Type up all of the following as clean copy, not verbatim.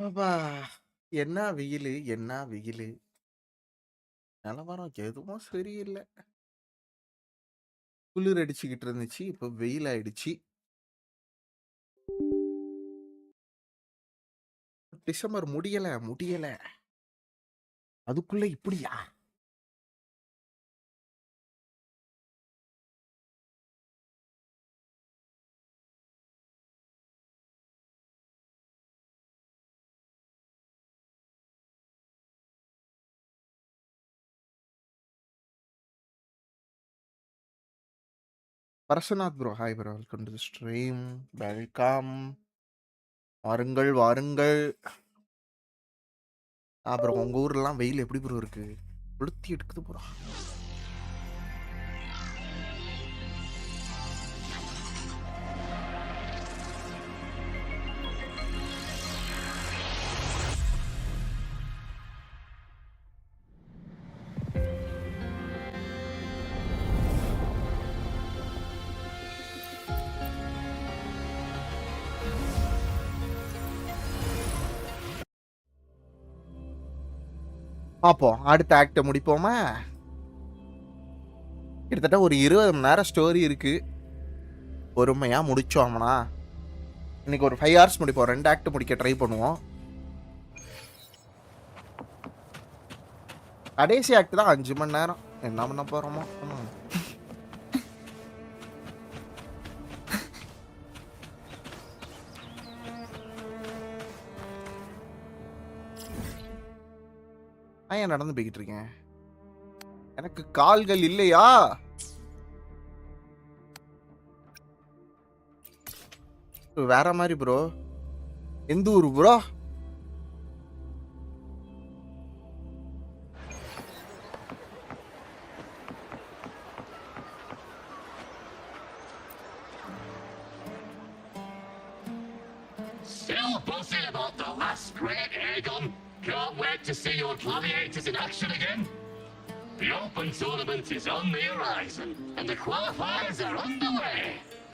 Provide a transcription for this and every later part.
அப்பா! என்ன வெயிலு, என்ன வெயிலு. நிலவரம் எதுவும் சரியில்ல. குளிர் அடிச்சுக்கிட்டு இருந்துச்சு. இப்ப வெயில் ஆயிடுச்சு. டிசம்பர் முடியல, முடியல. அதுக்குள்ள இப்படியா? Parasunath bro, hi bro. Welcome to the stream. Welcome. வாருங்கள், வாருங்கள். ப்ரோ உங்க ஊர்லலாம் வெயில் எப்படி ப்ரோ இருக்கு? கொளுத்தி எடுக்குது ப்ரோ. பாப்போம். அடுத்த ஆக்ட்ட முடிப்போமா? கிட்டத்தட்ட ஒரு 20 மணி நேரம் ஸ்டோரி இருக்கு. பொறுமையா முடிச்சோம்னா இன்னைக்கு ஒரு 5 ஹவர்ஸ் முடிப்போம். 2 ஆக்ட் முடிக்க ட்ரை பண்ணுவோம். கடைசி ஆக்ட் தான் 5 மணி நேரம். என்ன பண்ண போறோமோ. நான் ஏன் நடந்து போய்கிட்டு இருக்கேன்? எனக்கு கால்கள் இல்லையா? வேற மாதிரி ப்ரோ. எந்த ஊர் bro? Still buzzing about the last great airgun. Can't wait to see your gladiators in action again. The Open Tournament is on the horizon, and the qualifiers are underway.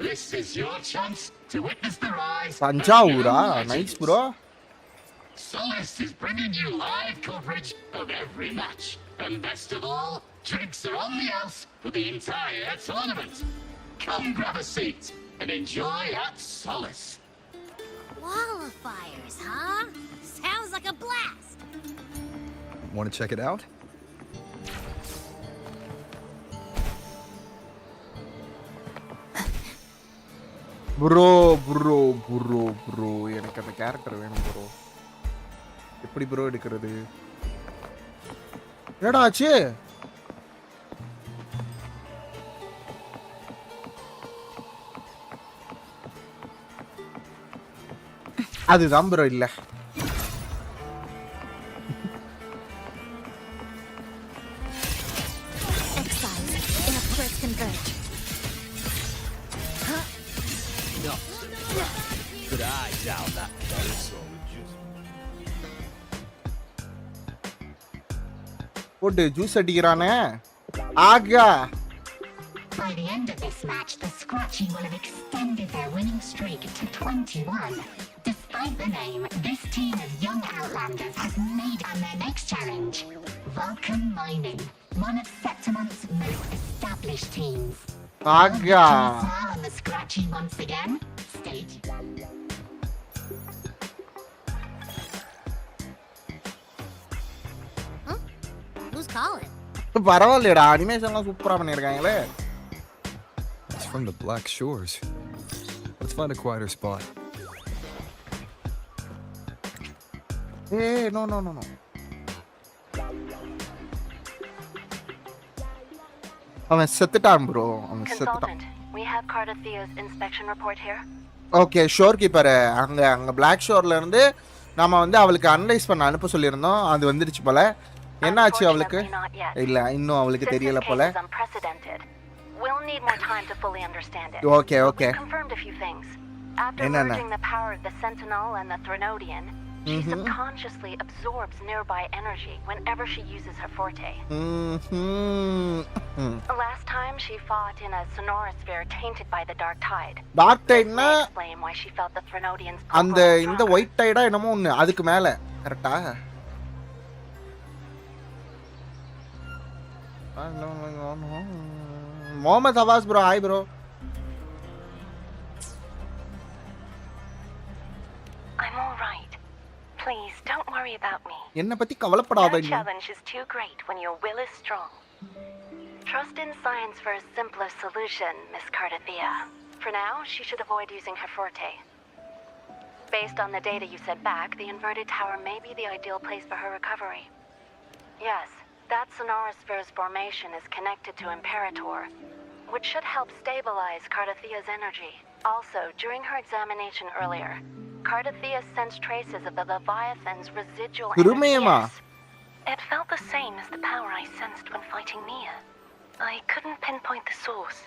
This is your chance to witness the rise. Tanjavura, nice bro. Solace is bringing you live coverage of every match, and best of all, drinks are on the house for the entire tournament. Come grab a seat and enjoy at Solace. Qualifiers, huh? Sounds like a blast. Want to check it out? Bro எனக்கு அந்த character வேணும் bro. எப்படி bro எடுக்கிறது? என்னடா ஆச்சு? அதுதான் bro இல்ல. போட்டு ஜூஸ் அடிக்கிறானே. ஆகா. By the end of this match, the Scratchy will have extended their winning streak to 21. Despite the name, this team of young Outlanders has made on their next challenge. Vulcan Mining, one of Septimonth's most established teams. Aga. On the Scratchy once again. Stage. Huh? Who's calling? பரவாயில்லடா, அனிமேஷன்லாம் சூப்பரா பண்ணிருக்காங்களே. It's from the Black Shores. Let's find a quieter spot. Hey, no. அவன் செத்துட்டான் bro. அவன் செத்துட்டான். We have Cardathio's inspection report here. Okay, sure keeper அங்க black ஷோர்ல இருந்து நாம வந்து அவளுக்கு அனலைஸ் பண்ண அனுப்ப சொல்லியிருந்தோம். அது வந்துருச்சு போல. என்ன ஆச்சு அவளுக்கு? இல்ல, இன்னும் அவளுக்கு தெரியல போல. We'll need more time to fully understand it. Okay. Confirmed a few things. After merging the power of the Sentinel and the Threnodian, She subconsciously absorbs nearby energy whenever she uses her forte. Last time she fought in a sonorosphere tainted by the dark tide. Dark This டைட்னா may explain why she felt the Threnodians அந்த இந்த white டைடா என்னமோ ஒன்று அதுக்கு மேலே கரெக்டா? Mohammed Awas bro, hi bro. I'm all right. Please don't worry about me. என்னை பத்தி கவலைப்படாத. No challenge is too great when your will is strong. Trust in science for a simpler solution, Miss Cardathea. For now, she should avoid using her forte. Based on the data you sent back, the inverted tower may be the ideal place for her recovery. Yes, that sonorosphere's formation is connected to Imperator, which should help stabilize Cardathea's energy. Also, during her examination earlier, Cardathea sensed traces of the Leviathan's residual energy. Yes. It felt the same as the power I sensed when fighting Nia. I couldn't pinpoint the source,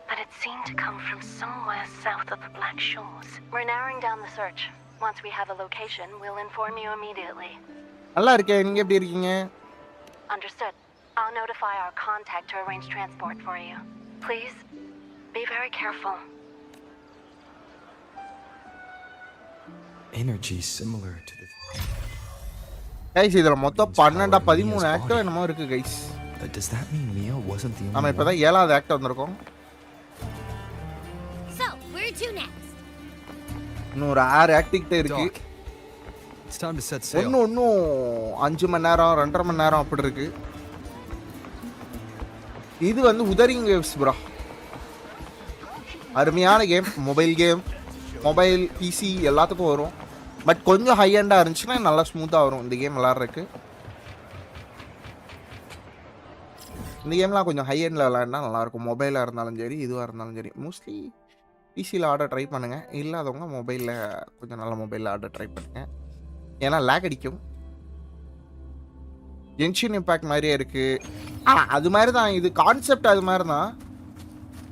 but it seemed to come from somewhere south of the Black Shores. We're narrowing down the search. Once we have a location, we'll inform you immediately. நல்லா இருக்கேன், நீங்க எப்படி இருக்கீங்க? Understood. I'll notify our contact to arrange transport for you. Please, be very careful. Energy similar to the... guys இதுல மொத்தம் 12-13 actor என்னமோ இருக்கு guys. Does that mean Mia wasn't the only one? நம்ம இப்பதான் 7வது ஆக்டர் வந்திருக்கோம். So, where to next? இன்னும் ஒரு 6 ஆக்டிங் இருக்கு. It's time to set sail. இன்னும் 5 மணி நேரம் 2.5 மணி நேரம் அப்படி இருக்கு. இது வந்து Wuthering Waves ப்ரோ. அருமையான கேம், மொபைல் பிசி எல்லாத்துக்கும் வரும். பட் கொஞ்சம் ஹை எண்டாக இருந்துச்சுன்னா நல்லா ஸ்மூத்தாக வரும் இந்த கேம் விளாட்றதுக்கு. இந்த கேம்லாம் கொஞ்சம் ஹை எண்டில் விளாட்னா நல்லாயிருக்கும். மொபைலாக இருந்தாலும் சரி, இதுவாக இருந்தாலும் சரி. மோஸ்ட்லி பிசியில் ஆர்டர் ட்ரை பண்ணுங்கள். இல்லாதவங்க மொபைலில் கொஞ்சம் நல்ல மொபைலில் ஆர்டர் ட்ரை பண்ணுங்கள். ஏன்னா லேக் அடிக்கும். ஜென்ஷன் இம்பேக்ட் மாதிரியே இருக்குது. அது மாதிரி தான் இது கான்செப்ட், அது மாதிரி தான்.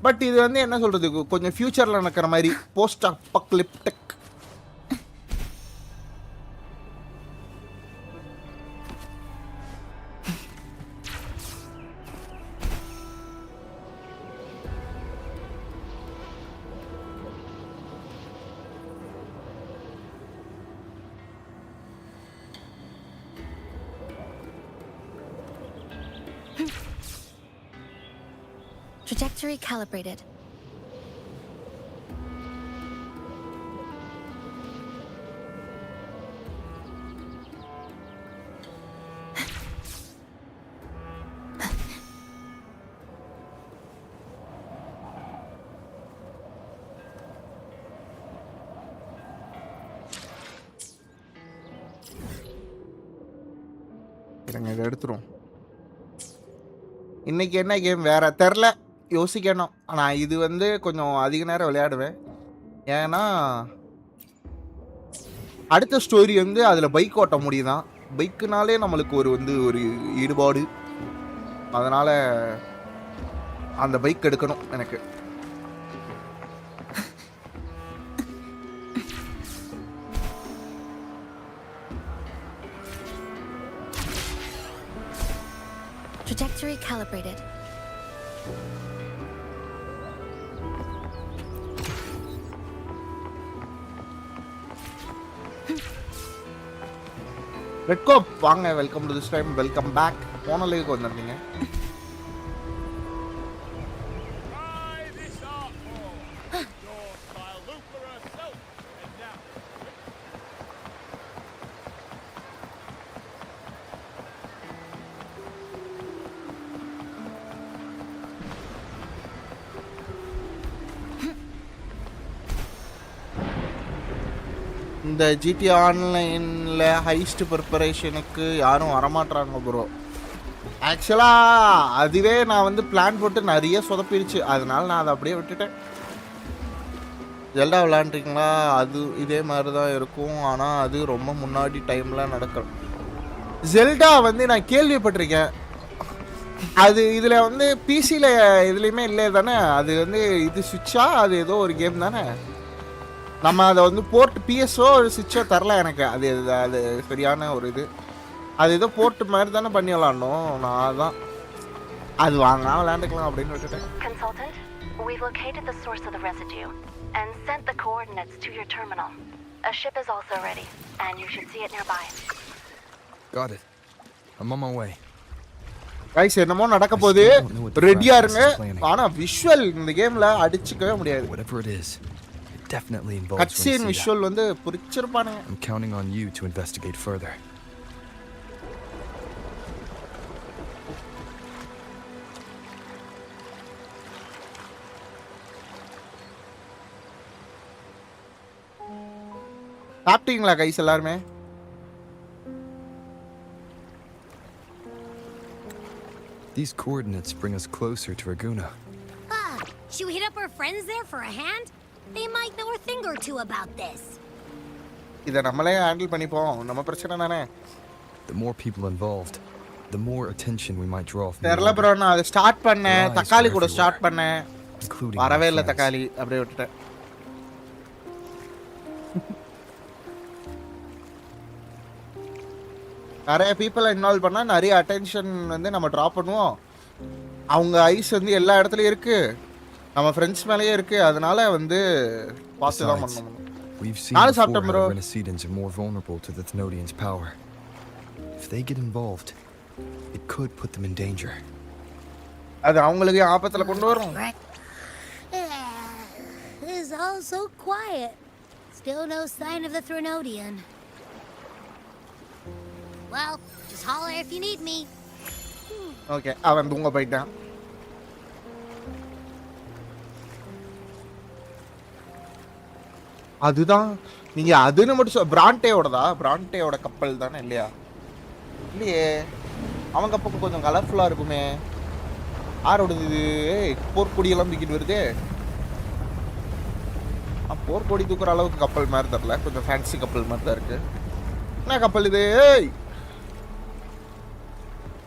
பட் இது வந்து என்ன சொல்கிறது, கொஞ்சம் ஃப்யூச்சரில் நடக்கிற மாதிரி போஸ்ட் அப்பாக்லிப்டிக். Trajectory calibrated. இதை எடுத்துரும். இன்னைக்கு என்ன கேம் வேற தெரில, யோசிக்கணும். ஆனால் இது வந்து கொஞ்சம் அதிக நேரம் விளையாடுவேன். ஏன்னா அடுத்த ஸ்டோரி வந்து அதில் பைக் ஓட்ட முடியுதான். பைக்குனாலே நம்மளுக்கு ஒரு ஈடுபாடு. அதனால் அந்த பைக் எடுக்கணும் எனக்கு. Trajectory calibrated. ரெட்கோ வாங்க, welcome to this time, welcome back. போன லைவுக்கு வந்திருந்தீங்க. இந்த ஜிடி ஆன்லைனில் ஹைஸ்ட் ப்ரிப்பரேஷனுக்கு யாரும் வரமாட்டாங்க ப்ரோ. ஆக்சுவலாக அதுவே நான் வந்து பிளான் போட்டு நிறைய சொதப்பிடுச்சு. அதனால நான் அதை அப்படியே விட்டுட்டேன். ஜெல்டா விளாண்டுருக்கீங்களா? அது இதே மாதிரி தான் இருக்கும். ஆனால் அது ரொம்ப முன்னாடி டைமில் நடக்கும். ஜெல்டா வந்து நான் கேள்விப்பட்டிருக்கேன். அது இதில் வந்து பிசியில் எதுலேயுமே இல்லை தானே? அது வந்து இது சுவிட்சா? அது ஏதோ ஒரு கேம் தானே? நம்ம அதை வந்து போர்ட் பிஎஸ்ஓ சுவிட்சோ தரல எனக்கு. அது அது சரியான ஒரு இது. அது ஏதோ போர்ட் மாதிரி தானே பண்ணி விளாடணும். நான் தான் அது வாங்காம விளையாண்டுக்கலாம் அப்படின்னு விட்டுட்டேன். Consultant, we've located the source of the residue and sent the coordinates to your terminal. A ship is also ready, and you should see it nearby. Got it. I'm on my way. Guys என்னமோ நடக்க போகுது, ரெடியா இருங்க. ஆனா visual இந்த கேம்ல அடிச்சுக்கவே முடியாது. Whatever it is, it definitely involves cutscene visual வந்து புரிச்சிருப்பானுங்க. I'm counting on you to investigate further. சாப்பிட்டீங்களா கைஸ் எல்லாருமே? These coordinates bring us closer to Raguna. Should we hit up our friends there for a hand? They might know a thing or two about this. இத நம்மளே handle பண்ணிப்போம். நம்ம பிரச்சனை தானே. The more people involved, the more attention we might draw from. தெரியல bro, நான் அதை start பண்ணேன். தக்காளி கூட ஸ்டார்ட் பண்ணேன். வரவே இல்லை தக்காளி, அப்படியே விட்டுட்டேன். நிறைய பீப்புளை இன்வால்வ் பண்ணால் நிறைய அட்டென்ஷன் வந்து நம்ம ட்ராப் பண்ணுவோம். அவங்க ஐஸ் வந்து எல்லா இடத்துலையும் இருக்குது, நம்ம ஃப்ரெண்ட்ஸ் மேலேயே இருக்குது. அதனால வந்து பார்த்து தான் பண்ணணும். நாலு சாப்பிட்டேன் bro. RINASCITANs are more vulnerable to the Thenodians' power. If they get involved, it could put them in danger. அது அவங்களுக்கு ஆபத்தில் கொண்டு வரும். It's all so quiet. Still no sign of the Thenodian. Well, just holler if you need me. Okay, அவன் தூங்க போயிட்டான். அதுதான் நீங்க அதுன்னு மட்டும் பிராண்டேயோடதா? பிராண்டேயோட கப்பல் தானே இல்லையா? இல்லையே, அவன் கப்பல் கொஞ்சம் கலர்ஃபுல்லா இருக்குமே. யாரோடது இது? போர்க்கொடியெல்லாம் தூக்கிட்டு வருதே. போர்க்கொடி தூக்குற அளவுக்கு கப்பல் மாதிரி தெரியல, கொஞ்சம் ஃபேன்சி கப்பல் மாதிரி தான் இருக்கு. என்ன கப்பல் இது?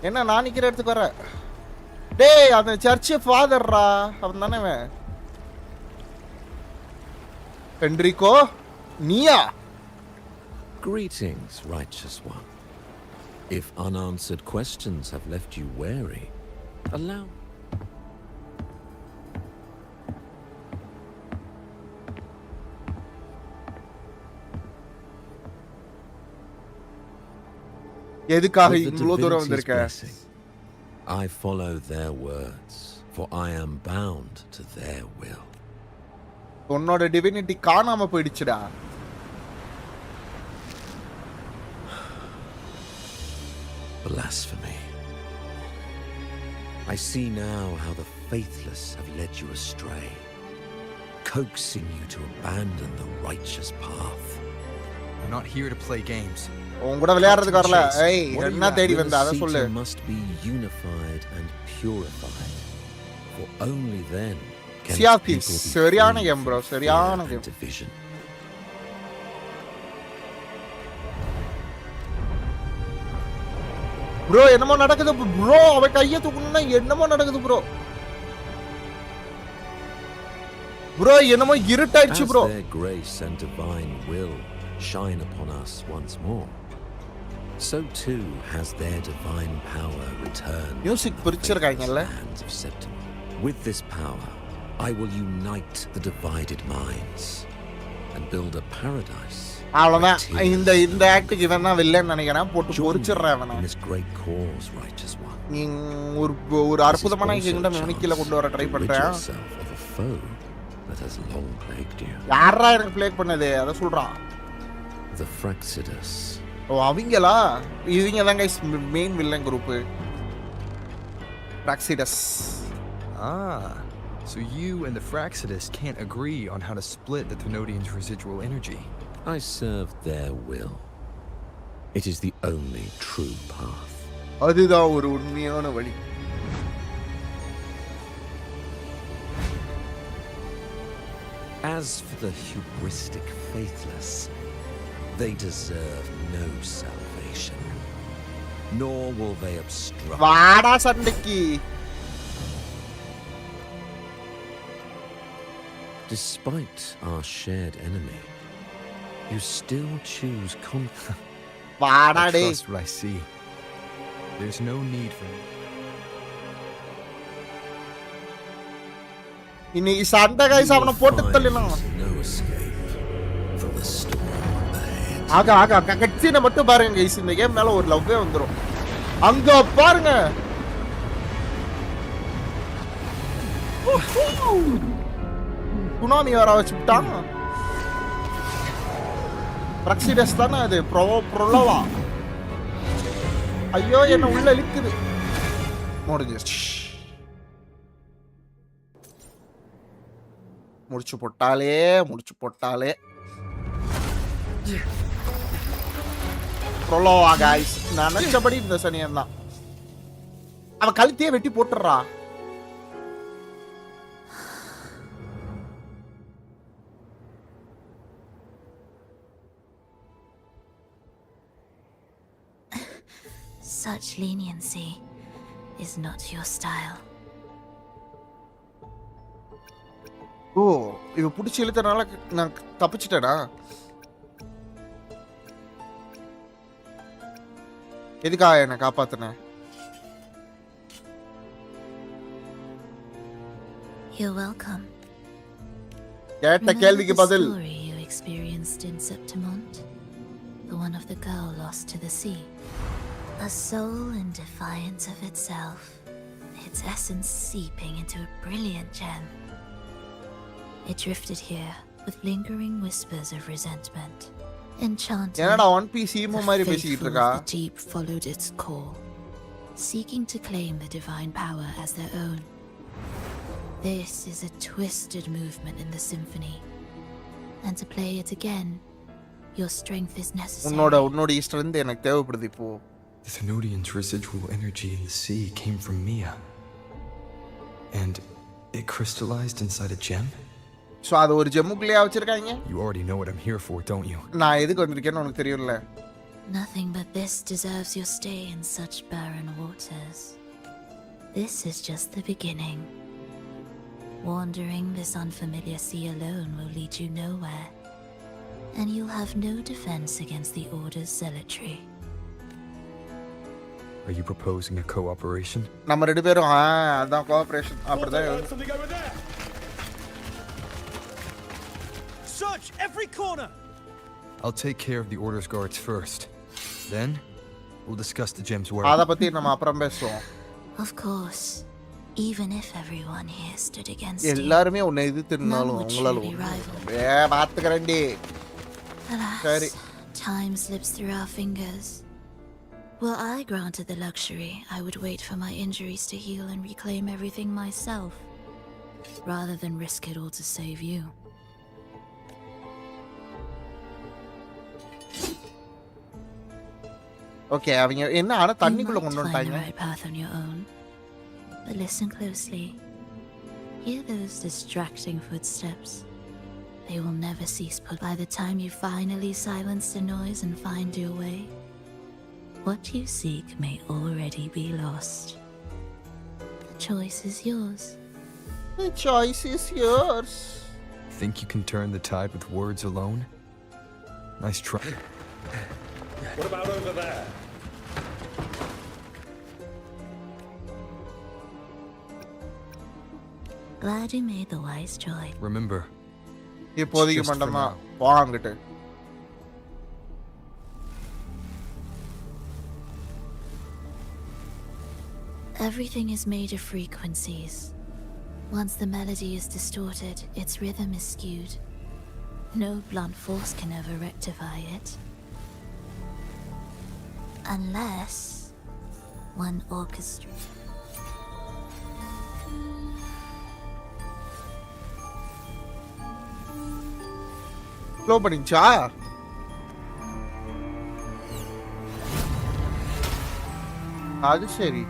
என்ன நான் நிக்கிற இடத்துக்கு வர? டேய், அந்த சர்ச் ஃபாதர்ரா, அவன் தானே அவன். Enrico, Nia. Greetings, righteous one. If unanswered questions have left you wary, allow. எதுக்காக இவ்வளவு தூரம் வந்திருக்க? I follow their words, for I am bound to their will. உன்னோட டிவினிட்டி காணாம போயிடுச்சுடா. Blasphemy. I see now how the faithless have led you astray, coaxing you to abandon the righteous path. I'm not here to play games. உன் கூட விளையாடுறதுக்கு வரல. ஏய், என்ன தேடி வந்த? அத சொல்லு. Must be unified and purified, for only then can சியாபிஸ் சரியான கேம் ப்ரோ, சரியான கேம். ப்ரோ என்னமோ நடக்குது ப்ரோ. அவன் கையை தூக்கணும்னா என்னமோ நடக்குது ப்ரோ. ப்ரோ என்னமோ இருட்டாயிடுச்சு bro. Their grace and divine will shine upon us once more, so too has their divine power returned. Music பிரிச்சிருக்காங்கல்ல. With this power, I will unite the divided minds and build a paradise. அவ்வளவுதான். இந்த ஆக்டுக்கு இவன் தான் வில்லன்னு நினைக்கிறேன். போட்டு பொரிச்சிடுறேன் அவனை. This great cause, righteous one. நீ ஒரு அற்புதமான கிங்டம் யூனிக்கில கொண்டு வர ட்ரை பண்றேன். யாரா எனக்கு ப்ளே பண்ணது? அத சொல்றான். The Fraxidus. ஓ, அவங்களா? இவங்க தான் guys main villain group. Fraxidus. So you and the Fraxidus can't agree on how to split the Thenodians' residual energy. I serve their will. It is the only true path. அதுதான் ஒரு உண்மையான வழி. As for the hubristic faithless, they deserve no salvation, nor will they obstruct. Despite our shared enemy, you still choose வாடா I டேய். trust what I see. There's no need for me. இன்னைக்கு சண்டை guys அவனை போட்டு தள்ளலாம். no escape from the storm ahead. ஆகா கட்சினை மட்டும் பாருங்க guys, இந்த கேம் மேல ஒரு லவ்வே வந்துரும். அங்க பாருங்க. குனாமி வர வச்சுட்டான். பிரக்சிடஸ் தானே அது, ப்ரொலோவா. ஐயோ என்ன உள்ள இழுக்குது. முடிஞ்சிருச்சு. முடிச்சு போட்டாலே ப்ரொலோவா கைஸ். நினைச்சபடி இந்த சனியன் தான். அவன் கழுத்தையே வெட்டி போட்டுறா. Such leniency is not your style. ஓ, இவ புடிச்சு இழுத்தனால நான் தப்பிச்சிட்டேனா? எதுக்காக என்ன காப்பாத்துன? You're welcome. கேட்ட கேள்விக்கு Remember the பதில். story you experienced in Septimont? The one of the girl lost to the sea. A soul in defiance of itself, its essence seeping into a brilliant gem. It drifted here with lingering whispers of resentment. Enchanted, என்னடா one piece ஈமோ the மாதிரி பேசிட்டு faithful இருக்கா? of the deep followed its call, seeking to claim the divine power as their own. This is a twisted movement in the symphony, and to play it again, your strength is necessary. உன்னோட strength எனக்கு தேவைப்படுது இப்போ. The Thenodian's residual energy in the sea came from Mia. And it crystallized inside a gem? So அது ஒரு ஜெம்முக்குள்ளே வச்சிருக்காங்க. You already know what I'm here for, don't you? நான் எதுக்கு வந்திருக்கேன்னு உனக்கு தெரியும்ல. Nothing but this deserves your stay in such barren waters. This is just the beginning. Wandering this unfamiliar sea alone will lead you nowhere, and you'll have no defense against the Order's zealotry. Are you proposing a cooperation? நம்ம ரெண்டு பேரும் அதான் cooperation அப்படிதான். Something over there. Search every corner. I'll take care of the Order's guards first. Then, we'll discuss the gem's work. அத பத்தி நம்ம அப்புறம் பேசுவோம். Of course, even if everyone here stood against you, எல்லாரும் உன்னை எதிர்த்து நின்னாலும் none would உங்களால truly rival. பாத்துக்கறேன்டி. Alas, சரி. time slips through our fingers. Were I granted the luxury, I would wait for my injuries to heal and reclaim everything myself, rather than risk it all to save you. Okay, அவங்க என்ன ஆனா தண்ணிக்குள்ள You கொண்டு might find the வந்துட்டாங்க. right path on your own, but listen closely. Hear those distracting footsteps. They will never cease, but by the time you finally silence the noise and find your way, what you seek may already be lost. The choice is yours. The choice is yours. Think you can turn the tide with words alone? Nice try. What about over there? Glad you made the wise choice. Remember, இப்போதைக்கு Just for மட்டும் தான் now. போகாங்கிட்டு. Everything is made of frequencies. Once the melody is distorted, its rhythm is skewed. No blunt force can ever rectify it. Unless one orchestra. Slow பண்ணிச்சா? அது சரி.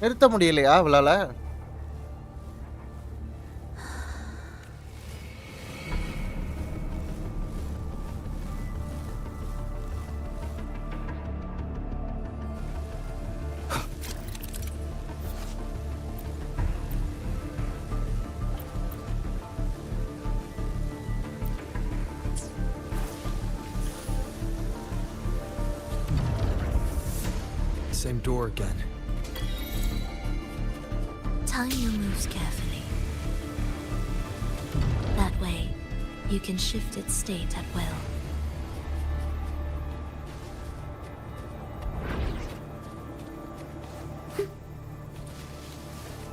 நிறுத்த முடியலையா அவளால? same door again. Time your moves carefully. That way, you can shift its state at will.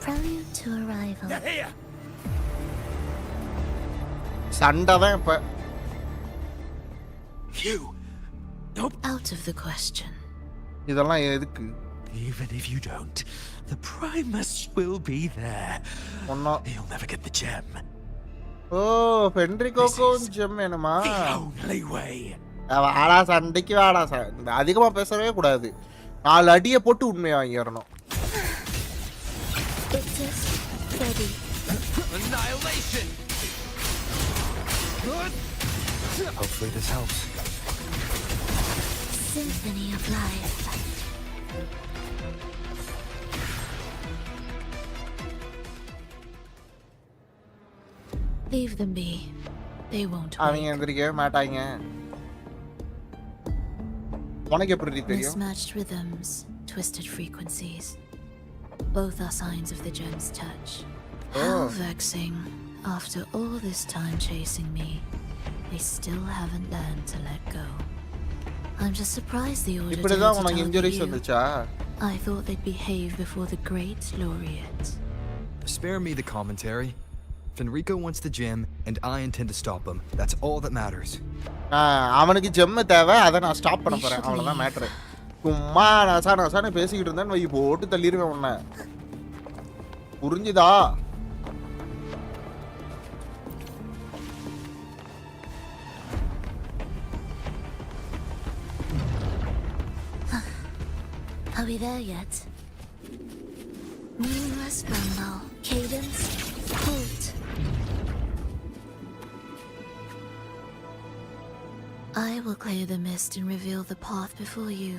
Prelude to arrival. They're here! சண்டை தான் இப்ப. You! Nope. Out of the question. இதெல்லாம் எதுக்கு? Even if you don't, the Primus will be there. ஒண்ணா. You'll never get the gem. ஓ ஃபென்ட்ரிகோக்கும் gem வேணுமா? The only way. வாடா சண்டைக்கு வாடா. அதிகமா பேசவே கூடாது. 4 அடியை போட்டு உண்மையை வாங்கிடணும். It's just ready. Annihilation! Hopefully this helps. Symphony of life. Leave them be. They won't அவங்க wake. எந்திரிக்கவே மாட்டாங்க. உனக்கு எப்படி தெரியும்? Mismatched rhythms, twisted frequencies. Both are signs of the gem's touch. How vexing. After all this time chasing me, they still haven't learned to let go. I'm just surprised the order இப்படிதான் to உனக்கு target injuries you. வந்துச்சா? I thought they'd behave before the great laureate. Spare me the commentary. Fenrico wants the gem, and I intend to stop him. That's all that matters. அவனுக்கு gem தேவை, அதை நான் stop பண்ண போறேன். அவ்வளவுதான் matter. சும்மா நசானு பேசிக்கிட்டு இருந்தேன்னு வை, போட்டு தள்ளிடுவேன் உன்னை. புரிஞ்சுதா? Are we there yet? Numerous rumble, cadence, halt. I will clear the mist and reveal the path before you.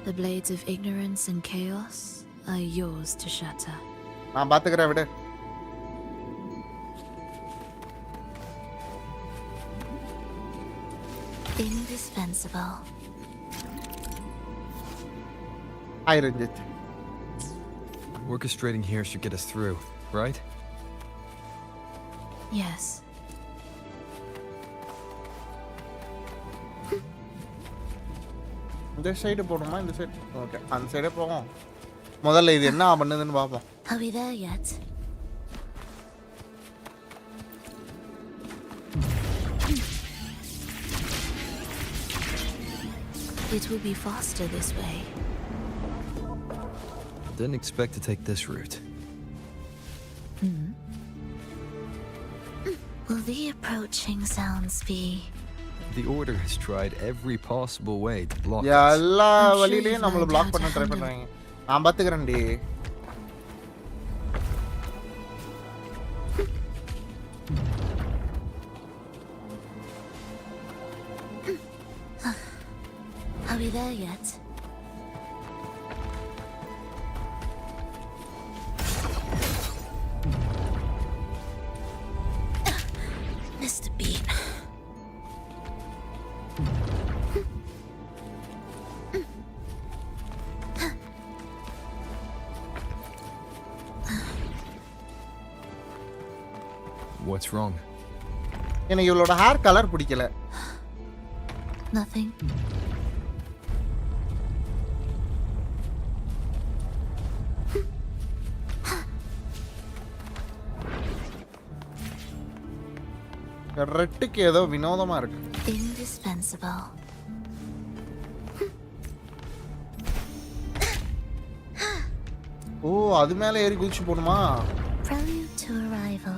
The blades of ignorance and chaos are yours to shatter. நான் பாத்துக்கிறேன் விடு. Indispensable. Hi Ranjit. Orchestrating here should get us through, right? Yes. இந்த side போகணுமா இந்த side? Okay, அந்த சைடே போவோம். முதல்ல இது என்ன பண்ணுதுன்னு பார்ப்போம். Are we there yet? It will be faster this way. Didn't expect to take this route. Will the approaching sounds be? The Order has tried every possible way to block us. எல்லா வழியிலயும் நம்மள black பண்ண try பண்றாங்க. நான் பாத்துக்கறேன்டி. Are we there yet? Missed a beat. What's wrong? எனக்கு இவளோட hair colour பிடிக்கல. Nothing. ரெட்டுக்கு ஏதோ வினோதமா இருக்கு. Indispensable. ஓ, அது மேல ஏறி குதிச்சு போணுமா? Prelude to arrival.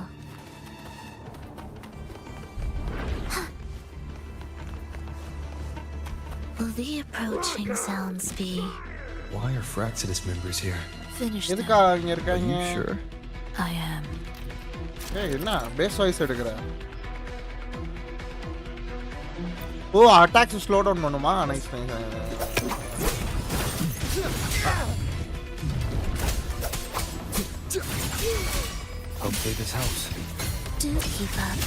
Will the approaching sounds be? Why are Fraxidus members here? Finish எதுக்கா them. இங்க Are இருக்காங்க? you sure? I am. ஏய் என்ன பேஸ் வாய்ஸ் எடுக்கற? ஓ, அட்டாக்ஸ் ஸ்லோ டவுன் பண்ணுமா? Nice nice. Hopefully this helps. Do keep up.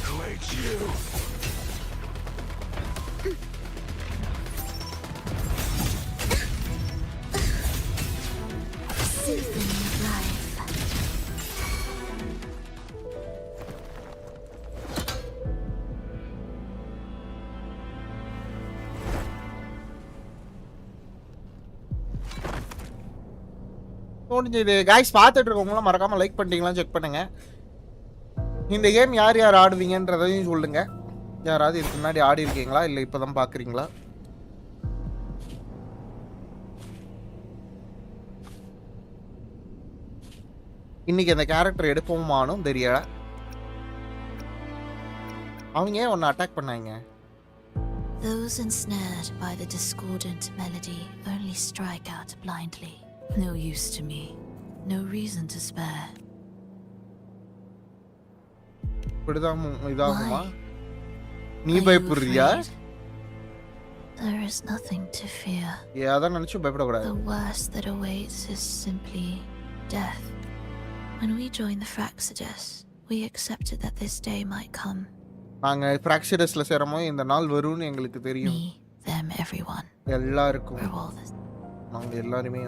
Who ate you? Symphony of life. முடிஞ்சது guys. பார்த்துட்டு இருக்கவங்களும் மறக்காம லைக் பண்ணிட்டீங்களா செக் பண்ணுங்க. இந்த கேம் யார் யார் ஆடுவீங்கன்றதையும் சொல்லுங்க. யாராவது இதுக்கு முன்னாடி ஆடி இருக்கீங்களா இல்லை இப்போதான் பார்க்குறீங்களா? இன்னைக்கு அந்த கேரக்டர் எடுப்போமானும் தெரியல. அவங்க ஏன் ஒன்று அட்டாக் பண்ணாங்க? Those ensnared by the discordant melody only strike out blindly. No use to me. No reason to spare. இப்படிதான் இதாகுமா? நீ பயப்படுறியா? There is nothing to fear. அதான் நினைச்சு பயப்படக்கூடாது. The worst that awaits is simply death. When we joined the Fraxidus, we accepted that this day might come. நாங்க ஃப்ராக்சிடஸ்ல சேரும்போது இந்த நாள் வரும்னு எங்களுக்கு தெரியும். Me, them, everyone. எல்லாருக்கும். We're all this. நாங்க எல்லாருமே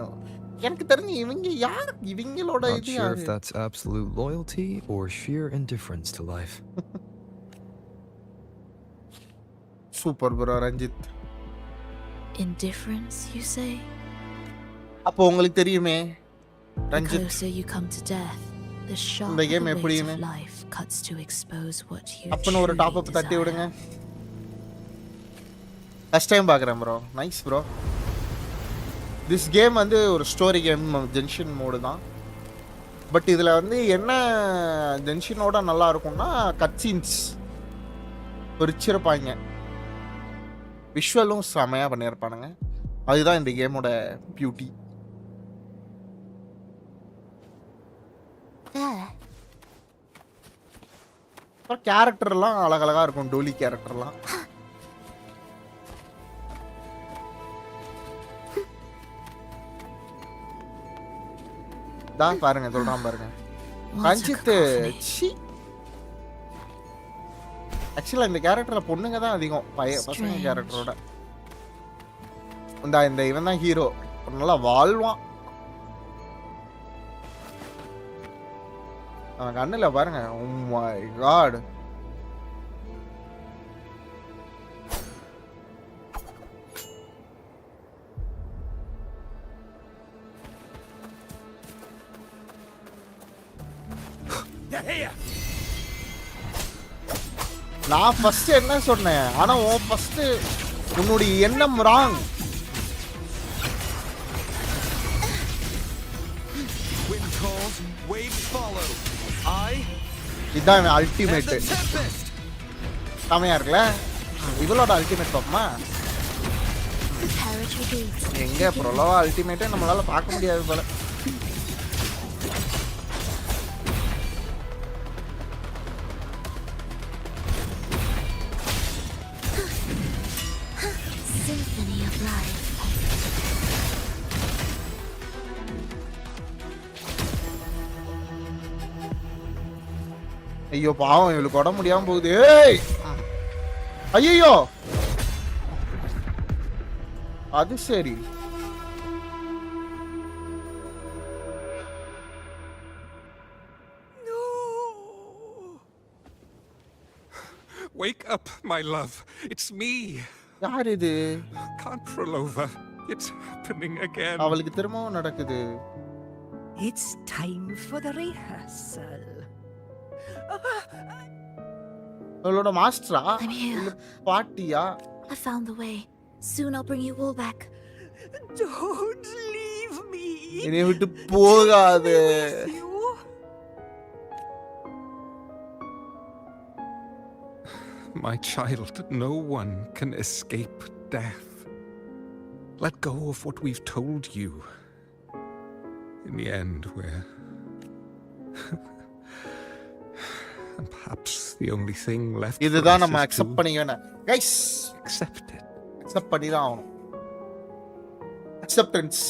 எனக்கு தெரிஞ்சு இவங்க யார் இவங்களோட Not இது sure யாரு? if that's absolute loyalty or sheer indifference to life. Super bro Ranjith. Indifference, you say? அப்போ உங்களுக்கு தெரியுமே The Ranjith closer you come to death, the sharper இந்த கேம் the weight எப்படின்னு of life cuts to expose what you அப்பன்னு ஒரு top up தட்டி விடுங்க. First time பார்க்குறேன் bro. Nice bro. This game வந்து ஒரு ஸ்டோரி கேம், ஜென்ஷன் மோடு தான். பட் இதில் வந்து என்ன ஜென்ஷனோட நல்லா இருக்கும்னா கட்சீன்ஸ் பிரிச்சிருப்பாங்க. விஷுவலும் செமையாக பண்ணியிருப்பானுங்க. அதுதான் இந்த கேமோட பியூட்டி. கேரக்டர்லாம் அழகழகா இருக்கும். டோலி கேரக்டர்லாம் தான் பாருங்க, சொல்றான் பாருங்க ரஞ்சித். ஆக்சுவலா இந்த கேரக்டர்ல பொண்ணுங்க தான் அதிகம் பசங்க கேரக்டரோட. இந்த இவன் தான் ஹீரோ. நல்லா வாழ்வான். அவன் கண்ணுல பாருங்க. Oh my God. நான் ஃபர்ஸ்ட் என்ன சொன்னேன், ஆனா உன் ஃபர்ஸ்ட் உன்னுடைய எண்ணம் ராங். இதான் அல்டிமேட். செமையா இருக்குல்ல? இவளோட அல்டிமேட் பாப்பமா எங்க ப்ரொலோவா அல்டிமேட்டே நம்மளால பார்க்க முடியாது போல. Symphony of life. ஐயோ பாவம், இவளுக்கு உட முடியாம போகுது. ஏய் ஐயோ, அது சரி. Wake up, my love. It's me. யார் இது? Can't roll over. It's happening again. அவளுக்கு திரும்பவும் நடக்குது. It's time for the rehearsal. அவளோட மாஸ்டரா இல்ல பாட்டியா? I found the way. Soon I'll bring you all back. Don't leave me. என்னை விட்டு போகாதே. My child, no one can escape death. Let go of what we've told you. In the end, we're... and perhaps the only thing left for இதுதான் us நம்ம is accept to பண்ணிக்கணும் guys. accept it. Accept பண்ணி தான் ஆகணும். Acceptance.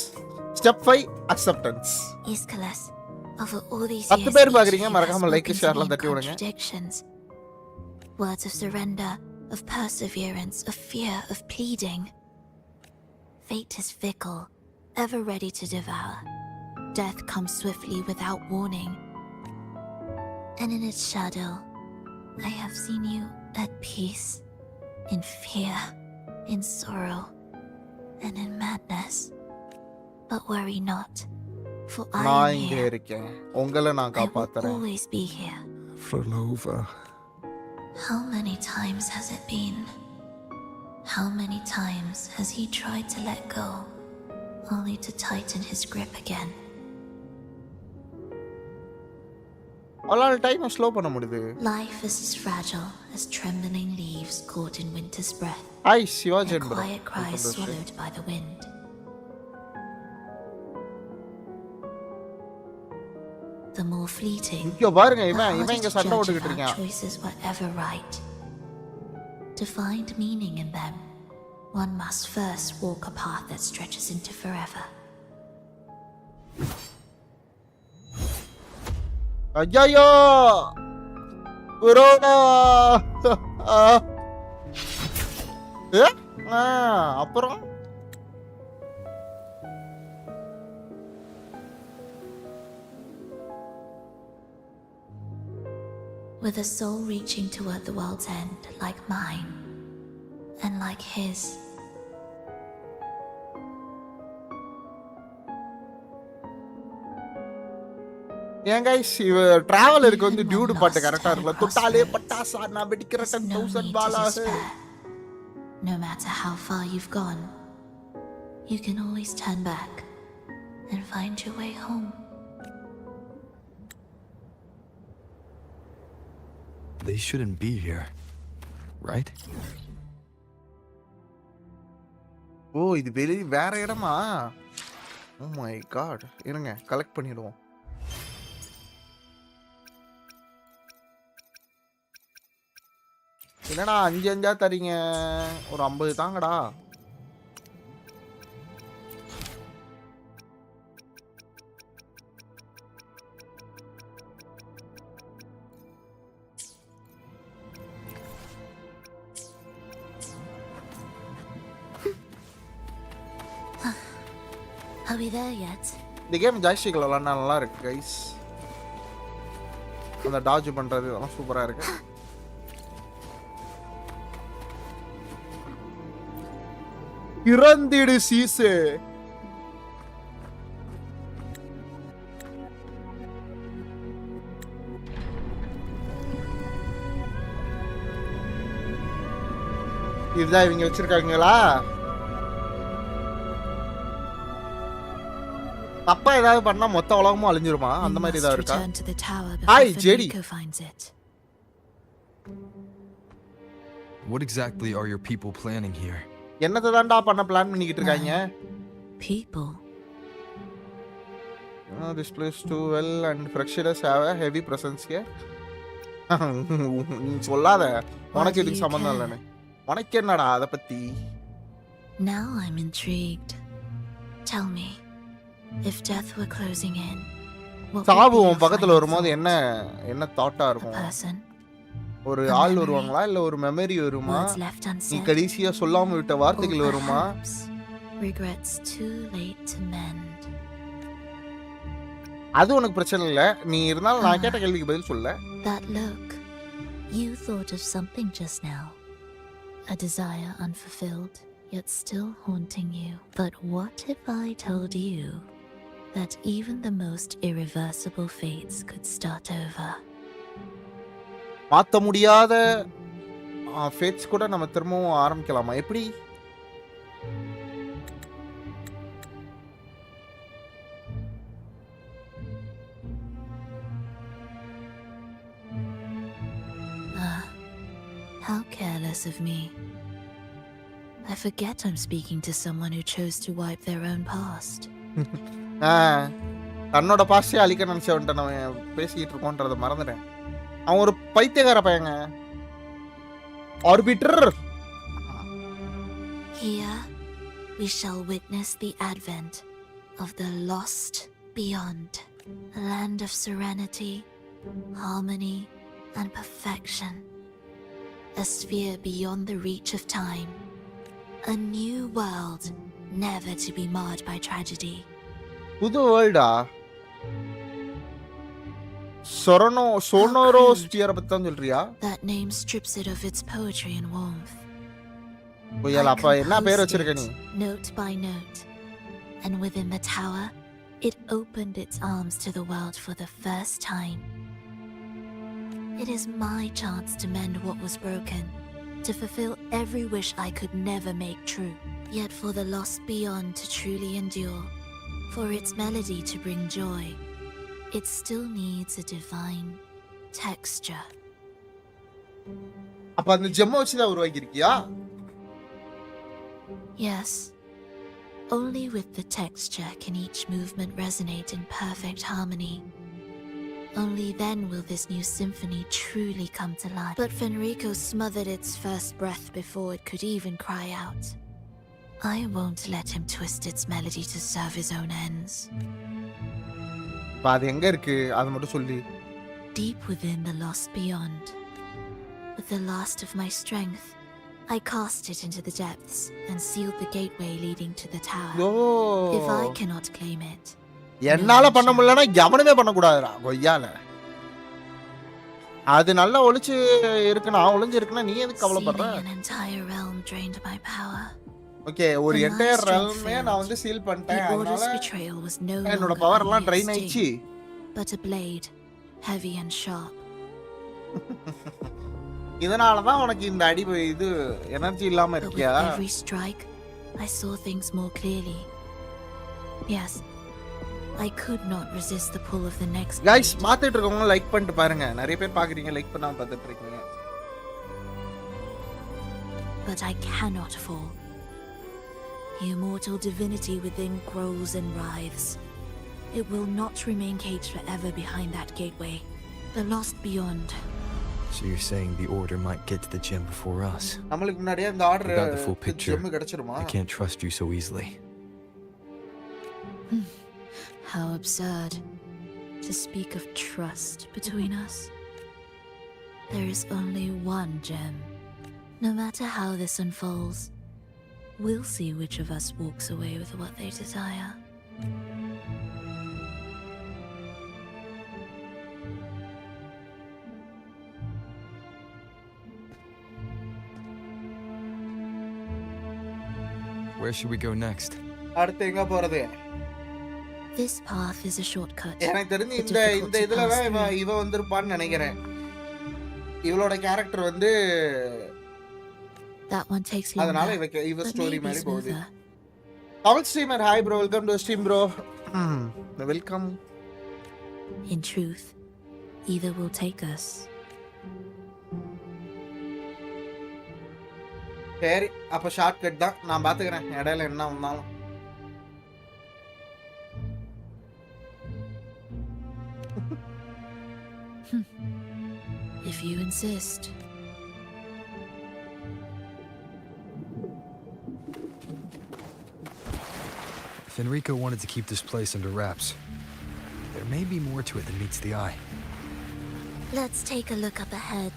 Step 5 acceptance. Iskalas, over all these 10 years, பேர் each பாக்குறீங்க, of you மறக்காம has like spoken to ஷேர்லாம் me in தட்டி விடுங்க. contradictions. Words of surrender, of perseverance, of fear, of pleading. Fate is fickle, ever ready to devour. death comes swiftly without warning. And in its shadow, I have seen you at peace, in fear, in sorrow, and in madness. But worry not, for I நான் am இங்கே here. இருக்கேன், உங்களை நான் I will காப்பாத்துறேன். always be here. Vlova. How many times has it been? How many times has he tried to let go, only to tighten his grip again? அவளால டைமை slow பண்ண முடியுது. Life is as fragile as trembling leaves caught in winter's breath, I Sivaji and quiet cries swallowed by the wind. The more fleeting, இங்க பாருங்க, the இவன் harder இங்க to சண்டை judge போட்டுக்கிட்டு if our இருக்கான். choices were ever right. To find meaning in them, one must first walk a path that stretches into forever. ஐயோ புரோடா. அப்புறம் With a soul reaching toward the world's end, like mine, and like his. ஏன் guys, இவ டிராவலருக்கு வந்து dude பாட்டு கரெக்டா இருக்குல்ல? தொட்டாலே பட்டாசா நான் வெடிக்கிற 10,000 பாலாக. No matter how far you've gone, you can always turn back and find your way home. They shouldn't be here, right? ஓ, இது வேற இடமா? ஓ மை காட், இருங்க கலெக்ட் பண்ணிடுவோம். என்னடா 5 தரீங்க? ஒரு 50 தாங்கடா. Are we there yet? இந்த கேம் ஜாய்ஸ்டிக்ல விளையாண்டா நல்லா இருக்கு கைஸ். அந்த டாஜ் பண்றது இதெல்லாம் சூப்பரா இருக்கு. இறந்திடு சீசே. இதுதான் இவங்க வச்சிருக்காங்களா? தப்பா ஏதாவது பண்ணா மொத்த உலகமும் அழிஞ்சிருமா? அந்த மாதிரி ஏதாவது இருக்கா? Hi JD. What exactly are your people planning here? என்னத தான்டா பண்ண பிளான் பண்ணிக்கிட்டு இருக்காங்க? People. This place too well and fractures have a heavy presence here. நீ சொல்லாத, உனக்கு இதுக்கு சம்பந்தம் இல்லைன்னு. உனக்கு என்னடா அத பத்தி? Now I'm intrigued. Tell me, if death were closing in, சாவு உன் பக்கத்துல வரும்போது என்ன தாட்டா இருக்கும்? person, ஒரு ஆள் வருவாங்களா இல்ல ஒரு மெமரி வருமா? நீ கடைசியா சொல்லாம விட்ட வார்த்தைகள் வருமா? Regrets too late to mend. அது உனக்கு பிரச்சனை இல்ல, நீ இருந்தாலும் நான் கேட்ட கேள்விக்கு பதில் சொல்ல. That look, you thought of something just now. A desire unfulfilled, yet still haunting you. But what if I told you that even the most irreversible fates could start over? மாத்த முடியாத ஃபேட்ஸ் கூட நம்ம திரும்பவும் ஆரம்பிக்கலாமா? எப்படி? How careless of me. I forget I'm speaking to someone who chose to wipe their own past. தன்னோட paste அழிக்க நினைச்சவன்ட்ட நான் பேசிக்கிட்டு இருக்கோன்றத மறந்துட்டேன். அவன் ஒரு பைத்தியக்கார பையங்க. Orbiter. Here we shall witness the advent of the lost beyond, a land of serenity, harmony, and perfection. A sphere beyond the reach of time. A new world, never to be marred by tragedy. புது வேர்ல்டா? சோனோரோஸ்பியரை பத்தி தான் சொல்றியா? That name strips it of its poetry and warmth. புயல் I அப்ப என்ன பேர் composed வச்சிருக்க நீ? it, note by note, and within the tower, it opened its arms to the world for the first time. It is my chance to mend what was broken, to fulfill every wish I could never make true. Yet for the lost beyond to truly endure, for its melody to bring joy, it still needs a divine texture. அப்ப அந்த ஜெம்ம வச்சு தான் உருவாக்கியிருக்கியா? Yes. Only with the texture can each movement resonate in perfect harmony. Only then will this new symphony truly come to life. But Fenrico smothered its first breath before it could even cry out. I won't let him twist its melody to serve his own ends. அது எங்க இருக்கு? அது மட்டும் சொல்லி. Deep within the lost beyond, with the last of my strength, I cast it into the depths and sealed the gateway leading to the tower. If I cannot claim it, என்னால பண்ண முடியலனா எவனுமே பண்ண கூடாதுடா கொய்யால. அது நல்லா ஒளிச்சு இருக்குனா நீ எதுக்கு கவலைப்படுற? An entire realm drained my power. Okay, ஒரு என்டையர் realm-ஏ நான் வந்து சீல் பண்ணிட்டேன். அதனால என்னோட பவர் எல்லாம் ட்ரைன் ஆயிச்சு. But a blade, heavy and sharp. இதனால தான் உனக்கு இந்த அடி இது எனர்ஜி இல்லாம இருக்கியா? Every strike, I saw things more clearly. Yes, I could not resist the pull of the next. Guys, மாத்திட்டு இருக்கவங்க லைக் பண்ணிட்டு பாருங்க. நிறைய பேர் பாக்குறீங்க, லைக் பண்ணாம பார்த்துட்டு இருக்கீங்க. But I cannot fall. The immortal divinity within grows and writhes. It will not remain caged forever behind that gateway. The lost beyond. So you're saying the order might get to the gem before us? நம்மளுக்கு முன்னாடியே அந்த order Without the full picture, gem கிடைச்சிருமா? I can't trust you so easily. How absurd to speak of trust between us. There is only one gem. No matter how this unfolds, we'll see which of us walks away with what they desire. Where should we go next? அடுத்து எங்க போறது? This path is a shortcut. எனக்கு தெரிஞ்சு இந்த இதுல தான் இவ வந்திருப்பான்னு நினைக்கிறேன். இவளோட கேரக்டர் வந்து That one takes longer. அதனால இவ ஸ்டோரி மாதிரி போகுது. Tamil streamer, hi bro, welcome to stream bro. Welcome. In truth, either will take us. சரி, அப்ப ஷார்ட்கட் தான். நான் பாத்துக்கிறேன் இடையில என்ன வந்தாலும். If you insist. Fenrico wanted to keep this place under wraps. There may be more to it than meets the eye. Let's take a look up ahead.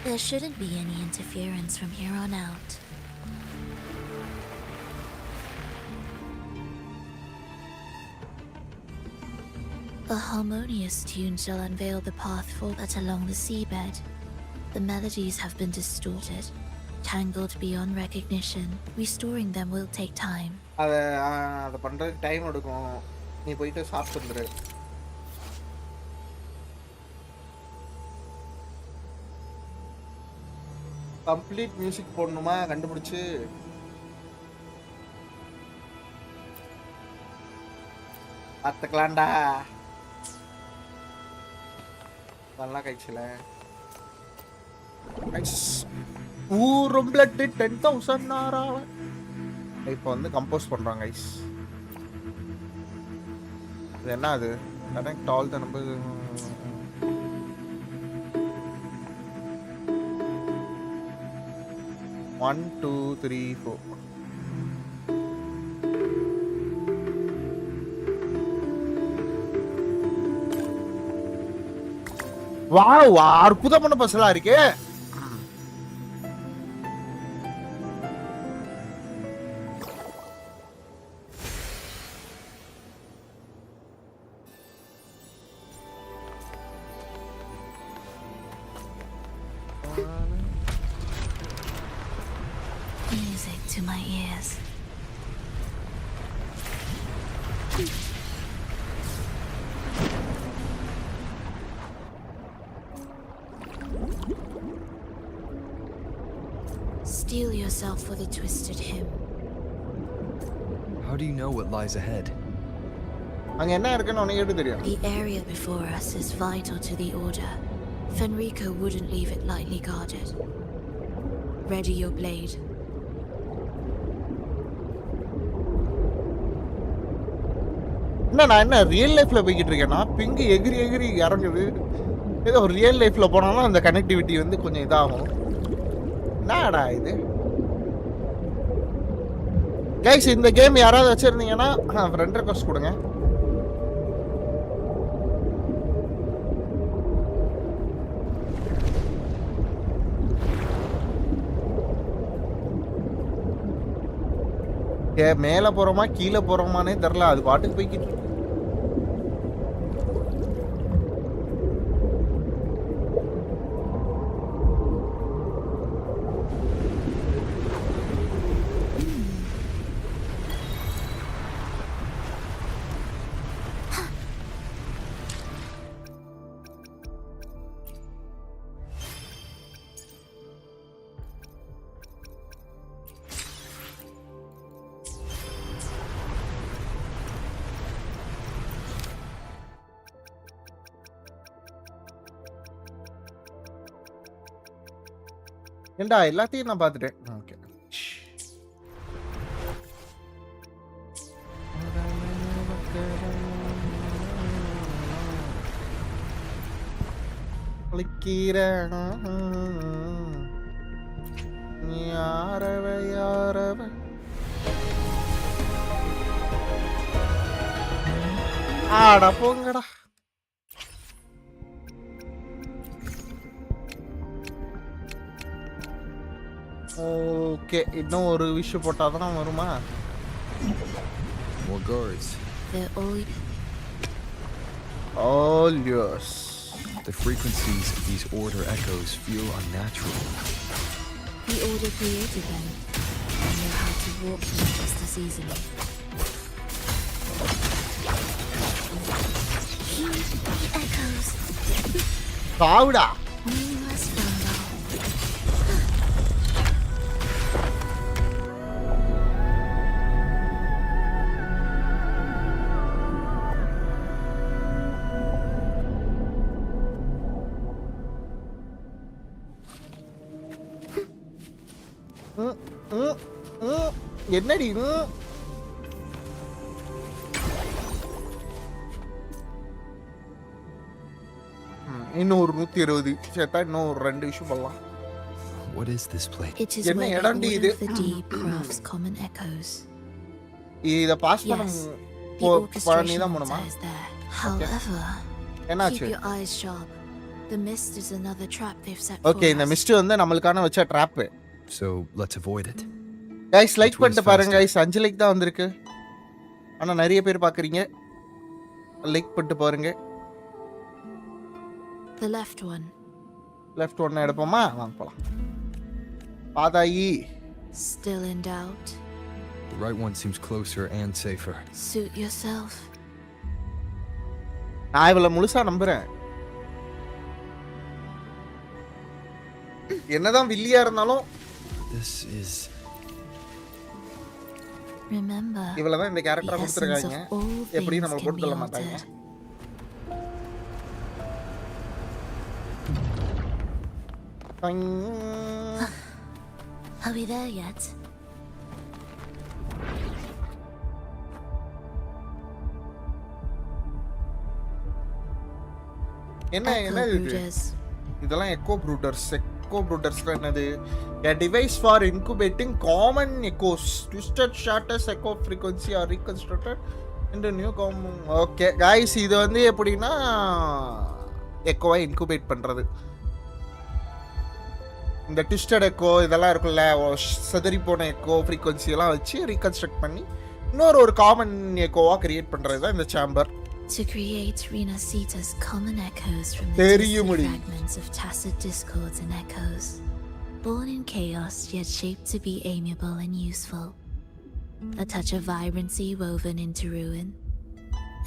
There shouldn't be any interference from here on out. A harmonious tune shall unveil the path forward along the seabed. The melodies have been distorted, tangled beyond recognition. Restoring them will take time. அத பண்றதுக்கு time எடுக்கும். நீ போயிட்டு சாப்பிட்டு வந்துரு. Complete music போடணுமா கண்டுபிடிச்சு பார்த்துக்கலாம்டா. நல்லா கைச்சில ரொம்ப 10,000 ஆறாவ இப்போ வந்து கம்போஸ் பண்றாங்க கைஸ். இது என்ன அது? Connect all the number. 1 2 3 4. Wow, அற்புதமான பசலா இருக்கு. to my ears. Steel yourself for the twisted hymn. How do you know what lies ahead? அங்க என்ன இருக்குன்னு உனக்கு எப்படி தெரியும்? The area before us is vital to the Order. Fenrico wouldn't leave it lightly guarded. Ready your blade. நான் என்ன real லைஃப்ல போய்கிட்டு இருக்கேன்னா பிங்கு எகிரி எகிரி இறங்குது. ஏதோ ரியல் லைஃப்ல போனாலும் அந்த கனெக்டிவிட்டி வந்து கொஞ்சம் இதாகும். என்னடா இது கைஸ்? இந்த கேம் யாராவது வச்சிருந்தீங்கன்னா ஃப்ரெண்ட் ரெக்வெஸ்ட் கொடுங்க. மேல போறோமா கீழே போறோமானே தெரியல, அது பாட்டுக்கு போய்கிட்டு இருக்கு. ஏண்டா எல்லாத்தையும் நான் பார்த்துட்டேன். ஓகே யாரவ யாரவ ஆடா போங்கடா. ஓகே இன்னும் ஒரு விஷயம் போட்டாதான் வருமா? More guards. They're all yours. The frequencies of these Order echoes feel unnatural. The Order created them. I know how to walk them just as easily. Hear the echoes. Pauda. Meaningless thunder. என்னடி இன்னும் ஒரு 120 சேர்த்தா இன்னும் ஒரு 2 விஷயம் பண்ணலாம். What is this place? It is where the Order of the Deep crafts common echoes. இத pass பண்ண பண்ணி தான் போணுமா? However, என்னாச்சு? keep your eyes sharp. The mist is another trap they've set. Okay, இந்த மிஸ்ட் வந்து நமக்கான வச்ச drop. So let's avoid it. Guys, like பண்ணிட்டு பாருங்க guys. 5 லைக் தான் வந்திருக்கு. ஆனா நிறைய பேர் பாக்குறீங்க. லைக் பண்ணிட்டு பாருங்க. The left one. Left one எடுப்போமா? வாங்க போலாம். பாதாயி. Still in doubt? The right one seems closer and safer. Suit yourself. நான் இவள முழுசா நம்புறேன். என்னதான் வில்லியா இருந்தாலும் This is Remember, இவள தான் இந்த கேரக்டரை கொடுத்திருக்காங்க. எப்படி நம்ம போட்டு கொள்ள மாட்டாங்க. Are we there yet? என்ன இது? இதெல்லாம் எக்கோ ப்ரூடர்ஸ். எக்கோ ப்ரூடர்ஸ்னா என்னது? A device for incubating common echoes. Twisted shatters echo frequency are reconstructed into new common. Okay guys, இது வந்து எப்படின்னா எக்கோவை இன்குபேட் பண்றது. இந்த ட்விஸ்டட் எக்கோ இதெல்லாம் இருக்குல்ல, சதறி போன எக்கோ ஃப்ரீக்வன்சி எல்லாம் வச்சு ரீகன்ஸ்ட்ரக்ட் பண்ணி இன்னொரு ஒரு காமன் எக்கோவா கிரியேட் பண்றது தான் இந்த chamber. To create RINASCITA's common echoes from the distant fragments of tacit discords and echoes. Born in chaos, yet shaped to be amiable and useful. A touch of vibrancy woven into ruin.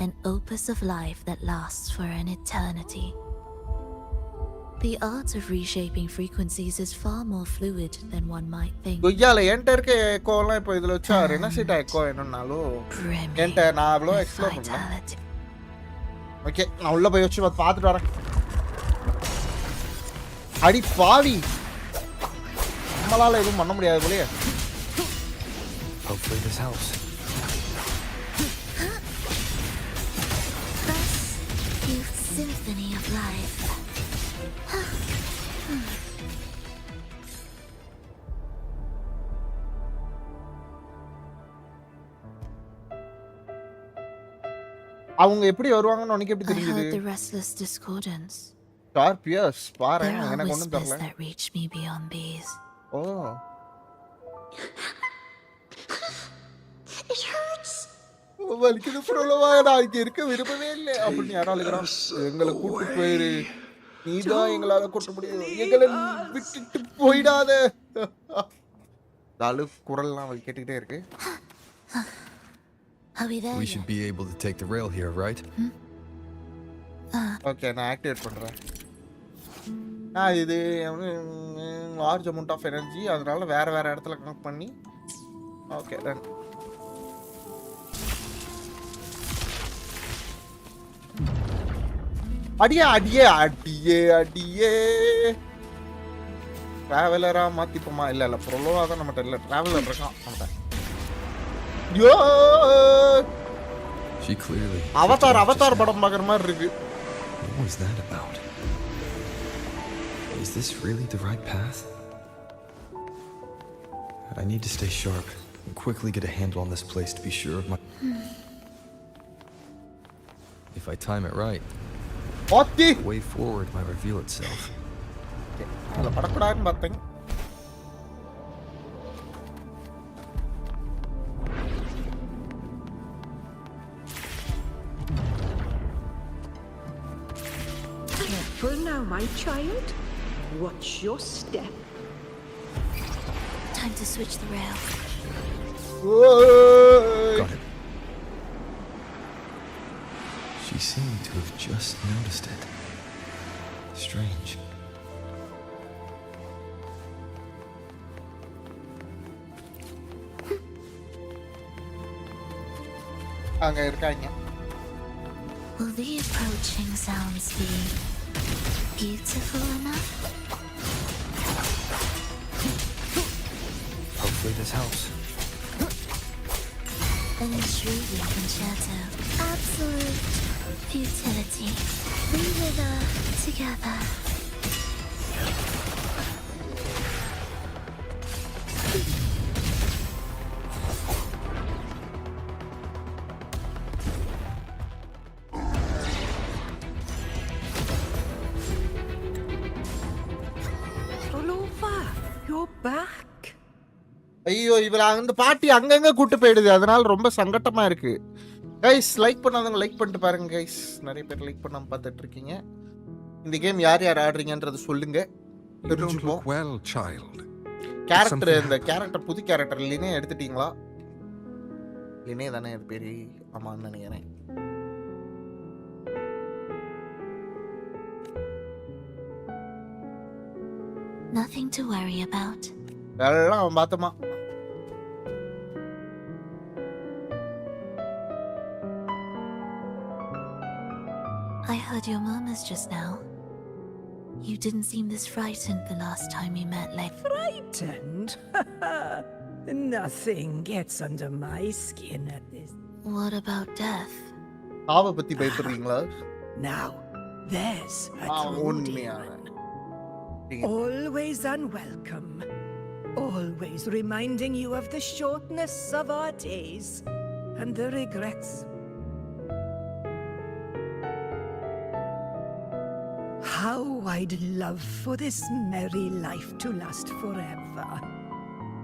An opus of life that lasts for an eternity. The art of reshaping frequencies is far more fluid than one might think. கொய்யால என்கிட்ட இருக்க எக்கோலாம் இப்போ இதில் வச்சா ரெனசிட்டா echo என்னன்னாலும் என்கிட்ட நான் அவ்வளோ எக்ஸ்ப்ளோர் பண்ணேன். ஓகே நான் உள்ளே போய் வச்சு பார்த்துட்டு வரேன். அடி பாவி, நம்மளால எதுவும் பண்ண முடியாது போலயே. Hopefully this helps. Youth's symphony of life. அவங்க எப்படி வருவாங்கன்னு உனக்கு எப்படி I தெரியுது? heard the restless discordance. Scorpius பாரு There are எனக்கு ஒண்ணும் whispers தெரியல. that reach me beyond these. O It hurts. வலிக்குது புரளவா, நான் இங்க இருக்க விரும்பவே இல்லை அப்படின்னு யாரும் அழுகிறான். எங்களை கூட்டு போயிரு, நீதான் எங்களால கூட்ட முடியும், எங்களை விட்டுட்டு போயிடாத. அழு குரல்லாம் அவள் கேட்டுக்கிட்டே இருக்கு. Are we there We yet? should be able to take the rail here, right? Okay நான் ஆக்டிவேட் பண்றேன். இது லார்ஜ் அமௌண்ட் ஆஃப் எனர்ஜி, அதனால வேற வேற இடத்துல கனெக்ட் பண்ணி ஓகே டன். அடியே அடியே அடியே அடியே டிராவலரா மாத்திப்போமா? இல்ல இல்ல ப்ரோலோவா தான் நம்மகிட்ட இல்ல, டிராவலர் இருக்கான் நம்மகிட்ட. யோ She clearly. அவதார் படம் பார்க்குற மாதிரி இருக்கு. What was that about? Is this really the right path? I need to stay sharp and quickly get a handle on this place to be sure of my. If I time it right, ஓத்தி the way forward might reveal itself. அதுல படக்கூடாதுன்னு பார்த்தேன். Careful now, my child. Watch your step. Time to switch the rail. ஓய் Got it. She seemed to have just noticed it. Strange. அங்க இருக்காங்க. Will the approaching sounds be beautiful enough? Hopefully this helps. An intriguing concerto. Absolute futility. We wither together. Rolova, you're back. ஐயோ இவள அந்த பாட்டி அங்கங்க கூட்டு போயிடுது, அதனால ரொம்ப சங்கட்டமா இருக்கு. கைஸ் லைக் பண்ணாதவங்க லைக் பண்ணிட்டு பாருங்க கைஸ். நிறைய பேர் லைக் பண்ணாம பார்த்துட்டு இருக்கீங்க. இந்த கேம் யார் யார் ஆடுறீங்கன்றது சொல்லுங்க. You don't look well, child. Character இந்த கேரக்டர் புது கேரக்டர் லினே எடுத்துட்டீங்களா? லினே தானே அது பேரு? ஆமான்னு நினைக்கிறேன். Nothing to worry about. எல்லாம் அவன் பார்த்தமா. I heard your murmurs just now. You didn't seem this frightened the last time we met, like... Frightened? Nothing gets under my skin at this. What about death? ஆவ பத்தி பயப்படுறீங்களா? Now, there's a உண்மையான always unwelcome. Always reminding you of the shortness of our days and the regrets. How I'd love for this merry life to last forever.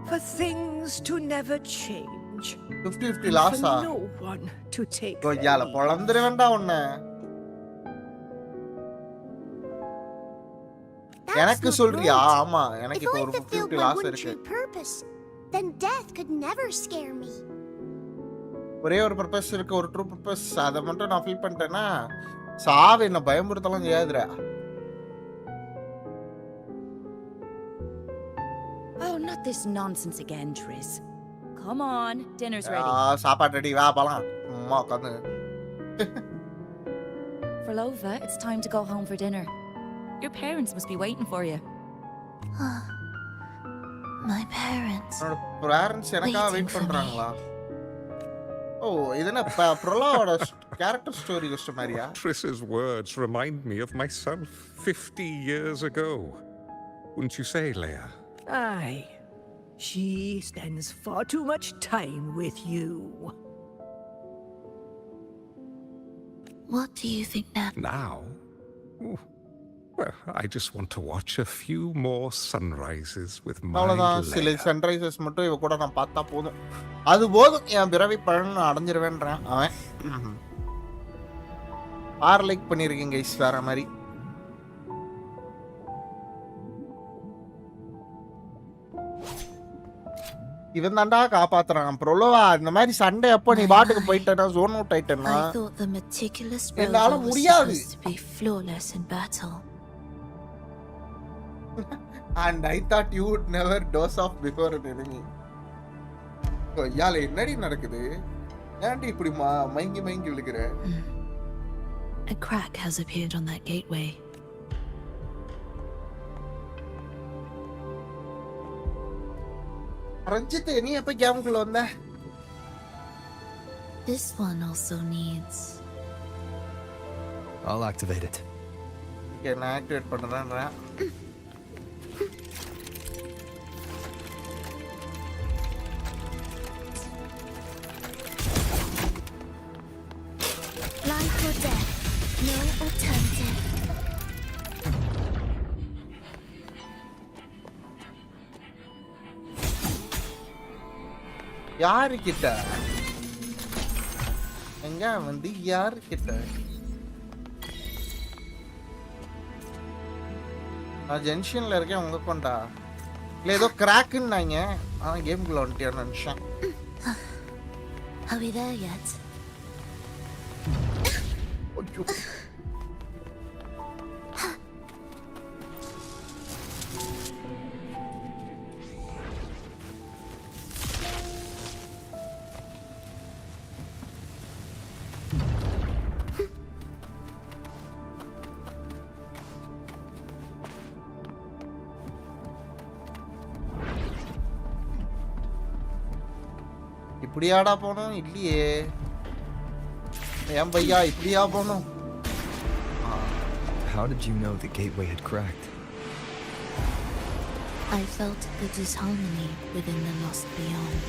For things to never change. 50-50 For Lazza? no one to take கொய்யால their பொளந்துற வேண்டாம் உன்ன. எனக்கு சொல்றியா? ஆமா, எனக்கு If இப்போ I ஒரு fulfilled 50 my loss one இருக்கு. true purpose, then death could never scare me. ஒரே ஒரு பர்பஸ் இருக்கு, ஒரு ட்ரூ பர்பஸ். அதை மட்டும் நான் ஃபீல் பண்ணிட்டேன்னா சாவு என்ன பயமுறுத்தலாம் செய்யாதுடா. Oh, not this nonsense again, Tris. Come on, dinner's ready. சாப்பாடு ரெடி, வா போலாம். அம்மா உட்காந்து. Frolova, it's time to go home for dinner. Your parents must be waiting for you. My parents. என்னோட பேரண்ட்ஸ் எனக்காக வெயிட் பண்றாங்களா? ஓ, இது என்ன ப்ரோலோவோட கேரக்டர் ஸ்டோரி கொஸ்ட் மாதிரியா? Tris's words remind me of myself 50 years ago. Wouldn't you say, Leia? Aye. She spends far too much time with you. What do you think now? Now? Ooh. Well, I just want to watch a few more sunrises with my அவ்வளோதான். சில Leia. Sunrisers மட்டும் இவ கூட நான் பார்த்தா போதும், அது போதும், என் பிறவி பலன் அடைஞ்சிருவேன்றான் அவன். லைக் பண்ணியிருக்கீங்க கைஸ், வேற மாதிரி. இவன் தாண்டா காப்பாத்துறான். ப்ரோலோவா, இந்த மாதிரி சண்டை அப்போ நீ பாட்டுக்கு போயிட்டேன்னா, ஜோன் அவுட் ஆயிட்டேன்னா I thought the meticulous என்னால Rover was முடியாது. supposed to be flawless in battle. and I thought you would never doze off before an enemy. ஐயால என்னடி நடக்குது? ஏன்டி இப்படி மயங்கி மயங்கி விழுகிற? A crack has appeared on that gateway. Ranjith, நீ எப்ப கேமுக்குள்ள வந்த? This one also needs. I'll activate it. நான் activate பண்றேன்றேன். Life or death, no alternative. யாரு கிட்ட? எங்க வந்து யாரு கிட்ட? நான் ஜங்ஷன்ல இருக்கேன், உங்க கொண்டா இல்ல ஏதோ கிராக்குன்னாங்க. ஆனால் கேமுக்குள்ள வந்துட்டேன்னு நினைச்சேன். Are we there yet? இப்படியாடா போனோம்? இல்லையே. ஏன் பையா இப்படியா போனோம்? How did you know the gateway had cracked? I felt the disharmony within the lost beyond.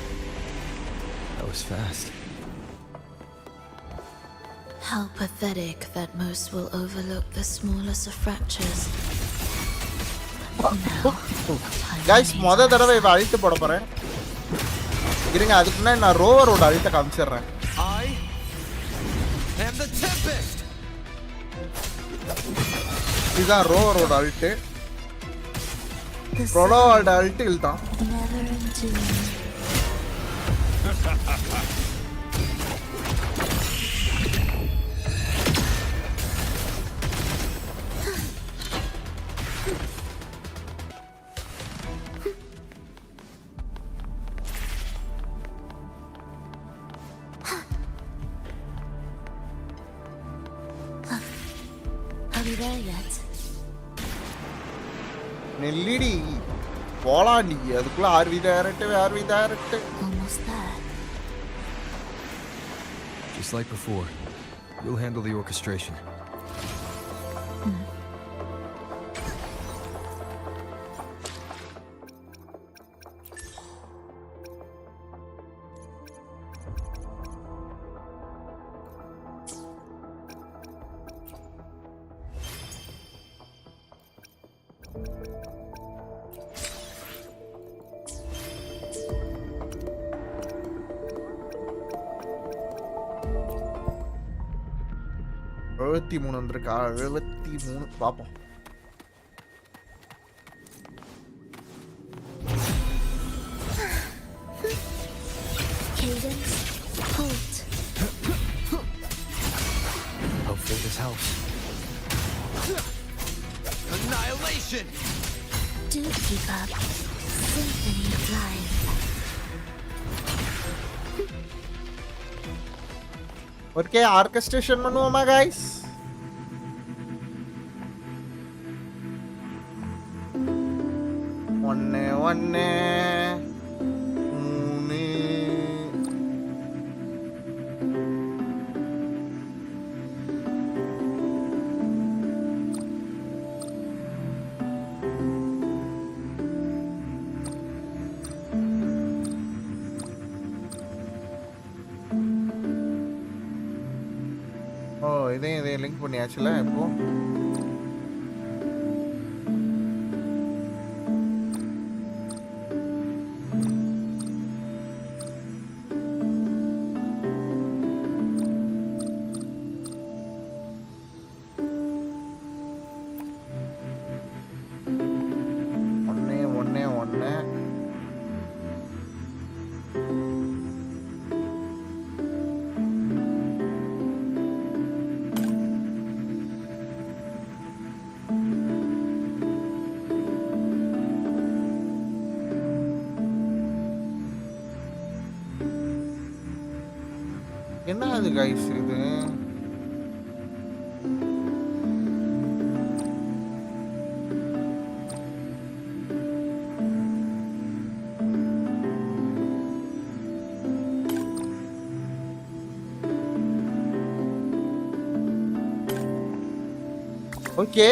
That was fast. How pathetic that most will overlook the smallest of fractures. Guys, தடவை இவ அழித்து போட போறேன். இருங்க, அதுக்கு முன்னாடி நான் ரோவரோட அழித்த காமிச்சிடுறேன். இதுதான் ரோவரோட அழிட்டு. ப்ரோலோவோட அழிட்டு இல்தான். Are we there yet? நெல்லிடி போலாண்டி, அதுக்குள்ள RV direct. Almost there. Just like before, we'll handle the orchestration. வந்திருக்கா? 73 பார்ப்போம். think this helps. Annihilation! Do keep up. Symphony of life. Okay, orchestration பண்ணுவோமா guys? ஒன்னு ஒன்னு மூணு ஓ இதையும் லிங்க் பண்ணியாச்சுல இப்போ என்ன அது கைஸ் இது okay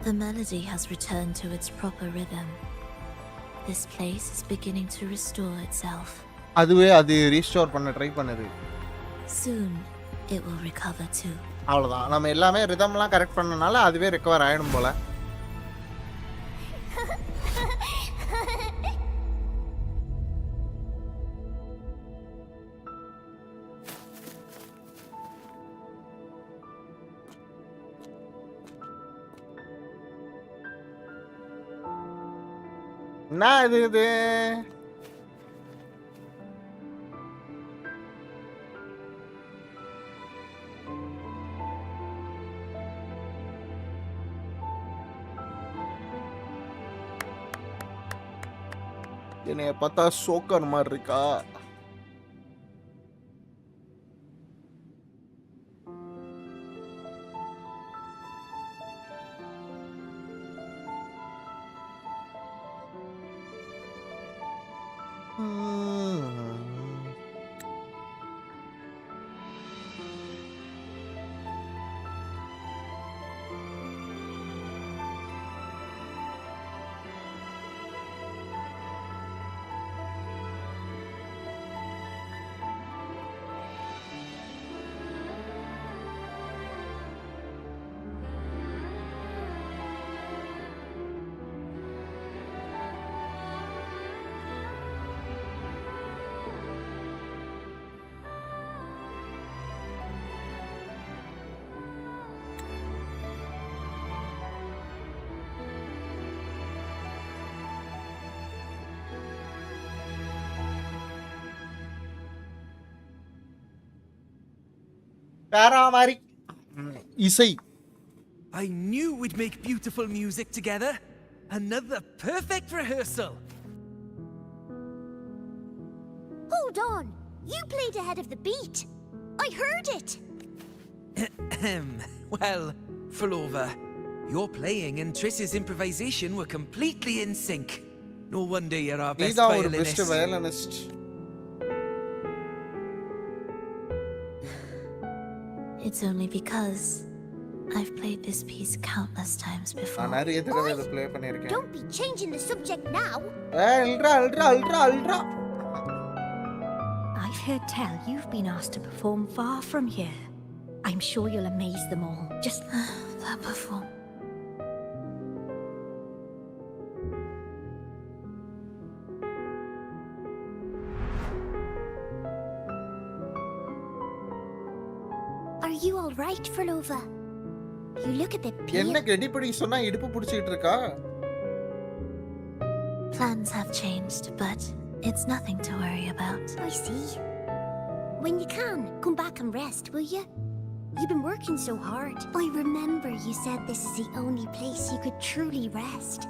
The melody has returned to its proper rhythm. This place is beginning to restore itself. அதுவே அது ரீஸ்டோர் பண்ண ட்ரை பண்ணுது. Soon it will recover too. அவ்வளவுதான். நம்ம எல்லாமே ரிதம்லாம் கரெக்ட் பண்ணனால அதுவே ரிகவர் ஆயிடும் போல. என்ன இது என்னைய பார்த்தா சோக்கர் மாதிரி இருக்கா? Paramari Isai. I knew we'd make beautiful music together. Another perfect rehearsal. Hold on. You played ahead of the beat. I heard it. Well, Fulova, your playing and Triss's improvisation were completely in sync. No wonder you're our best violinist. It's only because I've played this piece countless times before. Don't be changing the subject now. I've heard tell you've been asked to perform far from here. I'm sure you'll amaze them all. Just that perform. Are you all right, Frolova? You look a bit என்ன pale. கெடிபடி சொன்னா இடுப்பு பிடிச்சிட்டு இருக்கா? Plans have changed, but it's nothing to worry about. I see. When you can, come back and rest, will you? You've been working so hard. I remember you said this is the only place you could truly rest.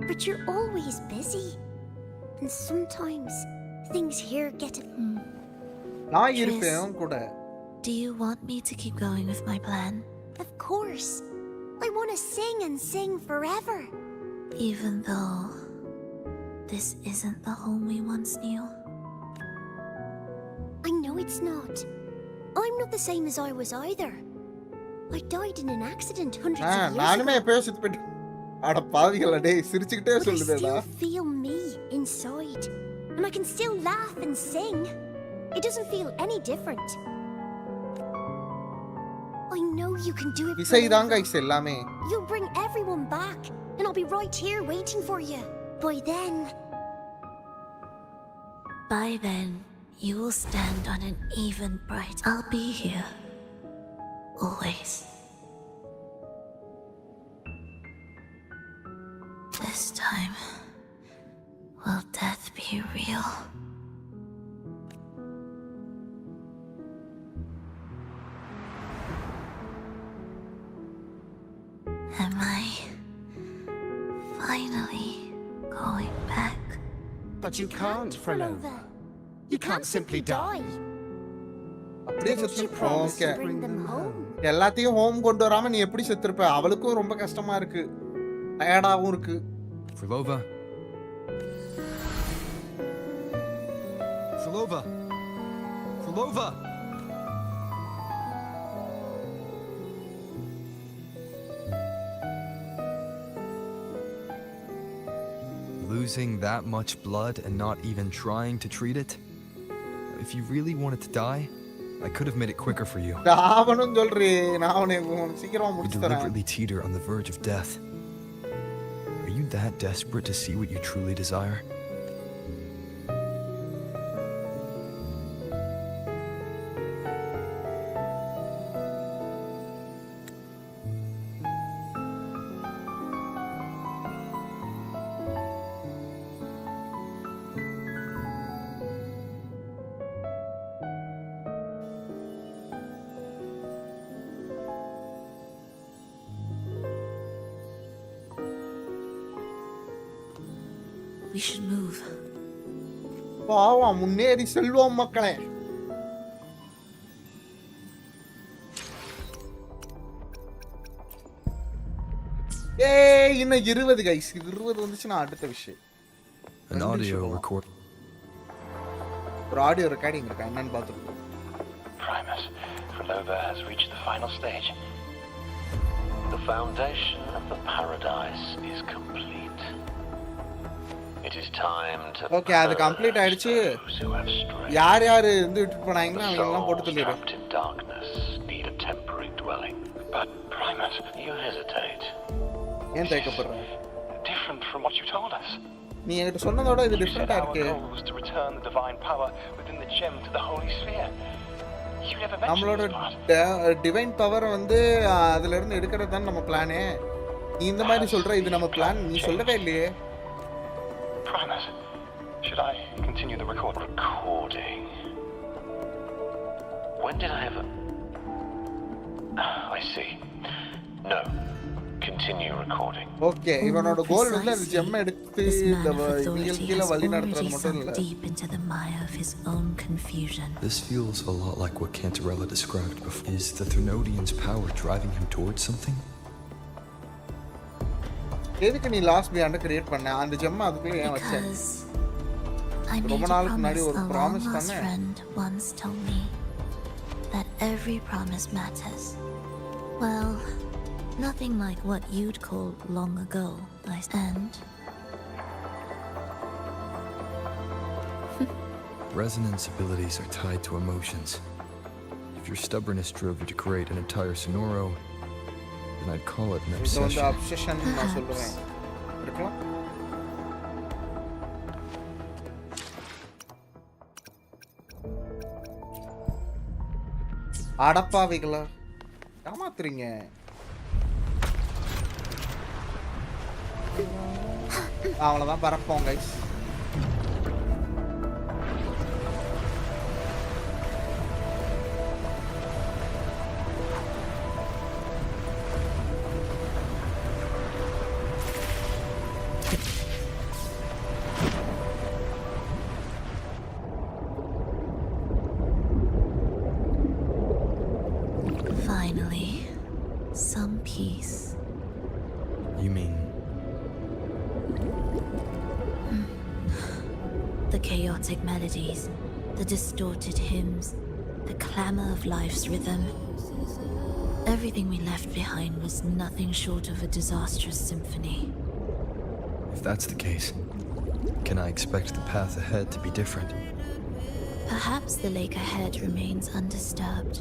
But you're always busy. And sometimes things here get... நான் இருப்பேன் கூட. Do you want me to keep going with my plan? Of course. I want to sing and sing forever. Even though this isn't the home we once knew. I know it's not. I'm not the same as I was either. I died in an accident hundreds of years நானுமே ago. எப்பயோ செத்து போயிட்டேன். அட பாவிகளா டேய் சிரிச்சிட்டே But I சொல்லுதேடா. still feel me inside. And I can still laugh and sing. It doesn't feel any different. I know you can do it. இசைதான் guys எல்லாமே. You'll bring everyone back, and I'll be right here waiting for you. By then, you will stand on an even bright. I'll be here. Always. This time, will death be real? Am I finally going back? But you can't, Frolova. You can't simply die. அப்படியே செத்துருப்போம். Okay. Bring them home. எல்லாத்தையும் home கொண்டு வராம நீ எப்படி செத்துருப்ப? அவளுக்கும் ரொம்ப கஷ்டமா இருக்கு. டயர்டாவும் இருக்கு. Frolova. Frolova. Frolova. Losing that much blood and not even trying to treat it? If you really wanted to die, I could have made it quicker for you. தாவணும் சொல்றே. நான் உன்னை சீக்கிரமா You முடிச்சு தரேன். deliberately teeter on the verge of death. Are you that desperate to see what you truly desire? We should move. பாவம் முன்னேறி செல்வோம் மக்களே. ஏய் இன்னும் 20 கைஸ். 20 வந்துச்சுனா அடுத்த விஷயம். An audio record. ஒரு ஆடியோ ரெக்கார்டிங் இருக்கா என்னன்னு பாத்துக்கோ. Primus, Frolova has reached the final stage. The foundation of the paradise is complete. It is time to okay அது கம்ப்ளீட் ஆயிடுச்சு. யார் யார் இருந்து விட்டு போனாங்கன்னா அவங்க எல்லாம் போட்டு சொல்லிரு. in darkness need a temporary dwelling. But Primus, you hesitate. ஏன் தயக்கப்படுற? Different from what you told us. நீ என்கிட்ட சொன்னதோட இது டிஃபரண்டா இருக்கு. Our goal was to return the divine power within the gem to the holy sphere. You never mentioned நம்மளோட divine power வந்து அதுல இருந்து எடுக்கிறது தான் நம்ம பிளானே. நீ இந்த மாதிரி சொல்ற இது நம்ம பிளான் நீ சொல்லவே இல்லையே. Primus, should I continue the recording? When did I ever... I see. No. Continue recording. Okay, இவனோட கோல் வந்து அந்த ஜெம் எடுத்து இந்த இயல்பில வழி நடத்துறது மட்டும் இல்ல. Deep into the mire of his own confusion. This feels a lot like what Cantarella described before. Is the Thrunodian's power driving him towards something? எதுக்கு நீ லாஸ்ட் பியாண்ட கிரியேட் பண்ண அந்த ஜெம் அதுக்குள்ள ஏன் வச்ச? ரொம்ப நாளுக்கு முன்னாடி ஒரு ப்ராமிஸ் பண்ணேன். friend once told me that every promise matters. Well, nothing like what you'd call long ago, and Resonance abilities are tied to emotions. If your stubbornness drove you to create an entire Sonoro, then I'd call it an obsession. நான் சொல்றேன். இருக்கலாம். அடப்பாவிகளா ஏமாத்துறீங்க. அவ்வளோதான் பறப்போம் guys. Finally, some peace. You mean... The chaotic melodies, the distorted hymns, the clamor of life's rhythm. Everything we left behind was nothing short of a disastrous symphony. If that's the case, can I expect the path ahead to be different? Perhaps the lake ahead remains undisturbed.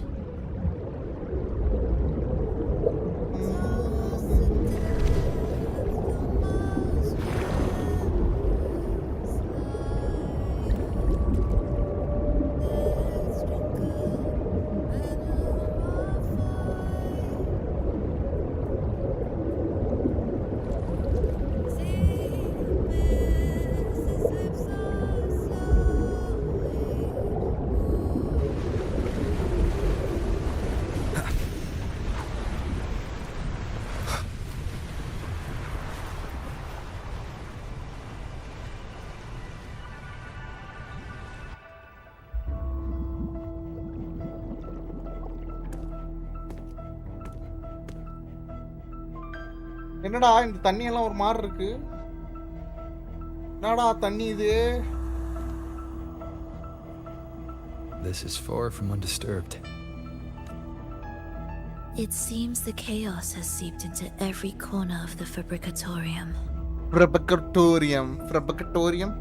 என்னடா இந்த தண்ணி எல்லாம் ஒரு மாதிரி இருக்கு. என்னடா தண்ணி இது? This is far from undisturbed. It seems the chaos has seeped into every corner of the fabricatorium. Fabricatorium?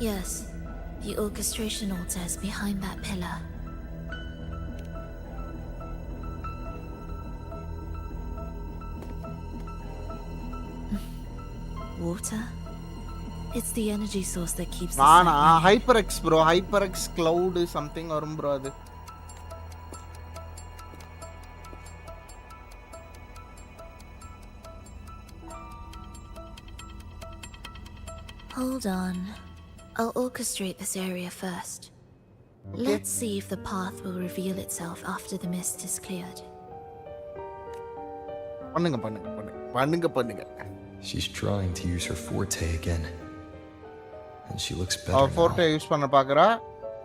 Yes, the orchestration altar is behind that pillar. Water? It's the energy source that keeps the site running. HyperX bro, HyperX cloud something varum bro adu. Hold on. I'll orchestrate this area first. Okay. Let's see if the path will reveal itself after the mist is cleared. Panunga. She's trying to use her forte again. And she looks better now. Forte use panna paakra.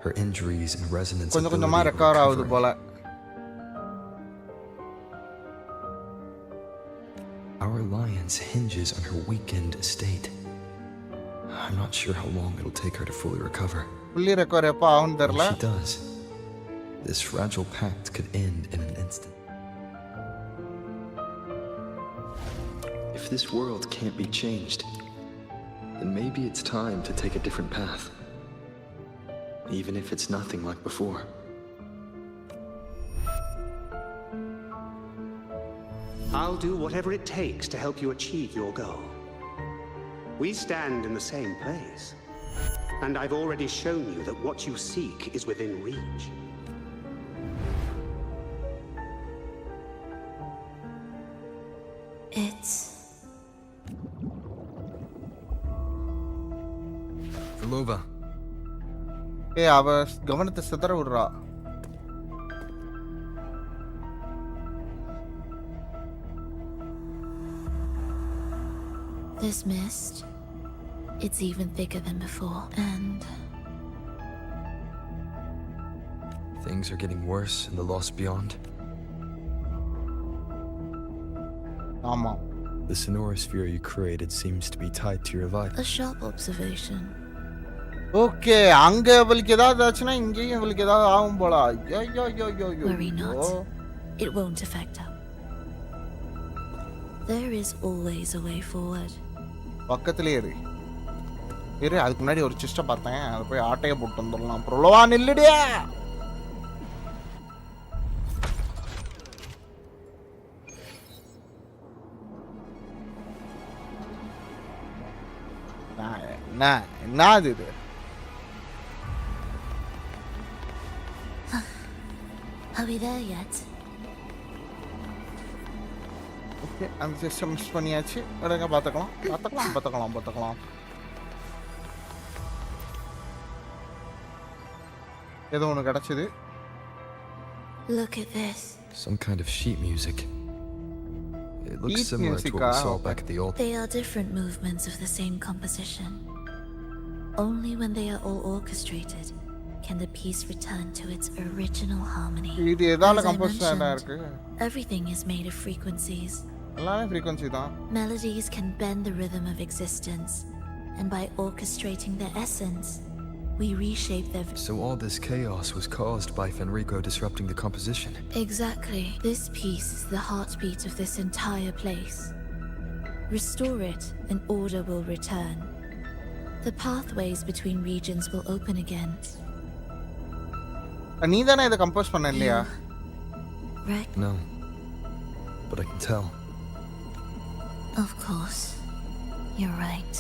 Her injuries and resonance konjama recover avudhu pola. Our alliance hinges on her weakened state. I'm not sure how long it'll take her to fully recover. Fully recover eppa avun therla. If she does, this fragile pact could end in an instant. If this world can't be changed, then maybe it's time to take a different path. Even if it's nothing like before. I'll do whatever it takes to help you achieve your goal. We stand in the same place, and I've already shown you that what you seek is within reach. It's... Vilova. Hey, ava gavanatha sidara vidra. This mist, it's even thicker than before, and... Things are getting worse in the Lost Beyond. Ama. The sonorosphere you created seems to be tied to your life. A sharp observation. Okay, anga ivalukku edavadhu aachuna ingeyum ivalukku edavadhu aagum pola. Yo. Worry not. It won't affect her. There is always a way forward. பக்கத்திலே இரு அதுக்கு முன்னாடி ஒரு சிஸ்ட பார்த்தேன், அதை போய் ஆட்டையை போட்டு வந்துடலாம். புரளவா நில்லுடியா. என்னது இது? Are we there yet? Okay, அந்த சிஸ்டம் மிஸ் பண்ணியாச்சு. விடுங்க, பார்த்துக்கலாம். ஏதோ ஒன்று கிடச்சிது. Look at this. Some kind of sheet music. It looks Sheet similar music, to what we saw back at the old... They are different movements of the same composition. Only when they are all orchestrated can the piece return to its original harmony. இது எதால As I கம்போசிஷனா mentioned, இருக்கு? everything is made of frequencies. எல்லாமே frequency தான். Melodies can bend the rhythm of existence, and by orchestrating their essence, we reshape their... So all this chaos was caused by Fenrico disrupting the composition? Exactly. This piece is the heartbeat of this entire place. Restore it, and order will return. The pathways between regions will open again. நீ தானே இதை compose பண்ண இல்லையா? Right? No. But I can tell. Of course. You're right.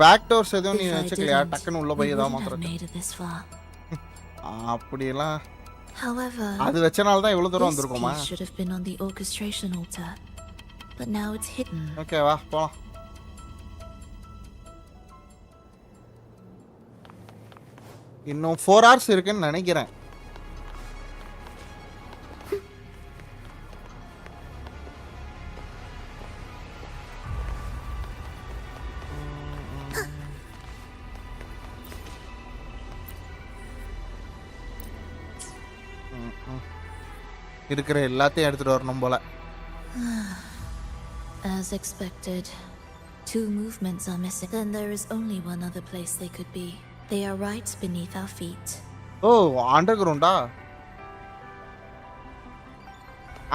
Back doors எதுவும் நீ If I வச்சுக்கலையா? didn't, டக்குன்னு உள்ள we போய் ஏதாவது wouldn't have மாத்திரம். made it this far. அப்படியெல்லாம் However, அது வச்சனால தான் இவ்வளவு தூரம் this வந்திருக்குமா? piece should have been on the orchestration altar, but now it's hidden. Okay, வா போலாம். இன்னும் 4 hours இருக்குன்னு நினைக்கிறேன். இருக்கிற எல்லாத்தையும் எடுத்துட்டு வரணும் போல. As expected, 2 movements are missing. Then there is only one other place they could be. They are right beneath our feet. ஓ, அண்டர் கிரவுண்டா?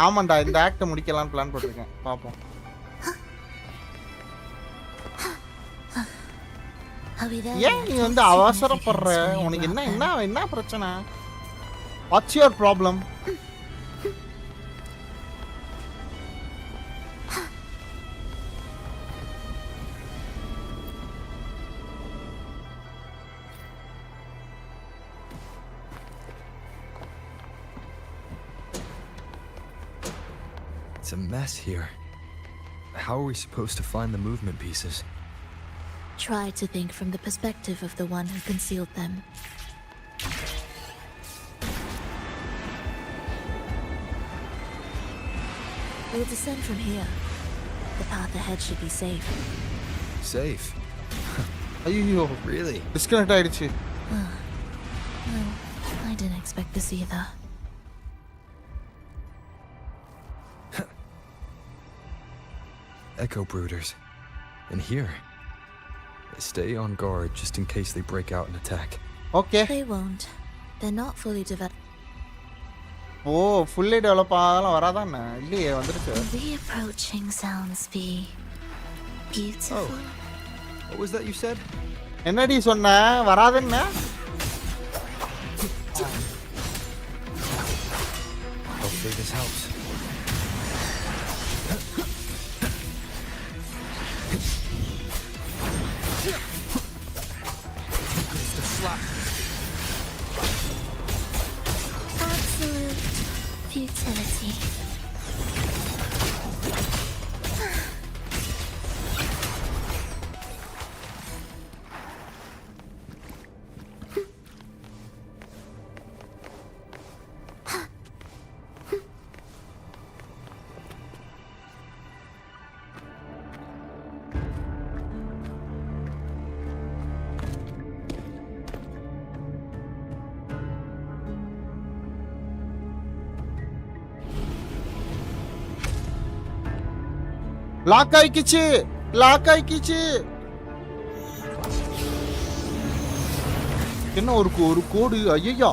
ஆமாண்டா, இந்த ஆக்ட் முடிக்கலாம்னு பிளான் போட்டிருக்கேன். பாப்போம். ஏன் நீ வந்து அவசரப்படுற? உனக்கு என்ன பிரச்சனை? Watts your problem? It's a mess here. How are we supposed to find the movement pieces? Try to think from the perspective of the one who concealed them. We'll descend from here. The path ahead should be safe. Safe? ஐயோ, Really? Disconnect ஆயிடுச்சு. Well, I didn't expect this either. Echo brooders. And here. Stay on guard just in case they break out and attack. Okay. They won't. They're not fully developed. Oh, fully develop ஆகலாம் வராதானே? இல்லையே, வந்துருச்சு. The approaching sounds be beautiful. Oh. What was that you said? என்னடி சொன்ன? வராதுன்னு? Hopefully this helps. Absolute futility. Lock ஆயிக்கிச்சு. என்ன ஒரு கோடு? ஐயா,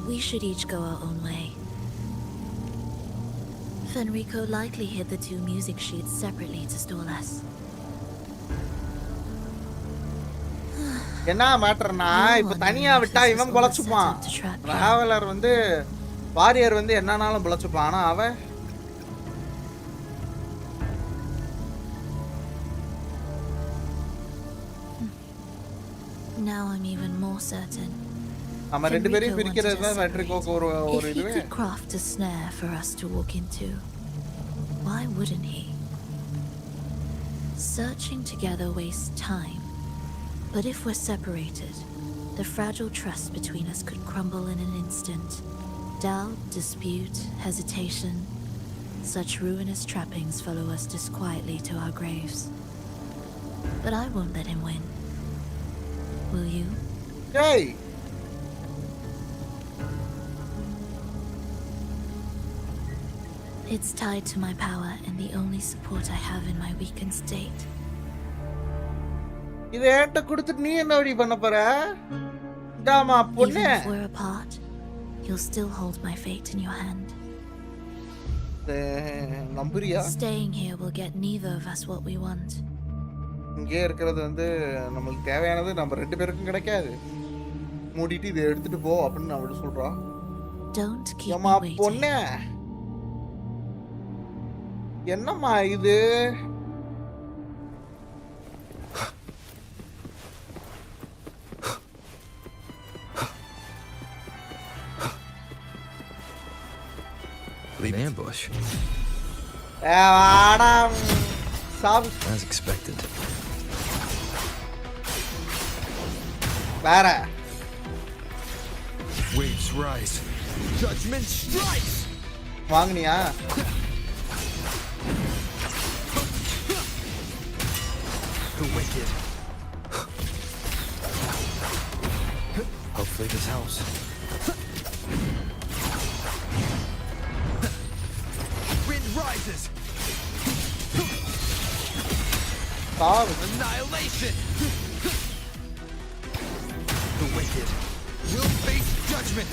We should each go our own way. Fenrico likely hid the 2 music sheets separately to stall us. என்ன மேட்டர்னா இப்ப தனியா விட்டா இவன் பொழைச்சுப்பான். டிராவலர் வந்து வாரியர் வந்து என்னன்னாலும் பொழைச்சுப்பான். ஆனா அவன் Now I'm even more certain. நம்ம ரெண்டு பேரையும் பிரிக்கிறது தான் வெட்ரிகோக்கு ஒரு இதுவே. If he could craft a snare for us to walk into, why wouldn't he? Searching together wastes time. But if we're separated, the fragile trust between us could crumble in an instant. Doubt, dispute, hesitation. Such ruinous trappings follow us disquietly to our graves. But I won't let him win. Will you? Hey! It's tied to my power and the only support I have in my weakened state. இதை ஏட்ட கொடுத்துட்டு நீ என்ன வழி பண்ண போற? தாமா பொண்ணே. Even if we're apart, you'll still hold my fate in your hand. நம்புறியா? Staying here will get neither of us what we want. இங்கே இருக்கிறது வந்து நமக்கு தேவையானது நம்ம ரெண்டு பேருக்கும் கிடைக்காது. மூடிட்டு இதை எடுத்துட்டு போ அப்படின்னு நான் அவளை சொல்றான். Don't keep me waiting. பொண்ணே. என்னம்மா இது? Lead ambush. As expected. Bara. Waves rise. Judgment strikes. வாங்குனியா? The wicked. Hopefully this helps. Wind rises. Annihilation. The wicked will face judgment.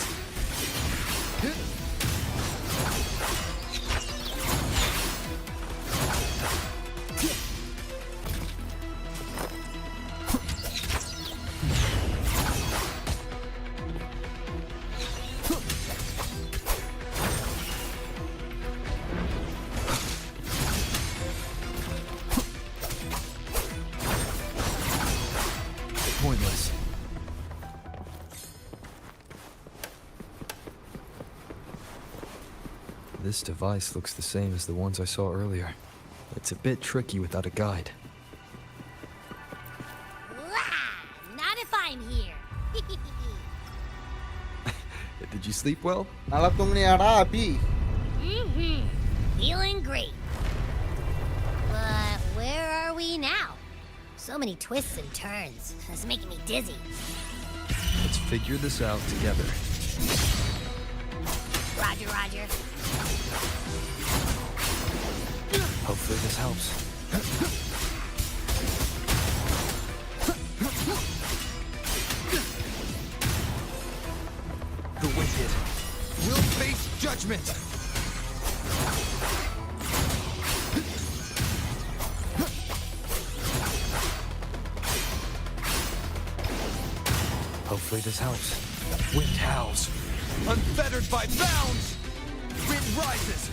Pointless. This device looks the same as the ones I saw earlier. It's a bit tricky without a guide. Not if I'm here. Did you sleep well? நல்லா தூங்குனியாடா அபி? Feeling great. But where are we now? So many twists and turns. It's making me dizzy. Let's figure this out together. Roger, roger. Hopefully this helps. The wicked will face judgment. Hopefully this helps. Wind howls. Unfettered by bounds. Wind rises.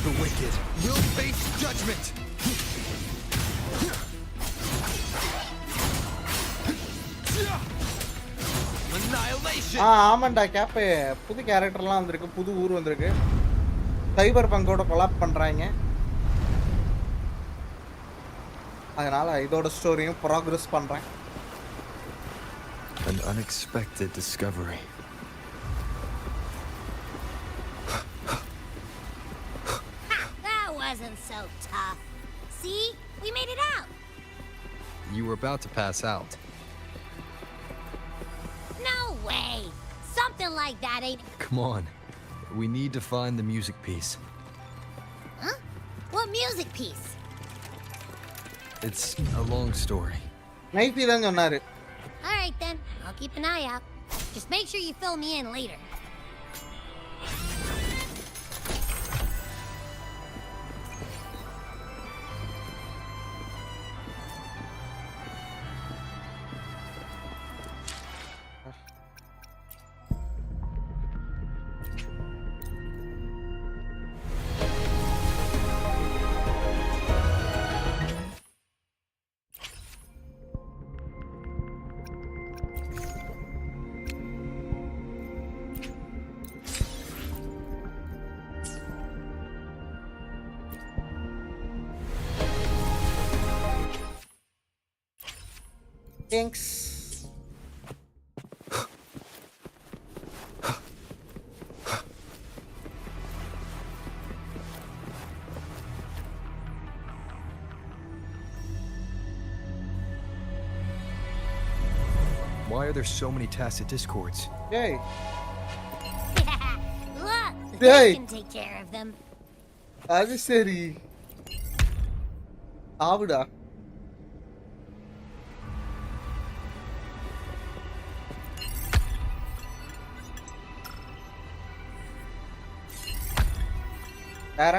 The wicked will face judgment. Annihilation. ஆமாண்டா gap புது கேரக்டர்லாம் வந்திருக்கு, புது ஊர் வந்திருக்கு. சைபர் பங்கோட collab பண்றாங்க. அதனால இதோட ஸ்டோரியும் ப்ராக்ரஸ் பண்றேன். An unexpected discovery. That wasn't so tough. See? We made it out. You were about to pass out. No way. Something like that ain't... Come on. We need to find the music piece. Huh? What music piece? It's a long story. நைட்டி தான் சொன்னாரு. All right then. I'll keep an eye out. Just make sure you fill me in later. Thanks. Why are there so many tacit discords? Hey. Look, the Hey. fish can take care of them. அது சரி. ஆவுடா. வேற?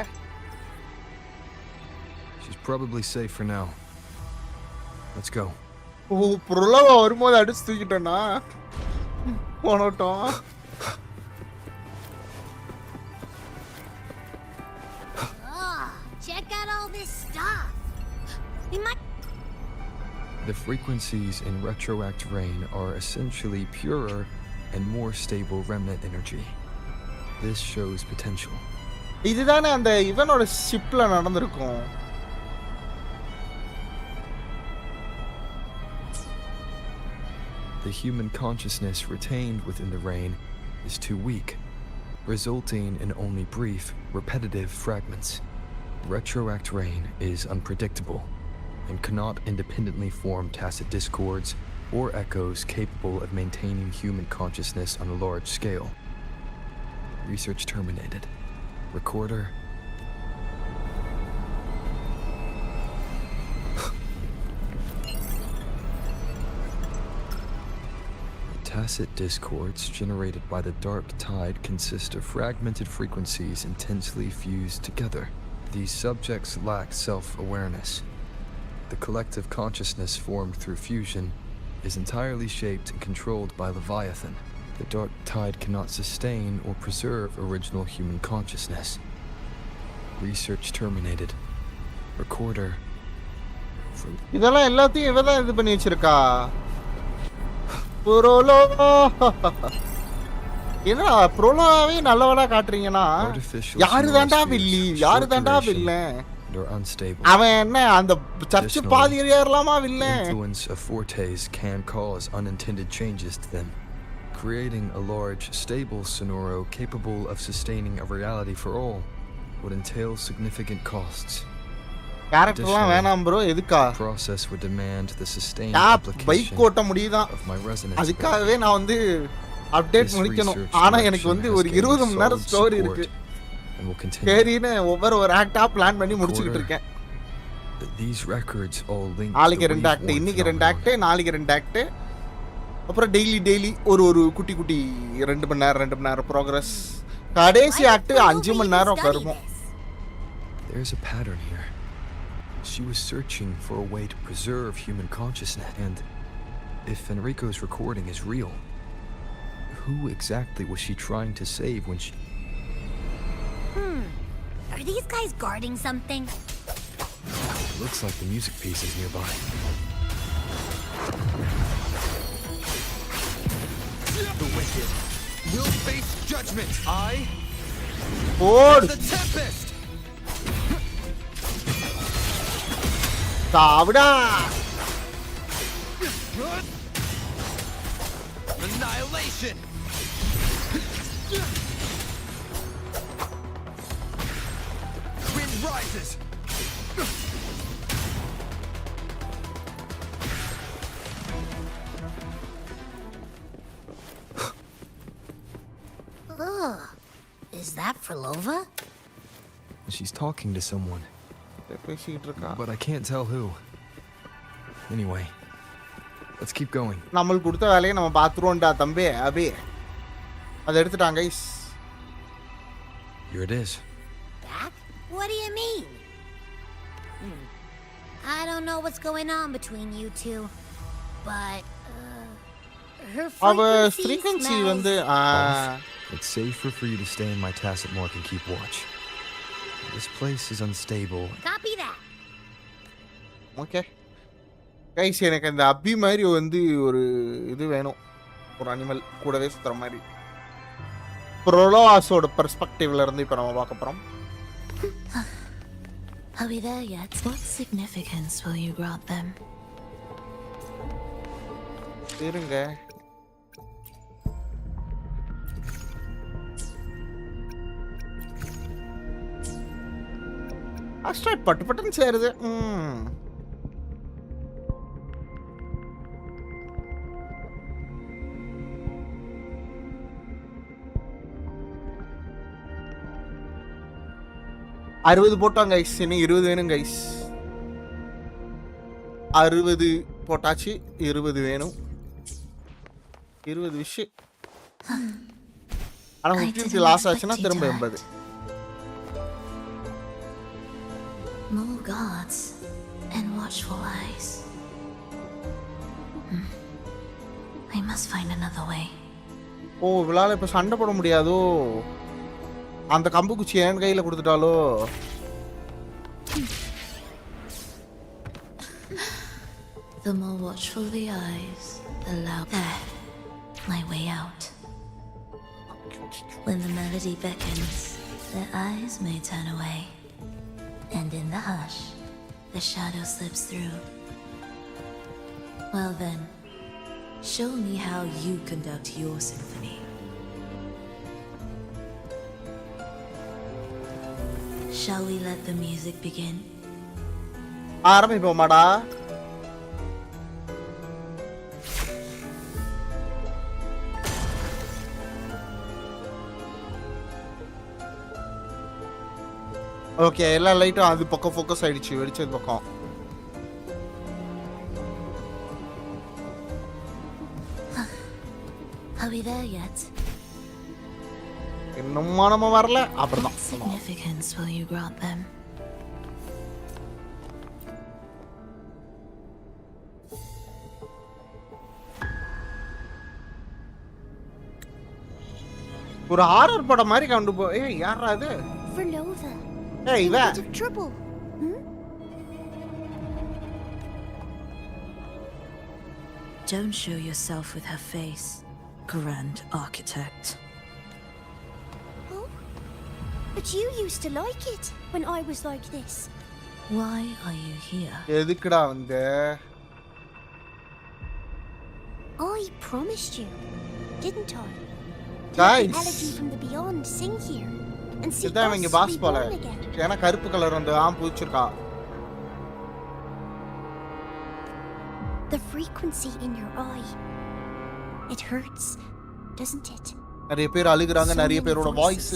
She's probably safe for now. Let's go. ஓ புரளவா வரும்போது அடிச்சு தூக்கிட்டேனா போனோட்டோம். Oh, check out all this stuff. We might. The frequencies in retroact rain are essentially purer and more stable remnant energy. This shows potential. இதுதானே அந்த இவனோட ஷிப்ல நடந்திருக்கும். The human consciousness retained within the rain is too weak, resulting in only brief, repetitive fragments. Retroact rain is unpredictable and cannot independently form tacit discords or echoes capable of maintaining human consciousness on a large scale. Research terminated. Recorder. Tacit discords generated by the dark tide consist of fragmented frequencies intensely fused together. These subjects lack self-awareness. The collective consciousness formed through fusion is entirely shaped and controlled by Leviathan. The dark tide cannot sustain or preserve original human consciousness. Research terminated. Recorder. இதெல்லாம் எல்லாத்தையும் இவ தான் இது பண்ணி வச்சிருக்கா. புரோலோ என்னடா புரோலோவே நல்லவனா காட்டுறீங்கனா யாரு தான்டா வில்லி யாரு தான்டா வில்லன் அவன் என்ன அந்த சர்ச் பாதியில ஏறலாமா villain Influence of fortes can cause unintended changes to them, creating a large stable sonoro capable of sustaining a reality for all would entail significant costs. கேரக்டர்லாம் வேணாம் bro எதுக்கா Process would demand the sustained bike ஓட்ட முடியுதா அதுக்காகவே நான் வந்து update முடிக்கணும் ஆனா எனக்கு வந்து ஒரு 20 மணி நேரம் ஸ்டோரி இருக்கு சரின்னு ஒவ்வொரு ஆக்டா பிளான் பண்ணி முடிச்சிட்டு இருக்கேன் These records all link நாளைக்கு 2 ஆக்ட் இன்னைக்கு 2 ஆக்ட் நாளைக்கு 2 ஆக்ட் அப்புறம் டெய்லி ஒரு குட்டி 2 மணி நேரம் progress கடைசி ஆக்ட் 5 மணி நேரம் வருவோம் There's a pattern here. She was searching for a way to preserve human consciousness, and if Enrico's recording is real, who exactly was she trying to save when she... Are these guys guarding something? Looks like the music piece is nearby. The wicked will face judgment. I am the Tempest. சாவுடா Annihilation. Wind rises. Oh, is that Frolova? She's talking to someone, but I can't tell who. Anyway, let's keep going. நம்மளுக்கு கொடுத்த வேலையை நம்ம பாத்துறோம்டா தம்பி அபி அதை எடுத்துட்டாங்க guys. Here it is. That? What do you mean? I don't know what's going on between you two, but her frequency வந்து It's safer for you to stay in my tacit mark and keep watch. This place is unstable. Copy that. Okay. Guys, எனக்கு அந்த அபி மாதிரி வந்து ஒரு இது வேணும். ஒரு animal கூடவே சுத்துற மாதிரி. புரோலோஸோட பெர்ஸ்பெக்டிவ்ல இருந்து இப்ப நாம பார்க்க போறோம். Are we there yet? What significance will you grant them? இருங்க. அஸ்ட்ராய்ட் பட்டு பட்டுன்னு சேருது. அறுபது போட்டோம் கைஸ். இன்னும் 20 வேணும் கைஸ். 60 போட்டாச்சு. 20 வேணும். 20 விஷயம். ஆனா 50 லாஸ் ஆச்சுன்னா திரும்ப 80. More guards and watchful eyes. I must find another way. ஓ, இவளால இப்ப சண்டை போட முடியாதோ? அந்த கம்பு குச்சி என் கையில கொடுத்துட்டாலோ? The more watchful the eyes, the louder my way out. When the melody beckons, their eyes may turn away, and in the hush, the shadow slips through. Well then, show me how you conduct your symphony. Shall we let the music begin? ஆரம்பிப்போமாடா. Okay, எல்லா லைட்டும் அது பக்கம் focus ஆயிடுச்சு. வெடிச்சது பக்கம். Are we there yet? இன்னும் நம்ம வரல. அப்புறம் What significance will you grant them? ஒரு ஹாரர் படம் மாதிரி கொண்டு போ. ஏய், யாரா அது? Verlova. ஏய், இவ. Out of trouble. Don't show yourself with her face, Grand Architect. Oh, but you used to like it when I was like this. Why are you here? எதுக்குடா வந்த? I promised you, didn't I? Guys. The elegy from the beyond sing here and see இதான் us இங்க pass போல. reborn again. ஏன்னா கருப்பு colour வந்து பூச்சிருக்கா. The frequency in your eye, it hurts, doesn't it? நிறைய பேர் அழுகுறாங்க. நிறைய பேரோட வாய்ஸ்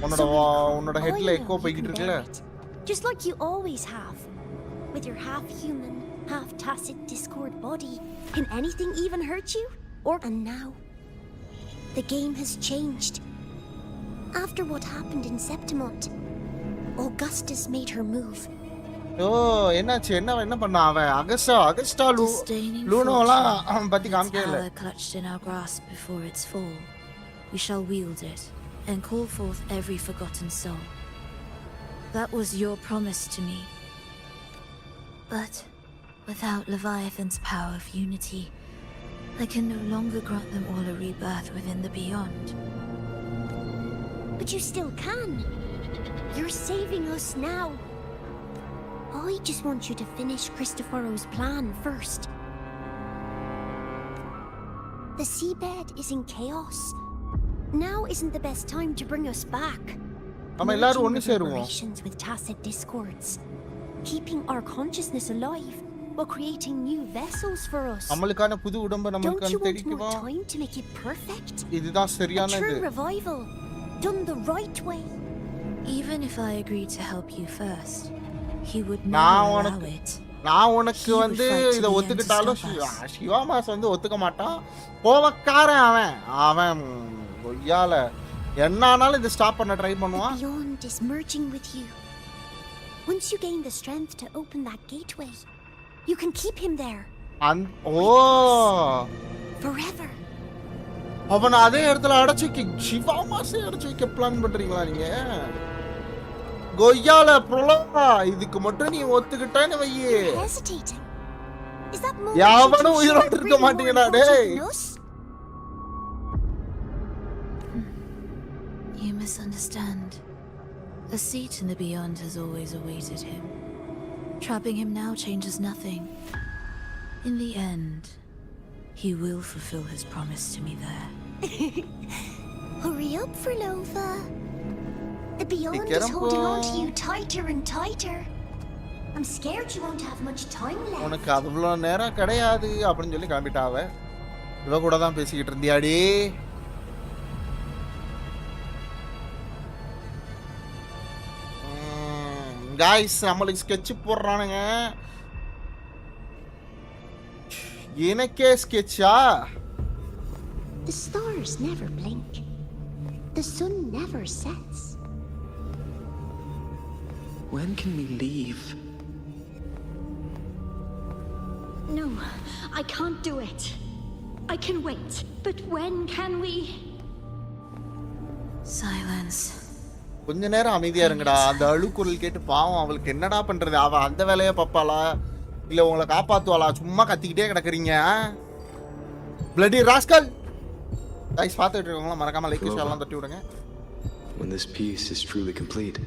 உன்னோட ஹெட்ல எக்கோ போயிட்டு இருக்குல. Just like you always have, with your half human, half tacit discord body. Can anything even hurt you? And now, the game has changed. After what happened in Septimont, Augustus made her move. ஓ, என்னாச்சு? என்ன பண்ணா அவன்? Agusta லூனோலாம் பத்தி காமிக்கல. Clutched in our grasp before its fall, we shall wield it and call forth every forgotten soul. That was your promise to me. But without Leviathan's power of unity, I can no longer grant them all a rebirth within the beyond. But you still can. You're saving us now. I just want you to finish Cristoforo's plan first. The seabed is in chaos. Now isn't the best time to bring us back. நம்ம எல்லாரும் ஒன்னு சேருவோம். Relations with tacit discords, keeping our consciousness alive while creating new vessels for us. நம்மளுக்கான புது உடம்ப நமக்கு தெரிவிக்குவா. Don't you want more time to make it perfect? இதுதான் சரியானது. A true revival, done the right way. Even if I agreed to help you first, he would not allow it. நான் உனக்கு வந்து இத ஒத்துக்கிட்டாலும் சிவாமாஸ் வந்து ஒத்துக்க மாட்டான். கோவக்காரன் அவன் கொய்யால என்னானாலும் இத ஸ்டாப் பண்ண ட்ரை பண்ணுவான். Beyond is merging with you. Once you gain the strength to open that gateway, you can keep him there. Forever. அவன் அதே இடத்துல அடைச்சு வைக்க சிவாமாஸே அடைச்சு வைக்க பிளான் பண்றீங்களா நீங்க? கொய்யால ப்ரோலா இதுக்கு மட்டும் நீ ஒத்துக்கிட்டேன்னு வையே. யாவனும் உயிரோடு இருக்க மாட்டீங்கடா டேய். You misunderstand. A seat in the beyond has always awaited him. Trapping him now changes nothing. In the end, He will fulfill his promise to me there. Hurry up, Frolova. The Beyond is holding on to you tighter and tighter. I'm scared you won't have much time left. உனக்கு அவ்வளோ நேரம் கிடையாது அப்படின்னு சொல்லி கிளம்பிட்டாவ. இவ கூட தான் பேசிக்கிட்டு இருந்தியாடி. Guys, நம்மளுக்கு ஸ்கெட்ச் போடுறானுங்க. எனக்கே ஸ்கெட்சா? The stars never blink. The sun never sets. When can we leave? No, I can't do it. I can wait, but when can we? Silence. கொஞ்ச நேரம் அமைதியா இருங்கடா. அந்த அழுக்குரல் கேட்டு பாவம் அவளுக்கு என்னடா பண்றது? அவ அந்த வேலையை பாப்பாளா இல்ல உங்களை காப்பாத்துவாளா? சும்மா கத்திக்கிட்டே கிடக்குறீங்க. Bloody rascal. Guys, பார்த்துட்டு இருக்கவங்க மறக்காம லைக் ஷேர்லாம் தட்டி விடுங்க. When this piece is truly complete.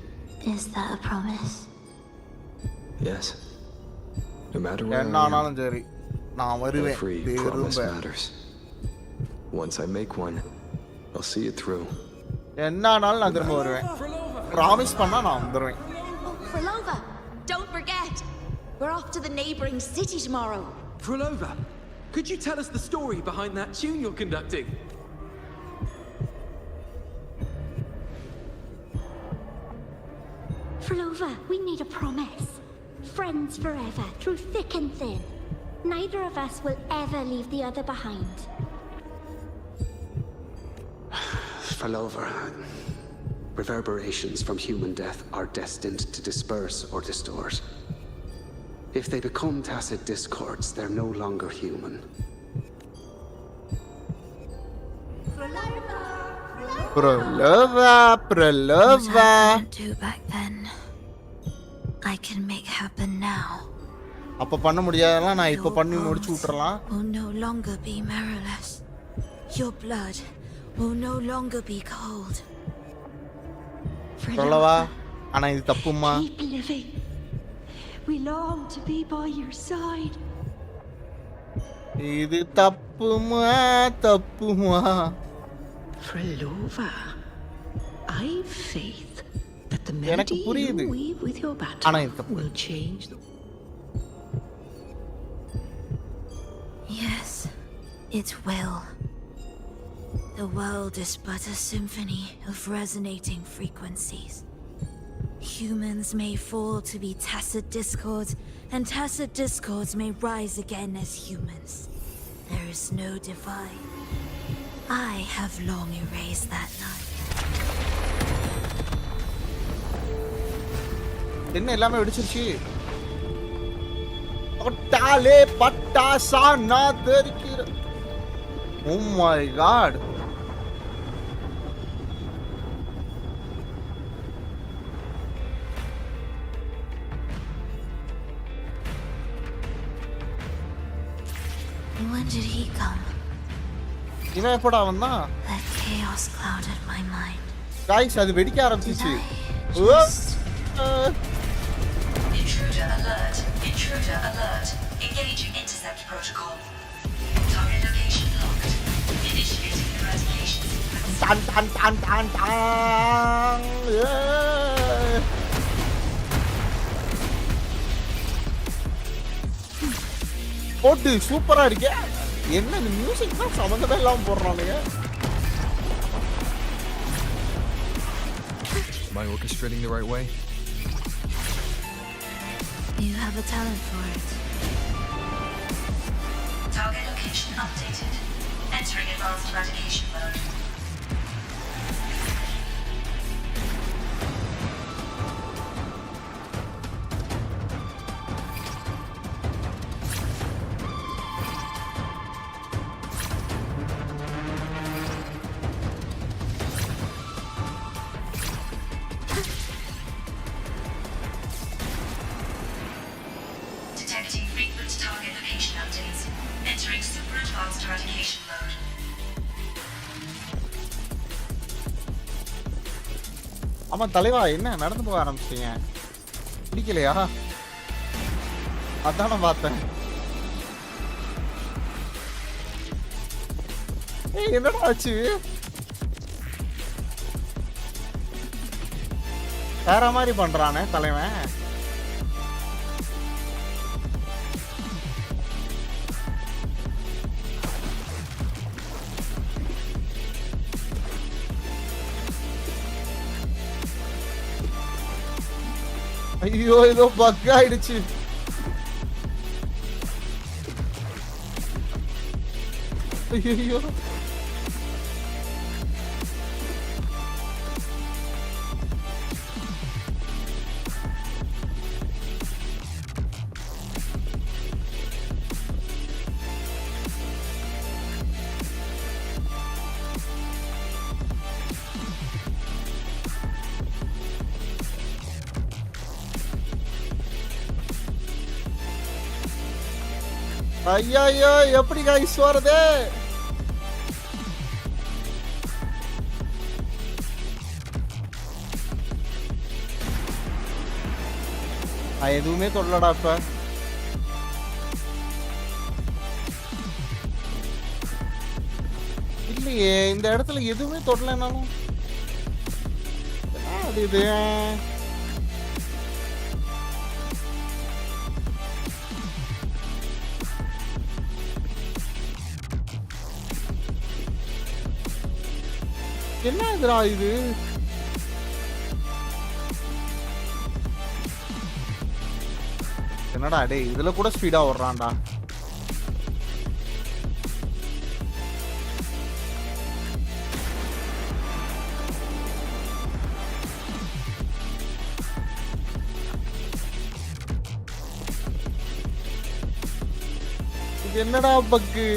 Is that a promise? Yes. No matter what. என்னானாலும் சரி நான் வருவேன். Promise matters. Once I make one, I'll see it through. என்னானாலும் நான் திரும்ப வருவேன். ப்ராமிஸ் பண்ணா நான் வந்துருவேன். Frolova, don't forget. We're off to the neighboring city tomorrow. Frolova, could you tell us the story behind that tune you're conducting? Frolova, we need a promise. Friends forever, through thick and thin. Neither of us will ever leave the other behind. Frolova, reverberations from human death are destined to disperse or distort. If they become tacit discords, they're no longer human. Prolova. What I couldn't do back then, I can make happen now. அப்ப பண்ண முடியாதெல்லாம் நான் இப்ப பண்ணி முடிச்சு விட்டுறலாம். Will no longer be marrowless. Your blood will no longer be cold. Prolova, ஆனா இது தப்புமா? Keep living. We long to be by your side. இது தப்புமா? Frolova, I've faith that the melody you weave with your battle will change the... Yes, it will. The world is but a symphony of resonating frequencies. Humans may fall to be tacit discords, and tacit discords may rise again as humans. There is no divide. I have long erased that night. என்ன எல்லாமே வெடிச்சிருச்சு. பட்டாலே பட்டாசா நான் தெரிக்கிற. Oh my god. When did he come? இவன் எப்படா வந்தான்? That chaos clouded my mind. Guys, அது வெடிக்க ஆரம்பிச்சிச்சு. Intruder alert. Intruder alert. Engaging intercept protocol. Target location locked. Initiating eradication sequence. Tan. போட்டு சூப்பரா இருக்கே. என்ன இந்த மியூசிக் தான் சம்பந்தமே இல்லாம போடுறானுங்க. Am I orchestrating the right way? You have a talent for it. Target location updated. Entering advanced eradication mode. Detecting frequent target location updates. Entering super advanced eradication mode. ஆமா தலைவா, என்ன நடந்து போக ஆரம்பிச்சிட்டீங்க? பிடிக்கலையா? அதான் நான் பார்த்தேன். என்னடா ஆச்சு? வேற மாதிரி பண்றானே தலைவன். ஐயோ ஏதோ பக் ஆயிடுச்சு. ஐயோ ஐயோ எப்படி கைஸ் வருது? எதுவுமே தொடலடா இப்ப. இல்லையே இந்த இடத்துல எதுவுமே தொடலனாலும் அது இது. என்ன இதுடா இது? என்னடா டேய் இதுல கூட ஸ்பீடா ஓடுறான்டா. இது என்னடா பக்கு?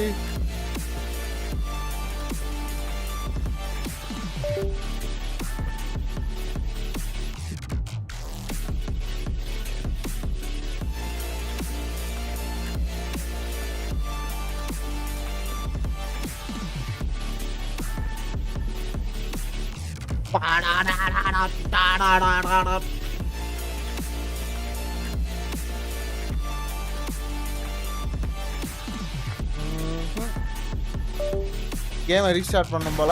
கேமை ரீஸ்டார்ட் பண்ணும் போல.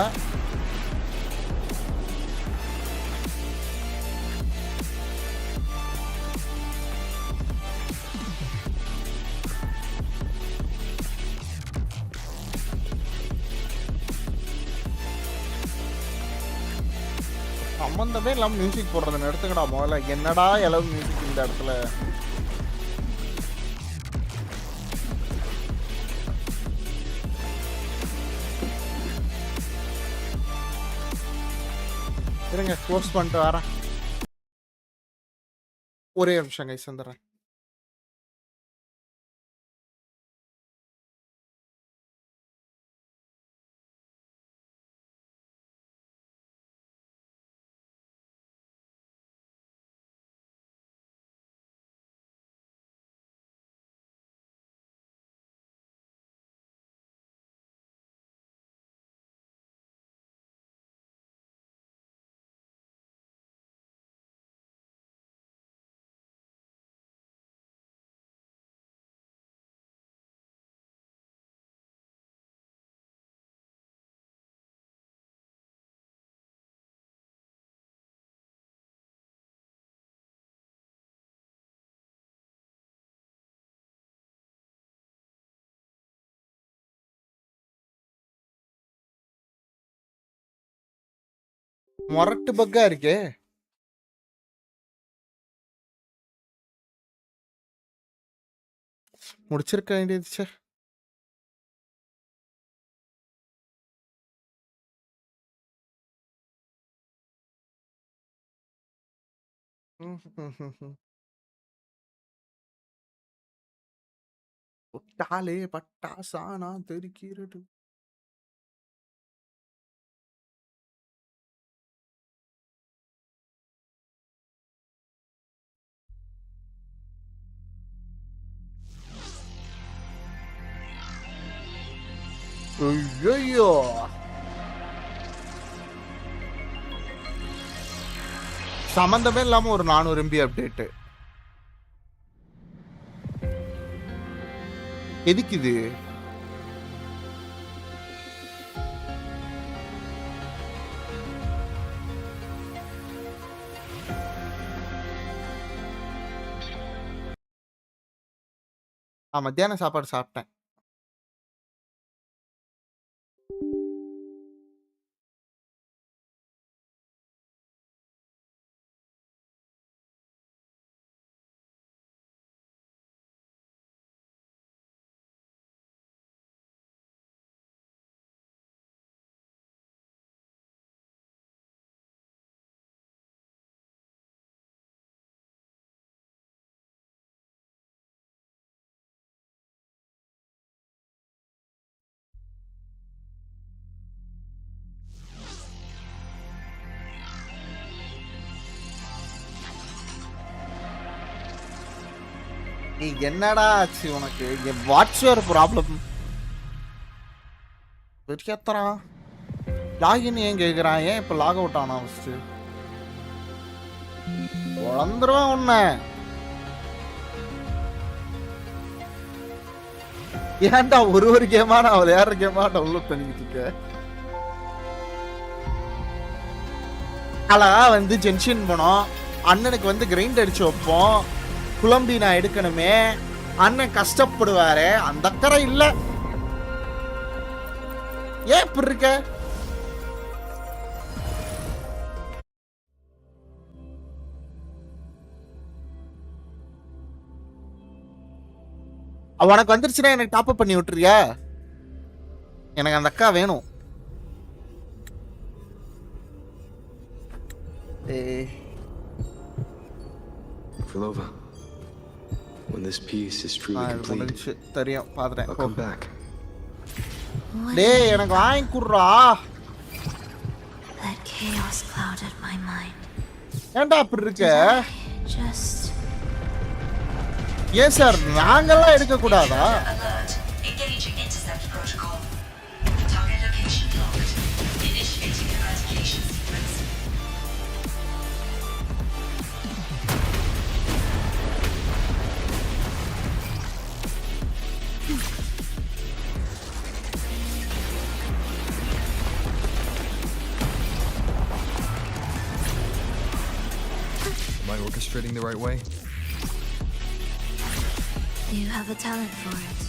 சம்பந்தமே இல்லாம மியூசிக் போடுறத எடுத்துக்கடா முதல்ல. என்னடா எளவு மியூசிக் இந்த இடத்துல? இருங்க க்ளோஸ் பண்ணிட்டு வரேன். ஒரே நிமிஷம் கைஸ் வந்துடுறேன். மொரட்டு பக்கா இருக்கே. முடிச்சிருக்க வேண்டியது. சார் ஒட்டாலே பட்டாசானா தெரிக்கிறது. ஐயோ சம்பந்தமே இல்லாம ஒரு 400 MB அப்டேட். எதுக்கு இது? மத்தியான சாப்பாடு சாப்பிட்டேன். நீ என்னடா ஆச்சு உனக்கு? What's your problem? பெரியத்தரா லாகின் ஏன் கேட்குறான்? ஏன் இப்போ லாக் அவுட் ஆனா? ஃபஸ்ட்டு வளர்ந்துருவேன் உன்னை. ஏன்டா ஒரு கேமா நான் விளையாடுற கேமா டவுன்லோட் பண்ணிக்கிட்டு இருக்கேன்? அழகா வந்து ஜென்ஷன் போனோம், அண்ணனுக்கு வந்து கிரைண்ட் அடிச்சு வைப்போம், குழம்பி நான் எடுக்கணுமே, அண்ணன் கஷ்டப்படுவாரு, அந்த அக்கறை இல்ல. ஏன் இப்படி இருக்க? உனக்கு வந்துருச்சுன்னா எனக்கு டாப் அப் பண்ணி விட்டுறியா? எனக்கு அந்த அக்கா வேணும். Vilova, when this piece is truly complete, தெரியும் பாத்துறேன். I'll come back. டேய் எனக்கு வாங்கி குடுறா. That chaos clouded my mind. ஏன்டா அப்படி இருக்க? Just ஏன் சார் நாங்கெல்லாம் எடுக்க கூடாதா? Engaging intercept protocol. Target location locked. Initiating eradication sequence. Am I orchestrating the right way? you have a talent for it.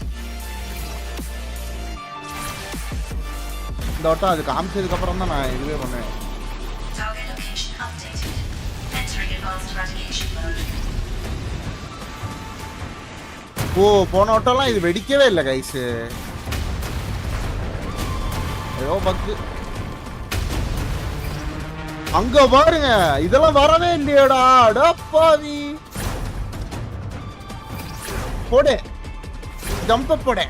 இந்த வட்டம் அது காமிச்சதுக்கு அப்புறம் தான் நான் இதுவே பண்ணேன். Target location updated. Entering advanced eradication mode. ஓ போன வட்டம்லாம் இது வெடிக்கவே இல்லை கைஸ். ஏதோ பக்கு. அங்க பாருங்க இதெல்லாம் வரவே இல்லையடா. அடப்பாவி. போடு ஜம்ப் போடு.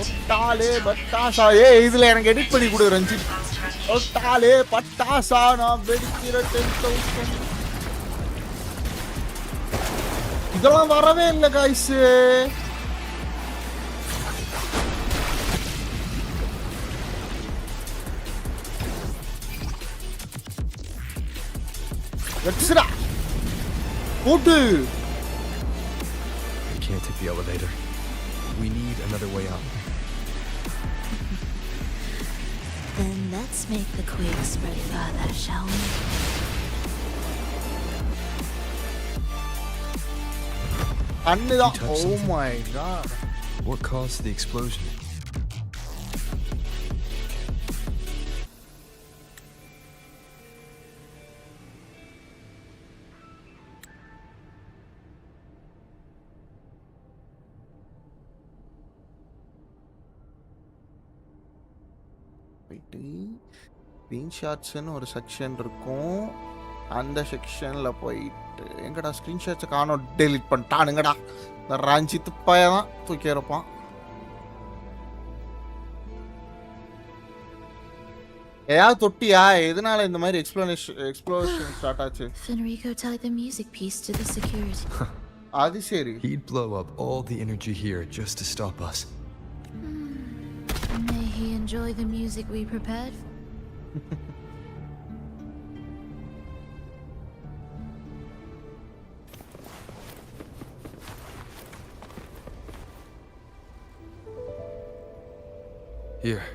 ஒட்டாலே பட்டாசா. இதுல எனக்கு எடிட் பண்ணி கொடு ரஞ்சித். ஒட்டாலே பட்டாசா நான் வெடிக்கிற 10,000. இதெல்லாம் வரவே இல்லை காய்ஸ். போட்டு. We can't take the elevator. We need another way out. Then let's make the quake spread further, shall we? Oh my god. What caused the explosion? ஸ்கிரீன்ஷாட்ஸ்னு ஒரு செக்ஷன் இருக்கும். அந்த செக்ஷன்ல போயிட்டு எங்கடா ஸ்கிரீன்ஷாட்ஸை காணோம். டெலிட் பண்ணிட்டானுங்கடா. இந்த ரஞ்சித் பையன் தான் தூக்கி இருப்பான். ஏதாவது தொட்டியா? எதனால இந்த மாதிரி எக்ஸ்ப்ளோஷன் ஸ்டார்ட் ஆச்சு? Fenrico tied the music piece to the security. அது சரி. He'd blow up all the energy here just to stop us. May he enjoy the music we prepared. Here,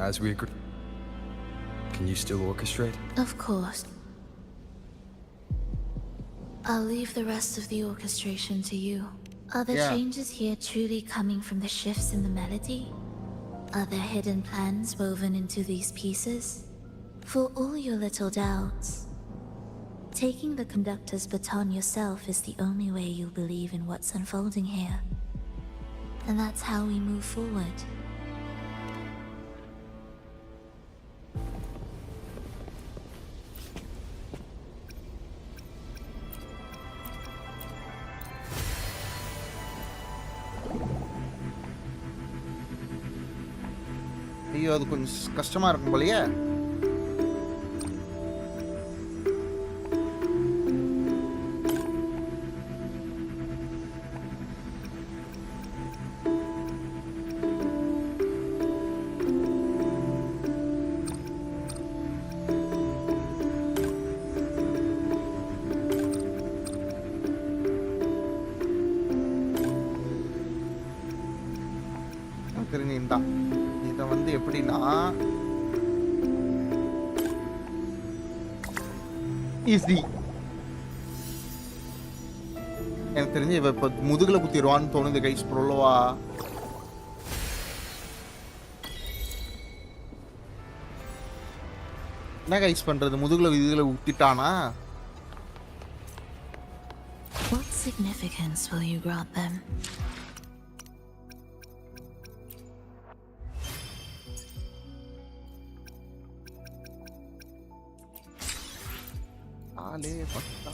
as we agreed. Can you still orchestrate? Of course. I'll leave the rest of the orchestration to you. Are the changes here truly coming from the shifts in the melody? Are there hidden plans woven into these pieces? For all your little doubts, taking the conductor's baton yourself is the only way you'll believe in what's unfolding here. And that's how we move forward. ஐயோ அது கொஞ்சம் கஷ்டமா இருக்கும் போலயே. தெரிஞ்சுதான் இதை வந்து எப்படின்னா ஈஸி. எனக்கு தெரிஞ்சு இவ இப்ப முதுகுல குத்திடுவான்னு தோணுது கைஸ். ப்ரோலோவா என்ன கைஸ் பண்றது? முதுகுல இதுல குத்திட்டானா? What significance will you grant them? Ale pasta.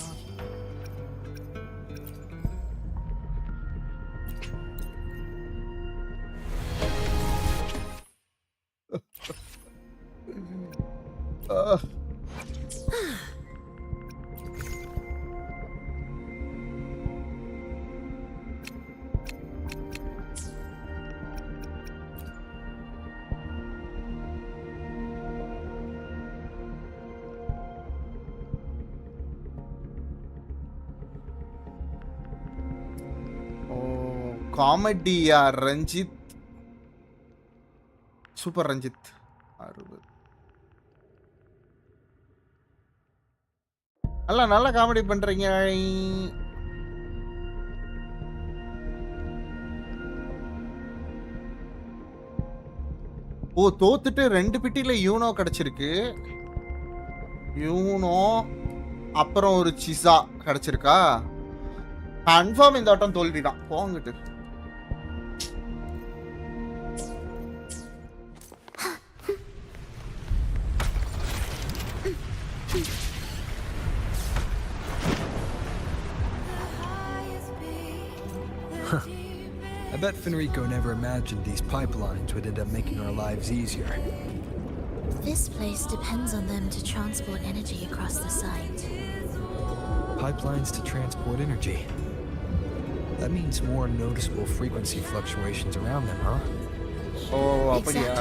காமெடியா ரஞ்சித்? சூப்பர் ரஞ்சித் 60. நல்ல காமெடி பண்றீங்க. ஓ தோத்துட்டு 2 பிட்டில யூனோ கிடைச்சிருக்கு. யூனோ அப்புறம் ஒரு சிசா கிடைச்சிருக்கா? கன்ஃபார்ம் இந்த ஆட்டம் தோல்விதான். போங்கிட்டு I bet Fenrico never imagined these pipelines would end up making our lives easier. This place depends on them to transport energy across the site. Pipelines to transport energy. That means more noticeable frequency fluctuations around them, huh? Oh, அப்படியா?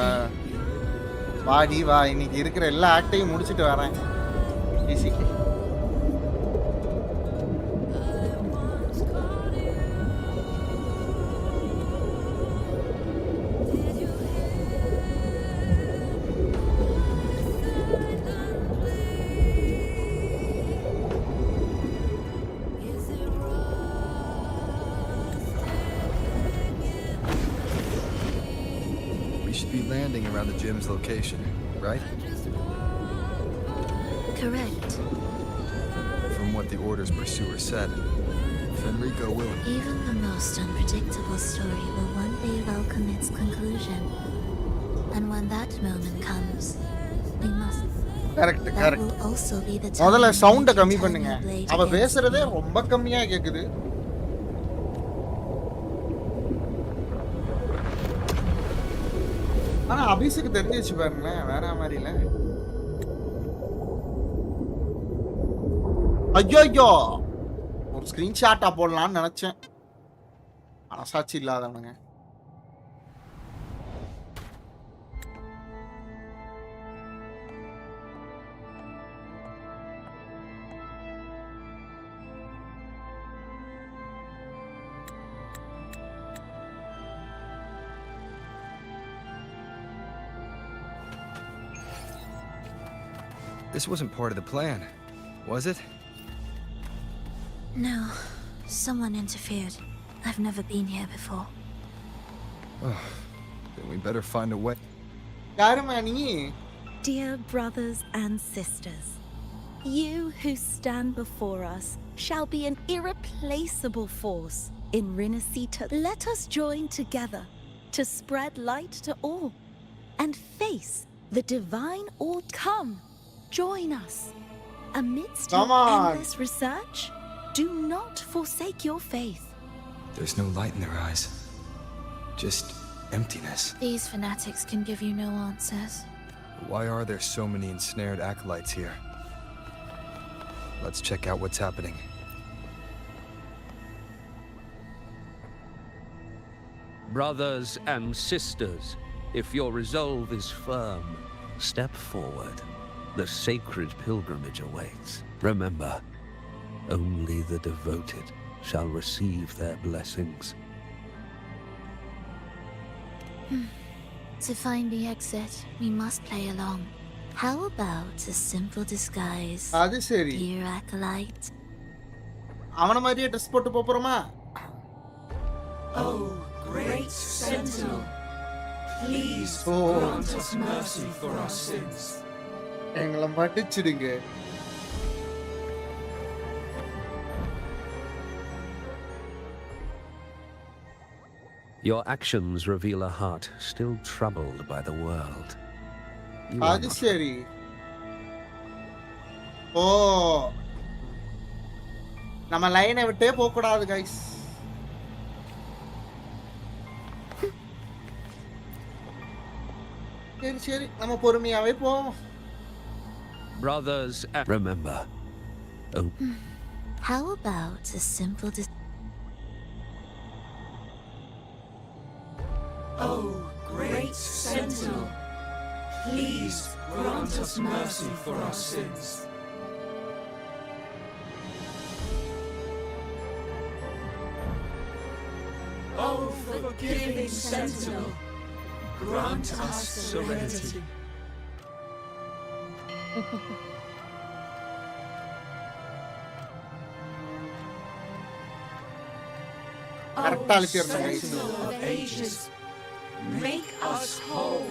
வாடி வா, இன்னைக்கு இருக்கிற எல்லா ஆக்டையும் முடிச்சிட்டு வரேன். Easy. Landing around the gym's location, right? Correct. From what the Order's pursuer said, Fenrico will... Even the most unpredictable story will one day welcome its conclusion. And when that moment comes, we must... Correct. will also be the time முதல்ல சவுண்ட கம்மி பண்ணுங்க. அவ பேசுறதே ரொம்ப கம்மியா கேக்குது. ஆனா அபிஷேக் தெரிஞ்சிச்சு பாருங்களேன், வேற மாதிரி இல்ல. ஐயோ ஒரு ஸ்கிரீன்ஷாட்டா போடலாம்னு நினைச்சேன். மனசாட்சி இல்லாதவனுங்க. This wasn't part of the plan, was it? No, someone interfered. I've never been here before. Then we better find a way. யாருமா நீ? Dear brothers and sisters, you who stand before us shall be an irreplaceable force in RINASCITA. Let us join together to spread light to all and face the divine order. Come, join us. Amidst your endless research, do not forsake your faith. There's no light in their eyes. Just emptiness. These fanatics can give you no answers. Why are there so many ensnared acolytes here? Let's check out what's happening. Brothers and sisters, if your resolve is firm, step forward. The sacred pilgrimage awaits. Remember, only the devoted shall receive their blessings. To find the exit, we must play along. How about a simple disguise? அது சரி. Dear acolyte. அவன மாதிரியே dress போட்டு போறோமா? Oh, great sentinel, please grant us mercy for our sins. எங்களை மன்னிச்சிடுங்க. Your actions reveal a heart still troubled by the world. அது சரி. ஓ, நம்ம லைனை விட்டே போக கூடாது गाइस. சரி நம்ம பொறுமையாவே போவோம். brothers, remember. How about a simple Oh, great sentinel, please grant us mercy for our sins. Oh, forgiving sentinel, grant us serenity. Oh, sentinel of ages, make us whole.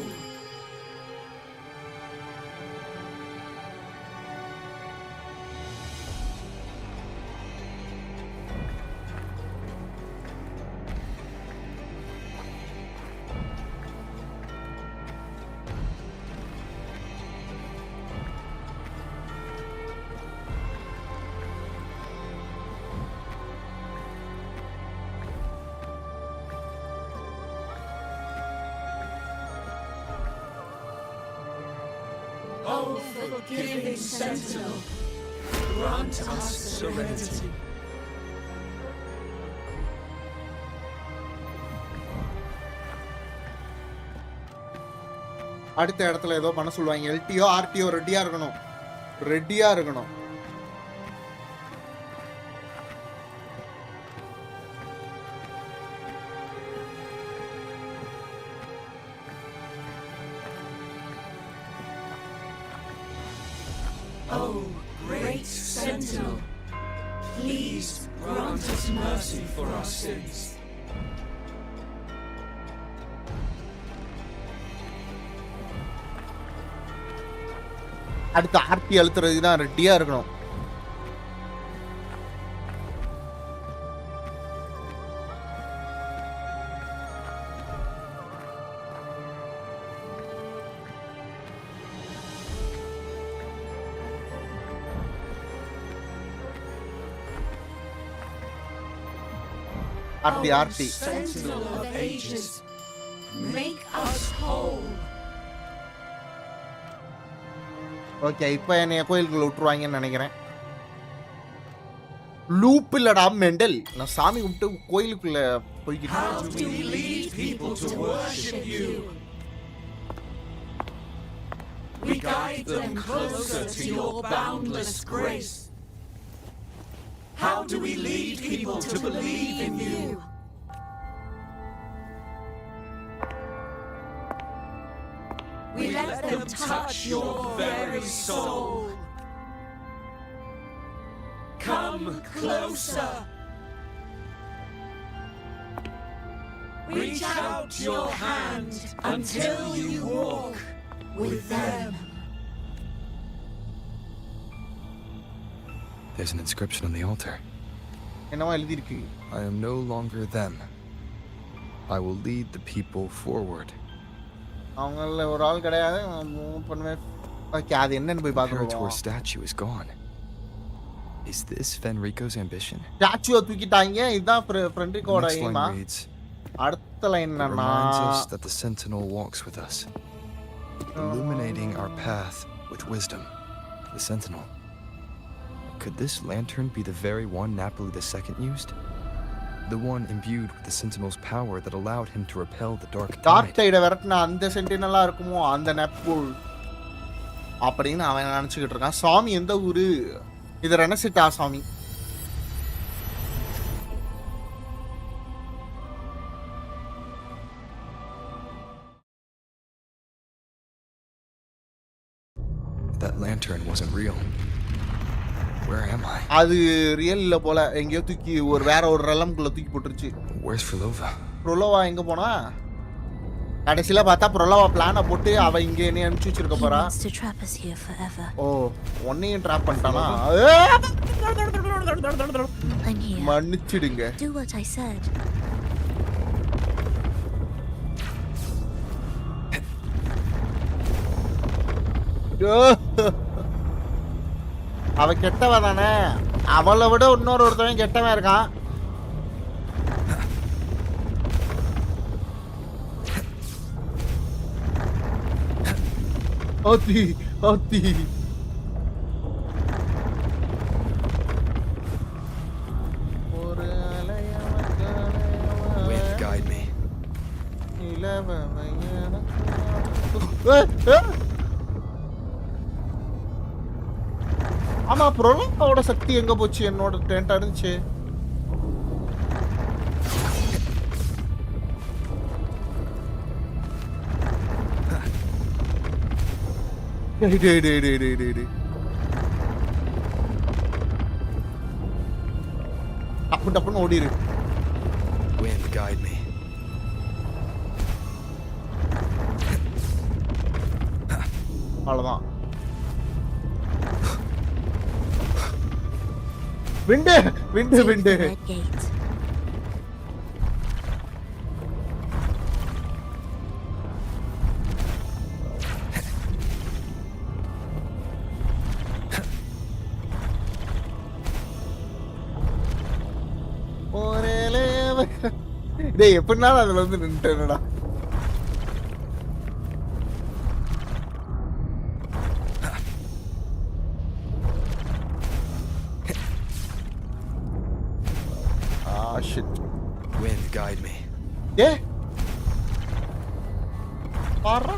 Oh, forgiving sentinel, grant us serenity. அடுத்த இடத்துல ஏதோ பண்ண சொல்லுவாங்க. LTO RTO ரெடியா இருக்கணும். ரெடியா இருக்கணும். Oh, great sentinel, please grant us mercy for our sins. அடுத்த ஆர்டி அழுத்துறதுக்கு தான் ரெடியா இருக்கணும். ஆர்டி Sentinel of ages, make us whole. Okay, இப்போ என்னைய கோயிலுக்குள்ள விட்டுருவாங்கன்னு நினைக்கிறேன். லூப் இல்லடா மெண்டல். நான் சாமி கும்பிட்டு கோயிலுக்குள்ள போய்கிட்டு. How do we lead people to worship you? We guide them closer to your boundless grace. How do we lead people to believe in you? We let them touch your very soul. Come Come closer. Reach out your hand until you walk with them. There's an inscription on the altar. என்னவா எழுதிருக்கு? I am no longer them. I will lead the people forward. அவங்கள ஒரு ஆள் கிடையாது. Move பண்ணுவேன். Okay, அது என்னன்னு போய் பார்க்கறோம். Imperator's statue is gone. Is this Fenrico's ambition? ஸ்டாச்சுவை தூக்கிட்டாங்க. இதுதான் ஃப்ரெண்ட்ரிக்கோட The next எய்மா. line reads, அடுத்த லைன் "It என்னன்னா, reminds us that the Sentinel walks with us, illuminating our path with wisdom." The Sentinel. Could this lantern be the very one Napoli II used? The one imbued with the Sentinel's power that allowed him to repel the dark dark tide? சைட விரட்டின அந்த சென்டினலா இருக்குமோ அந்த நெப்புல் அப்படின்னு அவன் நினைச்சுக்கிட்டு இருக்கான். சாமி எந்த ஊரு? இது ரெனசிட்டா சாமி. That lantern wasn't real. Where am I? அது ரியல் இல்ல போல. எங்கேயோ தூக்கி வேற ஒரு ரெலம்குள்ள தூக்கி போட்டுருச்சு. Where's Frolova? ப்ரொலோவா எங்க போனா? கடைசில பார்த்தா ப்ரொலோவா பிளான போட்டு அவ இங்க என்ன அனுப்பிச்சு வச்சிருக்க He போறா. wants to trap us here forever. ஓ, ஒன்னையும் ட்ராப் பண்ணிட்டானா? I'm here. மன்னிச்சிடுங்க. Do what I said. அவ கெட்டவ தானே. அவளை விட ஒருத்தவன் கெட்டவன் இருக்கான். ஓத்தி ஓத்தி Wind, guide me. ஆமா, ப்ரொலோவோட சக்தி எங்க போச்சு? என்னோட டென்ட் இருந்துச்சு. டப்பு டப்புன்னு ஓடிரு. Wind, guide me. அவ்வளவுதான். விண்டு விண்டு விண்டு. Red gate. டேய், எப்படினாலும் அதுல வந்து நின்னுட்டேனடா. Shit. Wind, guide me. Yeah. Parra.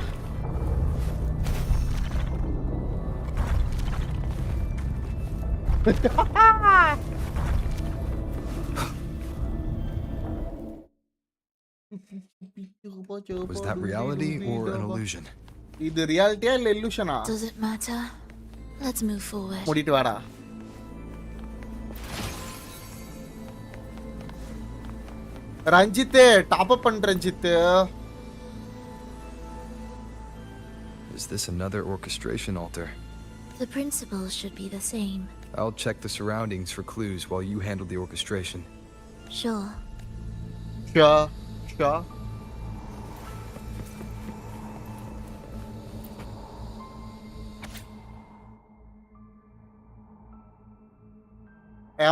Was that reality or an illusion? இது ரியாலிட்டியா இல்ல illusion-ஆ? Does it matter? Let's move forward. மூடிட்டு வாடா. ரஞ்சித், டாப் அப் பண்ணு Ranjith. Is this another orchestration altar? The principles should be the same. I'll check the surroundings for clues while you handle the orchestration. Sure. Sure. Sure.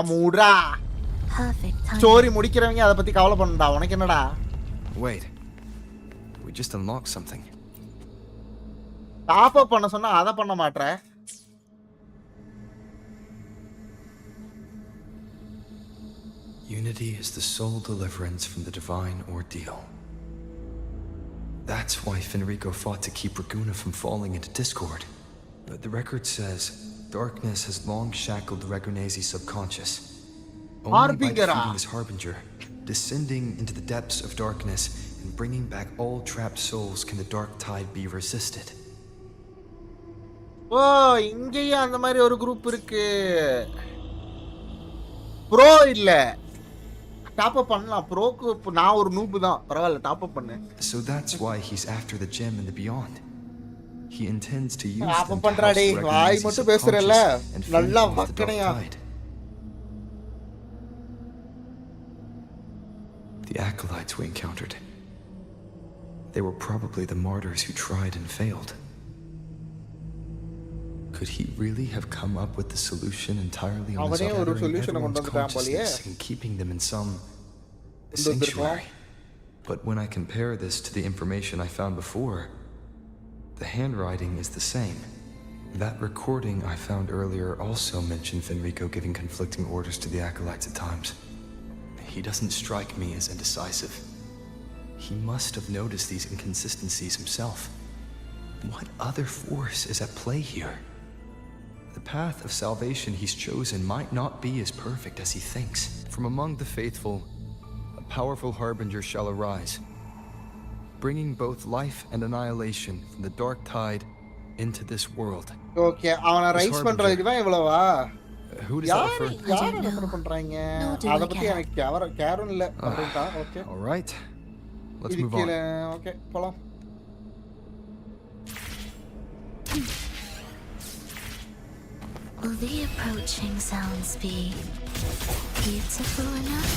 மூடா. Perfect time. Story முடிக்கிறவங்க அத பத்தி கவலை பண்ணடா. உனக்கு என்னடா? Wait. We just unlocked something. Top up பண்ண சொன்னா அத பண்ண மாட்ற. Unity is the sole deliverance from the divine ordeal. That's why Fenrico fought to keep Raguna from falling into discord. But the record says darkness has long shackled Ragunese's subconscious. Only by defeating this harbinger, descending into the depths of darkness, and bringing back all trapped souls can the dark tide be resisted. ஓ, இங்கேயே அந்த மாதிரி ஒரு group இருக்கு. Bro இல்ல top up பண்ணலாம் ப்ரோக்கு நான் ஒரு noob தான் பரவாயில்லை டாப் அப் பண்ணு. So that's why he's after the gem in the beyond. He intends to use top them up to பண்றாடே help why recognize மட்டும் பேசுறல and நல்லா fend off the dark வக்கணையா. tide. The acolytes we encountered. They were probably the martyrs who tried and failed. Could he really have come up with the solution entirely on his own, everyone's consciousness and keeping them in some sanctuary? But when I compare this to the information I found before, the handwriting is the same. That recording I found earlier also mentioned Fenrico giving conflicting orders to the acolytes at times. He doesn't strike me as indecisive. He must have noticed these inconsistencies himself. What other force is at play here? The path of salvation he's chosen might not be as perfect as he thinks. From among the faithful, a powerful harbinger shall arise, bringing both life and annihilation from the dark tide into this world. Okay, அவனை rice பண்றதுக்கு தான் இவ்வளவா? Who does that refer to? யாரை refer பண்றாங்க? அத பத்தி எனக்கு கேரும் இல்ல அப்படிட்டா. Okay. All right. Let's move on. Okay, போலாம். Will the approaching sounds be beautiful enough?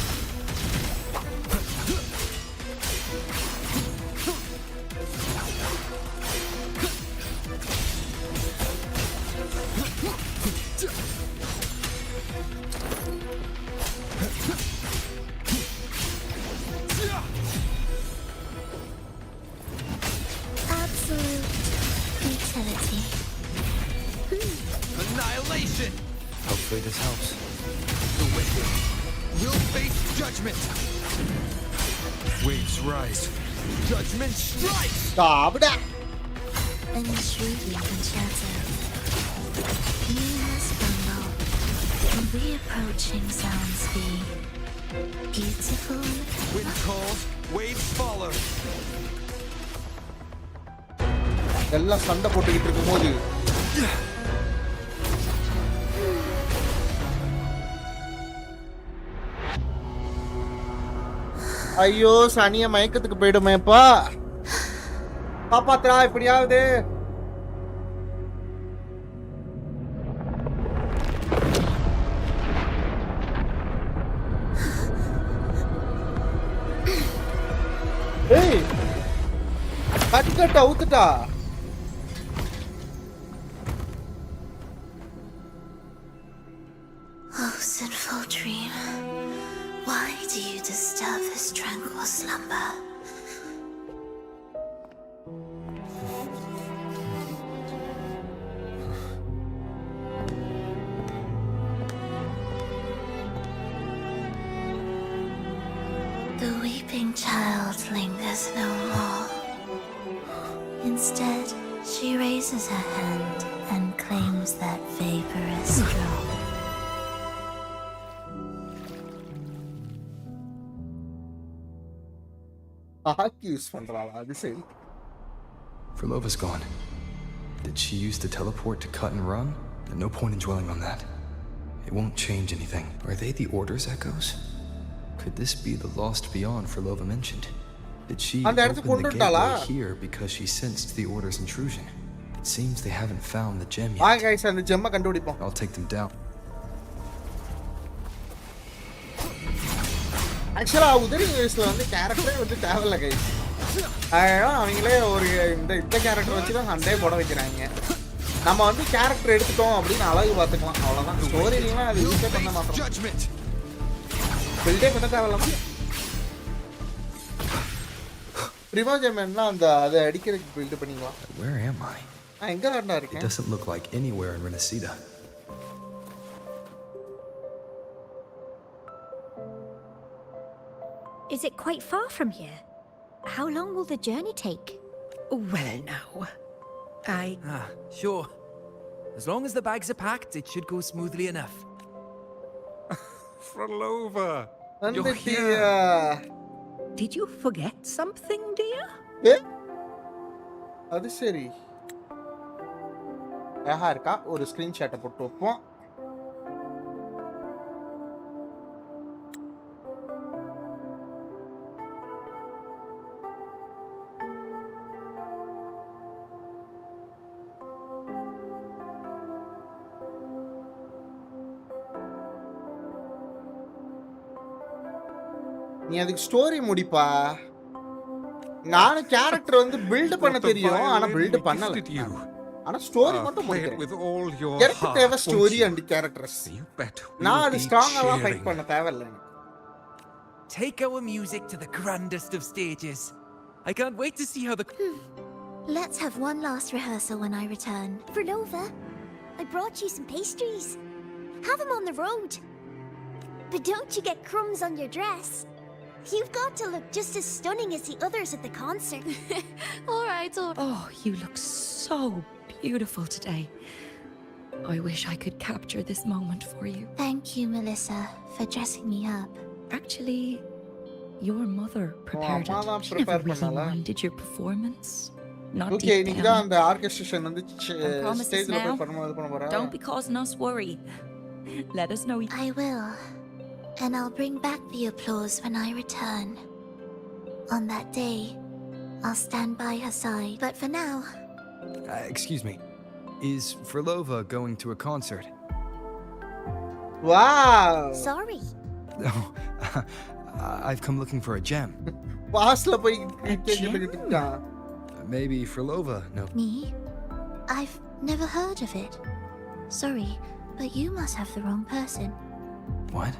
Absolute futility. Annihilation! Hopefully this helps. The wicked will face judgment. Waves rise. Judgment strikes! Stop-da! An intriguing concerto. Numerous bundle. Will the approaching sounds be beautiful? Wind calls, waves follow. எல்லாம் சண்டை போட்டுக்கிட்டு இருக்கும்போது ஐயோ சனிய மயக்கத்துக்கு போயிடுமேப்பா. காப்பாத்துறா இப்படியாவது. ஏய் cut அவுத்துட்டா. Oh, sinful dream. Why do you disturb his tranquil slumber? The weeping child lingers no more. Instead, she raises her hand and claims that vaporous drop. Use பண்றாளா? அது சரி. Verlova's gone. Did she use the teleport to cut and run? No point in dwelling on that. It won't change anything. Are they the Order's echoes? Could this be the lost beyond Verlova mentioned? Did she open the gateway here because she sensed the Order's intrusion? It seems they haven't found the gem yet. guys, அந்த ஜெம்ம கண்டுபிடிப்போம். I'll take them down. ஆக்சுவலா உதரிங் வேவ்ஸ்ல வந்து கேரக்டரே வந்து தேவையில்ல guys. அவங்களே ஒரு இந்த character வச்சு தான் சண்டே போட வைக்கிறாங்க. நம்ம வந்து கேரக்டர் எடுத்துட்டோம் அப்படின்னு அழகு பார்த்துக்கலாம் அவ்வளோதான். ஸ்டோரிலாம் அது யூஸே பண்ண மாட்டோம். பில்டே பண்ண தேவையில்லாம ரிவாஜமெண்ட்லாம் அந்த அதை அடிக்கிறதுக்கு பில்டு பண்ணிக்கலாம். Where am I? நான் எங்க தாண்டா இருக்கேன்? It doesn't look like anywhere in RINASCITA. Is it quite far from here? How long will the journey take? Well, now, Sure. As long as the bags are packed, it should go smoothly enough. Frolova! You're here! Did you forget something, dear? அது சரி. இருக்கா ஒரு ஸ்கிரீன்ஷாட்டை போட்டு வைப்போம். நீ அதுக்கு story முடிப்பா. நானும் character வந்து பில்ட் பண்ண தெரியும், ஆனா பில்ட் பண்ணல. ஆனா ஸ்டோரி மட்டும் முடிக்கிறேன். எனக்கு தேவை ஸ்டோரி அண்ட் கேரக்டர்ஸ். நான் அது ஸ்ட்ராங்கா ஃபைட் பண்ண தேவையில்லை. Take our music to the grandest of stages. I can't wait to see how the... Let's have one last rehearsal when I return. Vernova, I brought you some pastries. Have them on the road. But don't you get crumbs on your dress. You've got to look just as stunning as the others at the concert. All right. Oh, you look so beautiful today. I wish I could capture this moment for you. Thank you, Melissa, for dressing me up. Actually, your mother prepared it. She never really minded your performance. Not okay, deep நீங்க down. அந்த orchestration வந்து ஸ்டேஜ்ல போய் பண்ணும்போது பண்ண போறா. Don't be causing us worry. Let us know. I will. And I'll bring back the applause when I return. On that day, I'll stand by her side. But for now... Excuse me. Is Frolova going to a concert? Wow! Sorry. No. I've come looking for a gem. Maybe Frolova, no. Me? I've never heard of it. Sorry, but you must have the wrong person. What?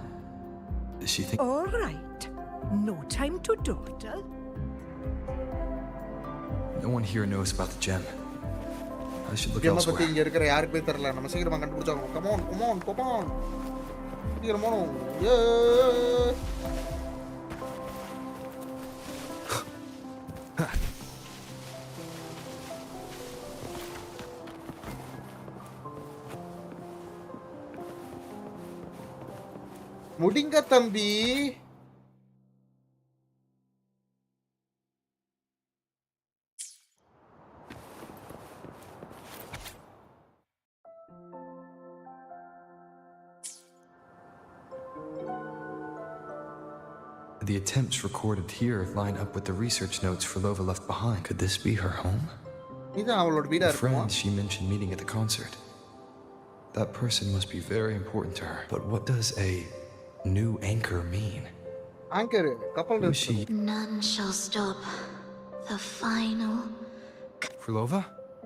Does she think... All right. No time to dawdle. No one here knows about the gem. I should look elsewhere. பத்தி இங்க இருக்கிற யாருக்குமே தெரியல. நம்ம சீக்கிரமா கண்டுபிடிச்சாங்க. Come on. சீக்கிரமா முடிங்க தம்பி. The attempts recorded here line up with the research notes Frolova left behind. Could this be her home? இதான் அவளோட வீடா The இருக்குமா? friend she mentioned meeting at the concert. That person must be very important to her. But what does a new anchor mean? Anchor, couple Who is she? None shall stop the final... Frolova?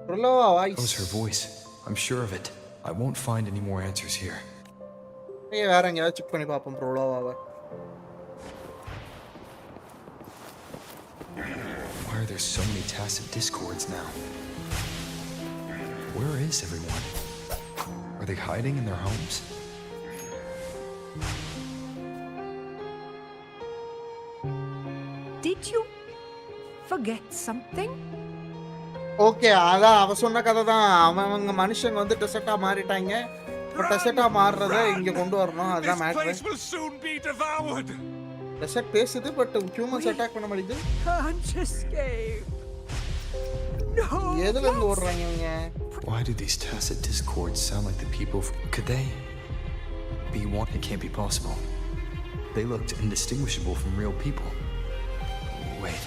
Frolova, That was her voice. I'm sure of it. I won't find any more answers here. ஏய் வேற எங்கயாவது check பண்ணி பாப்போம் Frolovaவை. Why are there so many tacit discords now? Where is everyone? Are they hiding in their homes? Did you forget something? Okay, அதான் அவ சொன்ன கதை தான். அவங்க மனுஷங்க வந்து டெசர்ட்டா மாறிட்டாங்க. பட் டெசர்ட்டா மாறுறத இங்க கொண்டு வரணும். அதான் மேட்டர். டெசர்ட் பேசுது பட் ஹியூமன்ஸ் அட்டாக் பண்ண முடியுது. Can't escape. No. எதுல இருந்து ஓடுறாங்க இவங்க? Why do these tacit discords sound like the people could they be one? It can't be possible. They looked indistinguishable from real people. Wait.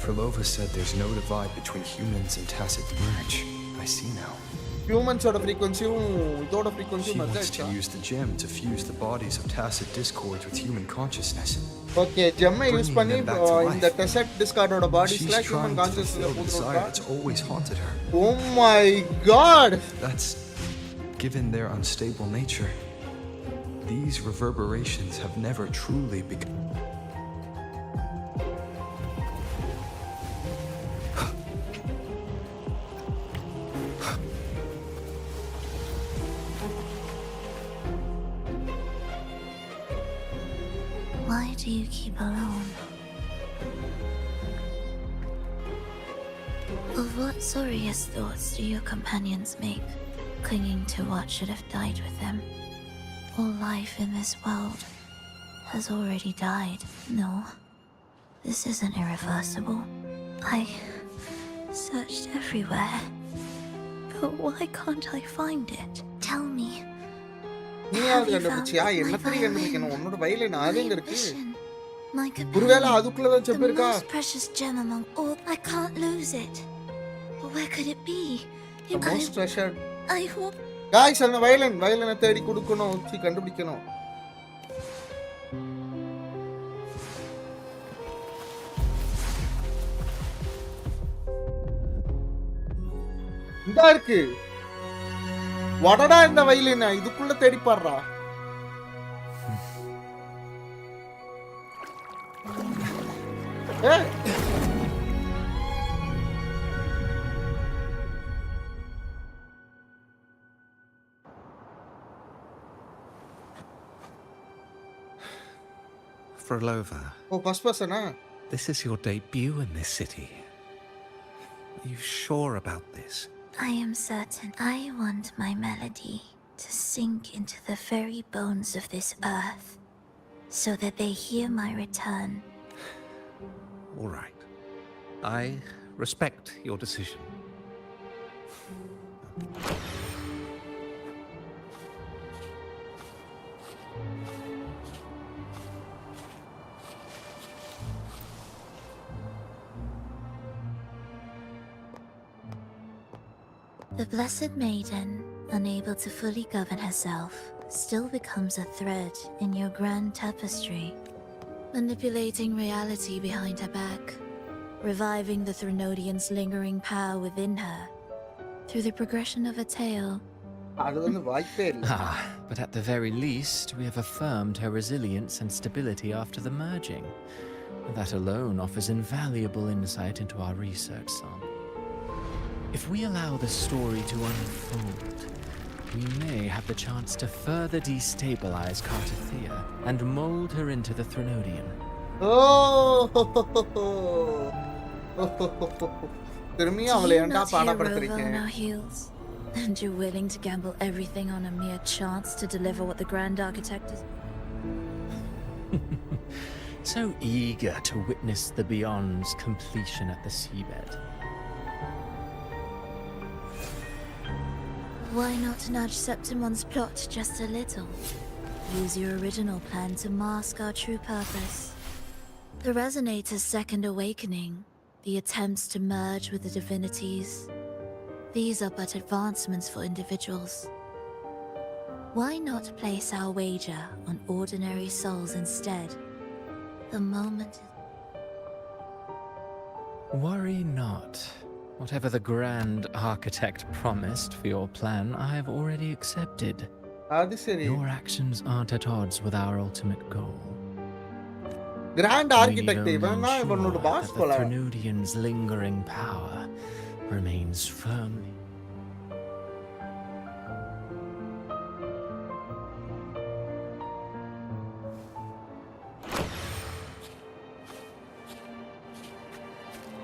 Frolova said there's no divide between humans and tacit merge. I see now. ஹியூமன்ஸோட ஃப்ரீக்வென்சியும் இதோட ஃப்ரீக்வென்சியும் She merge wants to ஆயிடுச்சா? use the gem to fuse the bodies of tacit discords with human consciousness. Okay, ஜெம்மை use பண்ணி இந்த desert டிஸ்கார்டோட பாடிஸ்ல She's human trying to கான்ஷியஸ்ல fulfill the desire போட்டுறா. that's always haunted her. Oh my god. That's given their unstable nature. These reverberations have never truly become. Why do you keep alone? Of what sorriest thoughts do your companions make, clinging to what should have died with them? All life in this world has already died. No, this isn't irreversible. I searched everywhere, but why can't I find it? Tell me. நீ அது கண்டுபிடிச்சியா? என்ன தெரிய கண்டுபிடிக்கணும்? உன்னோட violin அதுங்க இருக்கு. My ஒருவேளை அதுக்குள்ள தான் செப் இருக்கா? The most precious gem among all. I can't lose it. But where could it be? The most treasured. I hope. Guys, அந்த வயலினை தேடி கொடுக்கணும், கண்டுபிடிக்கணும். இதா இருக்கு. வடடா இந்த வயலின் இதுக்குள்ள தேடி பாடுறா. ஏய் Frolova. Oh, first person, huh? This is your debut in this city. Are you sure about this? I am certain. I want my melody to sink into the very bones of this earth, so that they hear my return. All right. I respect your decision. The Blessed Maiden, unable to fully govern herself, still becomes a thread in your grand tapestry, manipulating reality behind her back, reviving the Threnodian's lingering power within her, through the progression of a tale. But at the very least, we have affirmed her resilience and stability after the merging. That alone offers invaluable insight into our research sample. If we allow the story to unfold, we may have the chance to further destabilize Cartathea and mold her into the Threnodian. Oh! Do you not hear Rovo on our heels? And you're willing to gamble everything on a mere chance to deliver what the Grand Architect is? So eager to witness the Beyond's completion at the seabed. Why not nudge Septimon's plot just a little? Use your original plan to mask our true purpose. The Resonator's second awakening, the attempts to merge with the divinities. These are but advancements for individuals. Why not place our wager on ordinary souls instead? The moment... Worry not. Whatever the Grand Architect promised for your plan, I have already accepted. Your actions aren't at odds with our ultimate goal. Grand Architect, the Threnodian's lingering power remains firmly.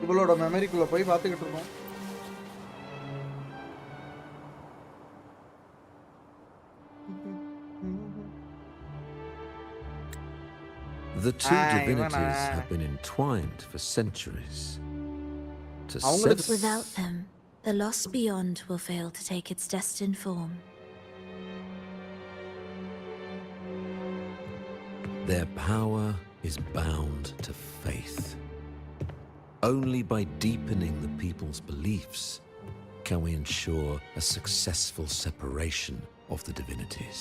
இவளோட மெமரிக்குள்ள போய் பார்த்துக்கிட்டு இருக்கோம். The two divinities have been entwined for centuries. Without them, the lost beyond will fail to take its destined form. Their power is bound to faith. Only by deepening the people's beliefs can we ensure a successful separation of the divinities.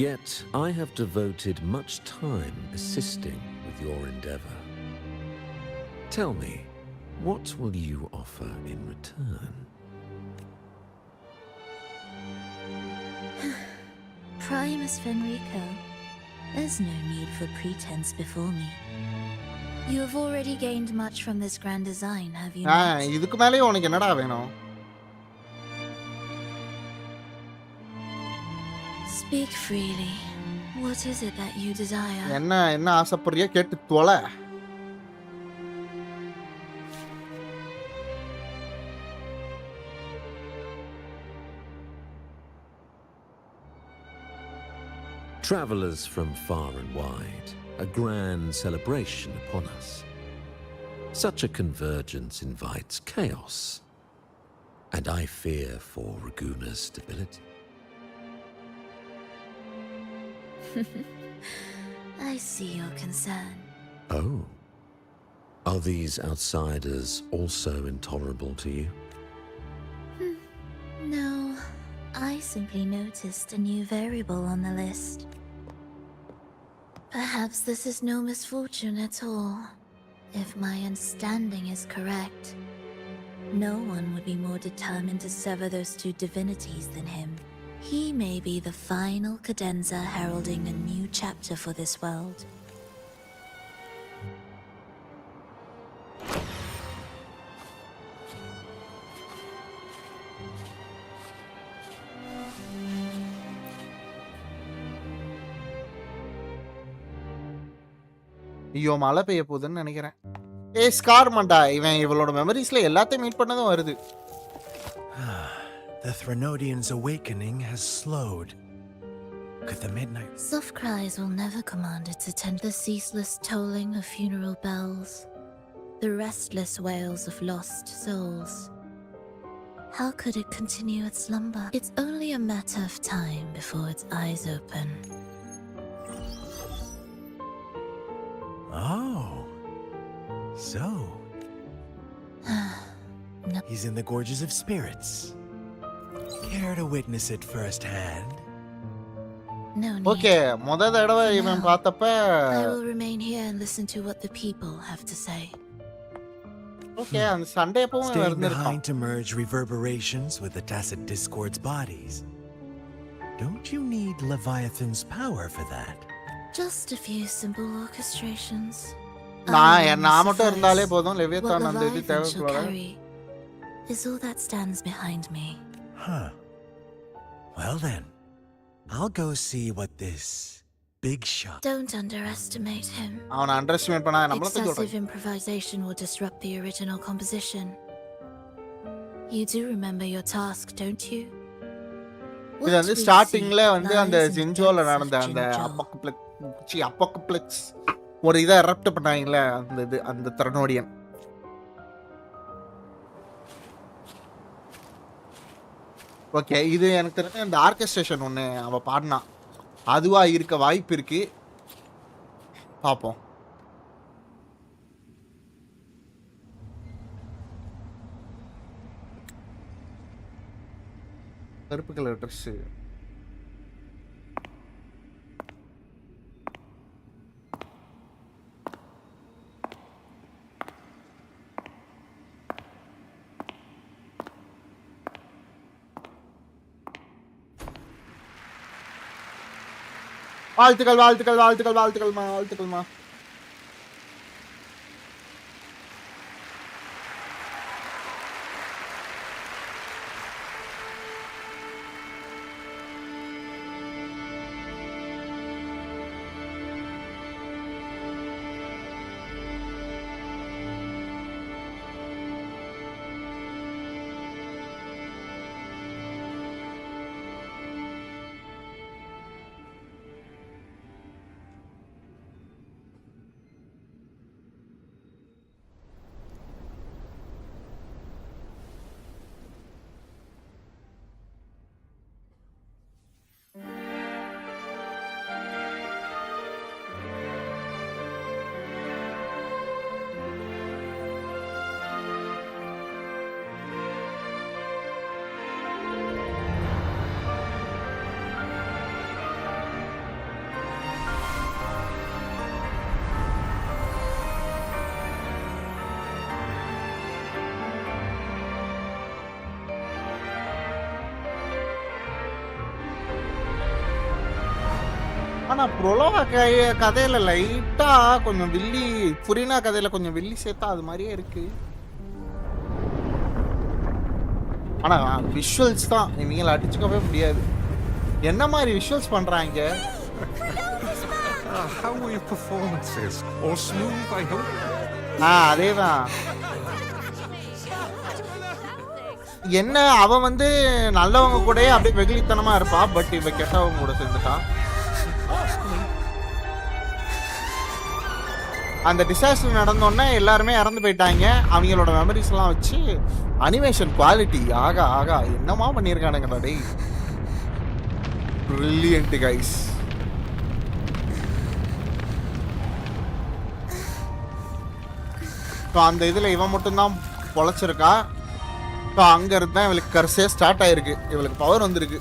Yet, I have devoted much time assisting with your endeavor. Tell me, what will you offer in return? Primus Fenrico, there's no need for pretense before me. You have already gained much from this grand design, have you not? இதுக்கு மேலே உனக்கு என்னடா வேணும்? Speak freely. What is it that you desire? என்ன ஆசைப்படுறியோ கேட்டு தொலை. Travelers from far and wide, a grand celebration upon us. Such a convergence invites chaos, and I fear for Raguna's stability. I see your concern. Oh. Are these outsiders also intolerable to you? No, I simply noticed a new variable on the list. Perhaps this is no misfortune at all, if my understanding is correct. No one would be more determined to sever those two divinities than him. He may be the final cadenza heralding a new chapter for this world. ஐயோ மழை பெய்ய போகுதுன்னு நினைக்கிறேன். Scar மண்டா இவன் இவளோட மெமரிஸ்ல எல்லாத்தையும் meet பண்ணதும் வருது. The Threnodian's awakening has slowed. Could the midnight... Soft cries will never command its attention. The ceaseless tolling of funeral bells. The restless wails of lost souls. How could it continue its slumber? It's only a matter of time before its eyes open. Oh. So... No. He's in the Gorges of Spirits. Care to witness it firsthand? No need. Okay, மொத தடவை இவன் பார்த்தப்ப I will remain here and listen to what the people have to say. Okay, அந்த Sunday போவும் Staying இருந்திருக்கான். behind to merge reverberations with the tacit discord's bodies. Don't you need Leviathan's power for that? Just a few simple orchestrations. நான் மட்டும் இருந்தாலே போதும். லெவியத்தான் அந்த இது தேவைப்படாது. Is all that stands behind me. Huh. Well then, I'll go see what this big shot... Don't underestimate him. அவனை underestimate பண்ணாத நம்மள தூக்கி Excessive விடுறேன். improvisation will disrupt the original composition. You do remember your task, don't you? இது வந்து ஸ்டார்டிங்ல வந்து அந்த ஜின்ஜோல நடந்த அந்த அப்போகப்ளெக்ஸ் ஒரு இதை எரப்ட் பண்ணாங்கல்ல அந்த இது அந்த த்ரெனோடியன். ஓகே இது எனக்கு தெரிஞ்ச அந்த ஆர்கெஸ்ட்ரேஷன் ஒன்று அவள் பாடினா அதுவாக இருக்க வாய்ப்பு இருக்கு. பார்ப்போம். கருப்பு கலர் ட்ரெஸ்ஸு வாழ்த்துக்கள் வாழ்த்துக்கள் வாழ்த்துக்கள் வாழ்த்துக்கள்மா வாழ்த்துக்கள்மா. ஆனால் ப்ரொலோகா கதையில் லைட்டாக கொஞ்சம் வில்லி புரினா கதையில் கொஞ்சம் வில்லி சேர்த்தா அது மாதிரியே இருக்கு. ஆனால் விஷுவல்ஸ் தான் இவங்களை அடிச்சுக்கவே முடியாது. என்ன மாதிரி விஷுவல்ஸ் பண்ணுறாங்க. How were your performances? All smooth, I hope? அதே தான். என்ன அவன் வந்து நல்லவங்க கூட அப்படியே வெகுளித்தனமாக இருப்பா. பட் இவ கெட்டவங்க கூட சேர்ந்துட்டான். அந்த டிசாஸ்டர் நடந்தோடனே எல்லாருமே இறந்து போயிட்டாங்க. அவங்களோட மெமரிஸ் எல்லாம் வச்சு அனிமேஷன் குவாலிட்டி ஆகா ஆகா என்னமா பண்ணியிருக்கானுங்கடா டேய். Brilliant guys. ஸோ அந்த இதில் இவன் மட்டும்தான் பொழைச்சிருக்கா. ஸோ அங்கே இருந்து தான் இவளுக்கு கர்ஸே ஸ்டார்ட் ஆயிருக்கு. இவளுக்கு பவர் வந்திருக்கு.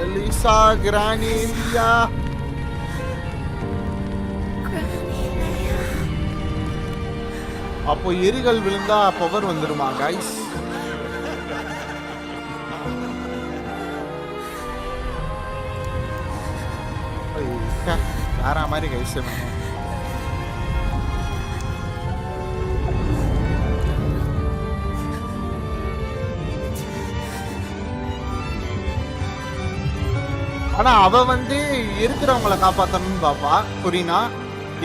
எலிசா கிரானிலியா அப்போ எரிகள் விழுந்தா பவர் வந்துருமா கைஸ்? வேற மாதிரி கைஸ். ஆனா அவ வந்து இருக்கிறவங்களை காப்பாத்தணும்னு பாப்பா புரியுனா.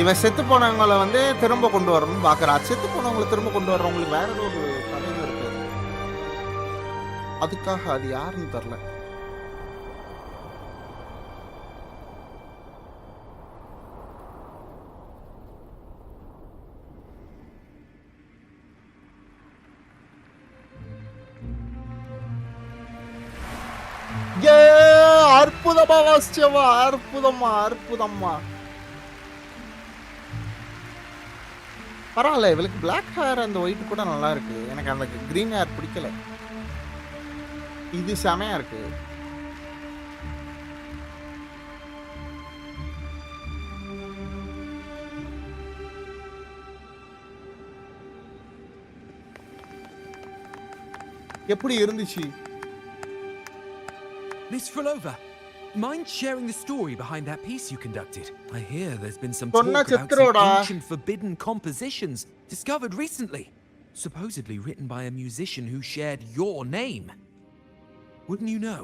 இவன் செத்து போனவங்களை வந்து திரும்ப கொண்டு வரணும்னு பாக்குறா. செத்து போனவங்களை திரும்ப கொண்டு வர்றவங்களுக்கு வேற ஒரு கதையும் இருக்கு. அதுக்காக அது யாருன்னு தெரியல. அற்புதமா வாசிச்சவா, அற்புதமா அற்புதமா. பரவாயில்ல, இவளுக்கு பிளாக் ஹேர் அந்த ஒயிட் கூட நல்லா இருக்கு. எனக்கு அந்த கிரீன் ஹேர் பிடிக்கல. இது செமையா இருக்கு. எப்படி இருந்துச்சு? Miss Frolova, mind sharing the story behind that piece you conducted? I hear there's been some Sonna talk about Chitroda. some ancient forbidden compositions discovered recently, supposedly written by a musician who shared your name. Wouldn't you know?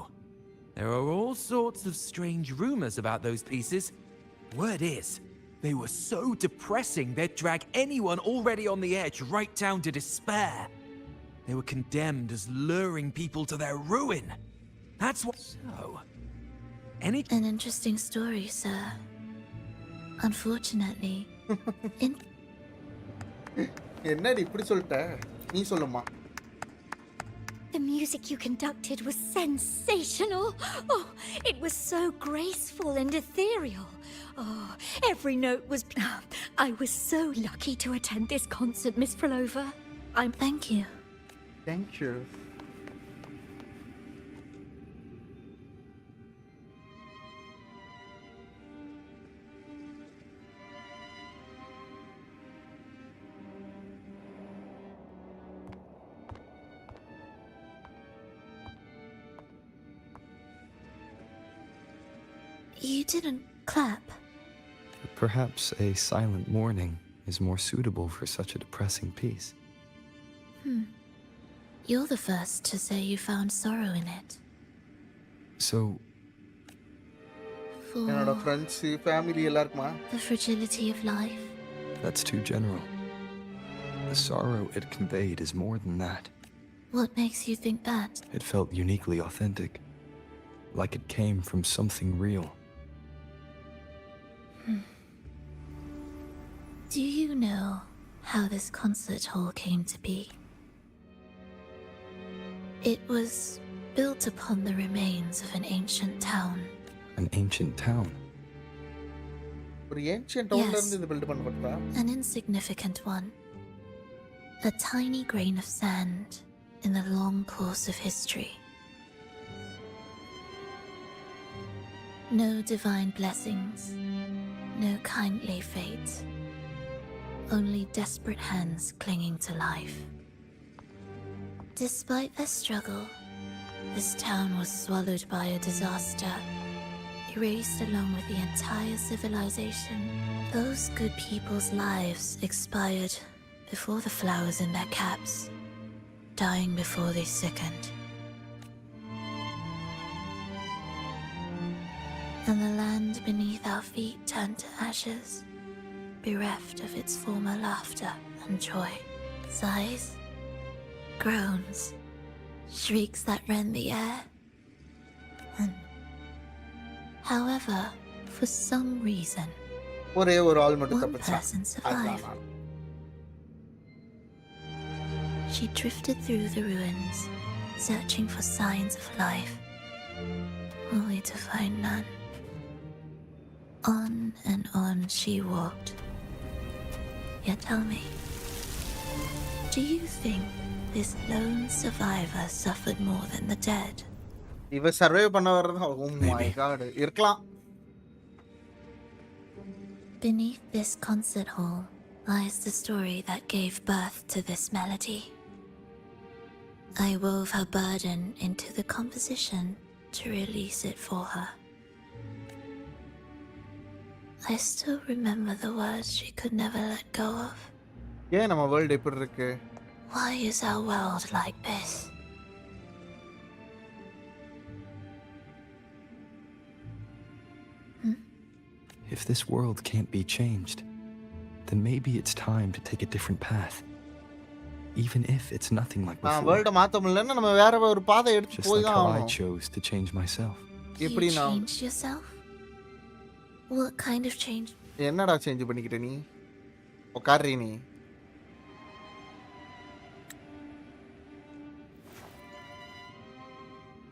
There are all sorts of strange rumors about those pieces. Word is, they were so depressing they'd drag anyone already on the edge right down to despair. They were condemned as luring people to their ruin. That's what. So, an interesting story, sir. Unfortunately, என்னடி இப்படி சொல்லிட்ட? நீ சொல்லுமா. The music you conducted was sensational. Oh, it was so graceful and ethereal. Oh, every note was. I was so lucky to attend this concert, Miss Frolova. Thank you. Thank you. You didn't clap. Perhaps a silent mourning is more suitable for such a depressing piece. You're the first to say you found sorrow in it. So, For என்னோட friends family எல்லாருக்குமா? the fragility of life. that's too general. The sorrow it conveyed is more than that. What makes you think that? It felt uniquely authentic, like it came from something real. Do you know how this concert hall came to be? It was built upon the remains of an ancient town. An ancient town? ஒரு ancient டவுன்ல இருந்து இது build பண்ணப்பட்டதா? An insignificant one. A tiny grain of sand in the long course of history. No divine blessings, no kindly fate. Only desperate hands clinging to life. Despite their struggle, this town was swallowed by a disaster, erased along with the entire civilization. Those good people's lives expired before the flowers in their caps, dying before they sickened. And the land beneath our feet turned to ashes, bereft of its former laughter and joy. Sighs, groans, shrieks that rend the air. And however, for some reason, ஒரே ஒரு ஆள் மட்டும் one தப்பிச்சா. person survived. She drifted through the ruins, searching for signs of life, only to find none. On and on she walked. Yet tell me, do you think this lone survivor suffered more than the dead? இவ survey பண்ண வரது. Oh my god. இருக்கலாம். Beneath this concert hall lies the story that gave birth to this melody. I wove her burden into the composition to release it for her. I still remember the words she could never let go of. ஏன் நம்ம world இப்படி இருக்கு? Why is our world like this? If this world can't be changed, then maybe it's time to take a different path. Even if it's nothing like before. வேர்ல்ட மாத்த முடியலன்னா நம்ம வேற ஒரு பாதை எடுத்து Just போய் like தான் how I ஆகணும். chose to change myself. You changed yourself? What kind of change? என்னடா சேஞ்ச் பண்ணிக்கிட்ட நீ? உட்கார்றீ நீ.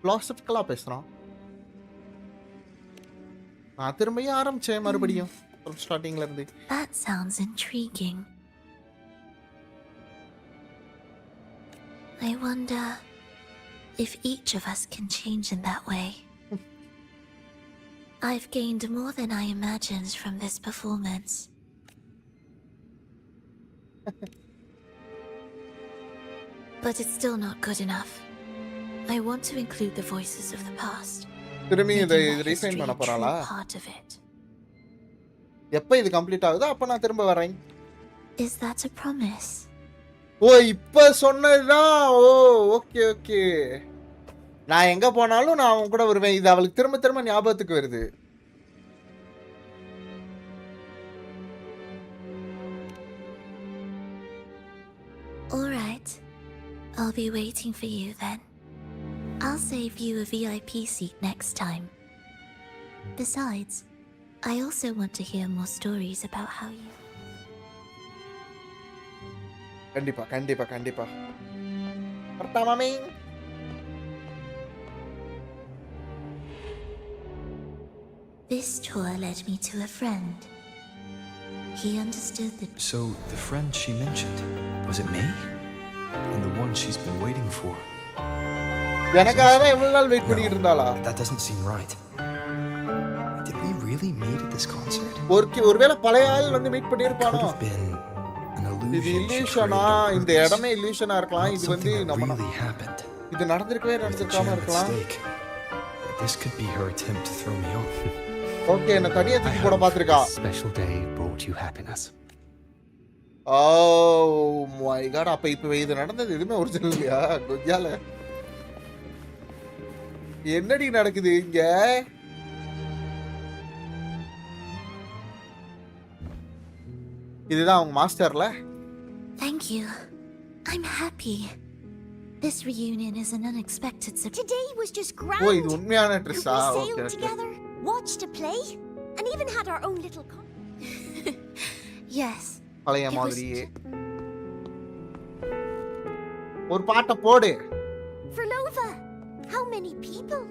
பிலாசபிக்கலா பேசுறான். நான் திரும்பியும் ஆரம்பிச்சேன் மறுபடியும் from ஸ்டார்டிங்ல இருந்து. That sounds intriguing. I wonder if each of us can change in that way. I've gained more than I imagined from this performance. But it's still not good enough. I want to include the voices of the past. திரும்பி இதை making that refine history பண்ண a போறாளா? true part of it. எப்ப இது complete ஆகுதோ அப்ப நான் திரும்ப வரேன். Is that a promise? ஓ இப்ப சொன்னதுதான். ஓ ஓகே ஓகே. நான் எங்க போனாலும் நான் அவன் கூட வருவேன். இது அவளுக்கு திரும்ப திரும்ப ஞாபகத்துக்கு வருது. All right. I'll be waiting for you then. I'll save you a VIP seat next time. Besides, I also want to hear more stories about how you... கண்டிப்பா கண்டிப்பா கண்டிப்பா. கரெக்டா மாமி? This tour led me to a friend. He understood the... So, the friend she mentioned, was it me? And the one she's been waiting for? எனக்காக தான் இவ்வளவு நாள் wait பண்ணிட்டு இருந்தாளா? That doesn't seem right. Did we really meet at this concert? ஒருவேளை பழைய ஆள் வந்து meet பண்ணிருப்பானோ? Could have been an illusion. இது இல்லூஷனா? இந்த இடமே இல்லூஷனா இருக்கலாம். இது வந்து நம்ம இது நடந்திருக்காம இருக்கலாம். This could be her attempt to throw me off. Okay, என்ன தனியா தூக்கி போட பாத்திருக்கா. Special day brought you happiness. Oh my god, அப்ப இப்ப இது நடந்தது எதுமே ஒரிஜினல் இல்லையா? கொஞ்சால என்னடி நடக்குது இங்க? இதுதான் அவங்க மாஸ்டர்ல. Thank you. I'm happy. This reunion is an unexpected surprise. Today was just grand. ஓ இது உண்மையான ட்ரெஸ்ஸா? We okay sailed together, watched a play, and even had our own little Yes. பழைய மாதிரியே. ஒரு பாட்ட போடு. For Lova, how many people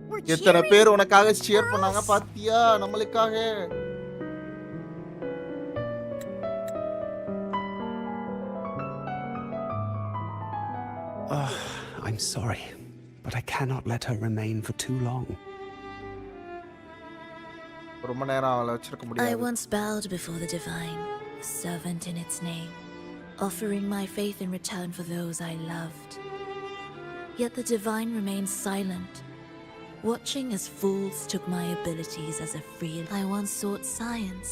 were எத்தனை cheering? பேர் உனக்காக cheer பண்ணாங்க பாத்தியா நம்மளுக்காக? I'm sorry, but I cannot let her remain for too long. ரொம்ப நேரம் அவளை வச்சிருக்க I முடியாது. once bowed before the divine, a servant in its name, offering my faith in return for those I loved. Yet the divine remained silent, watching as fools took my abilities as a free. I once sought science,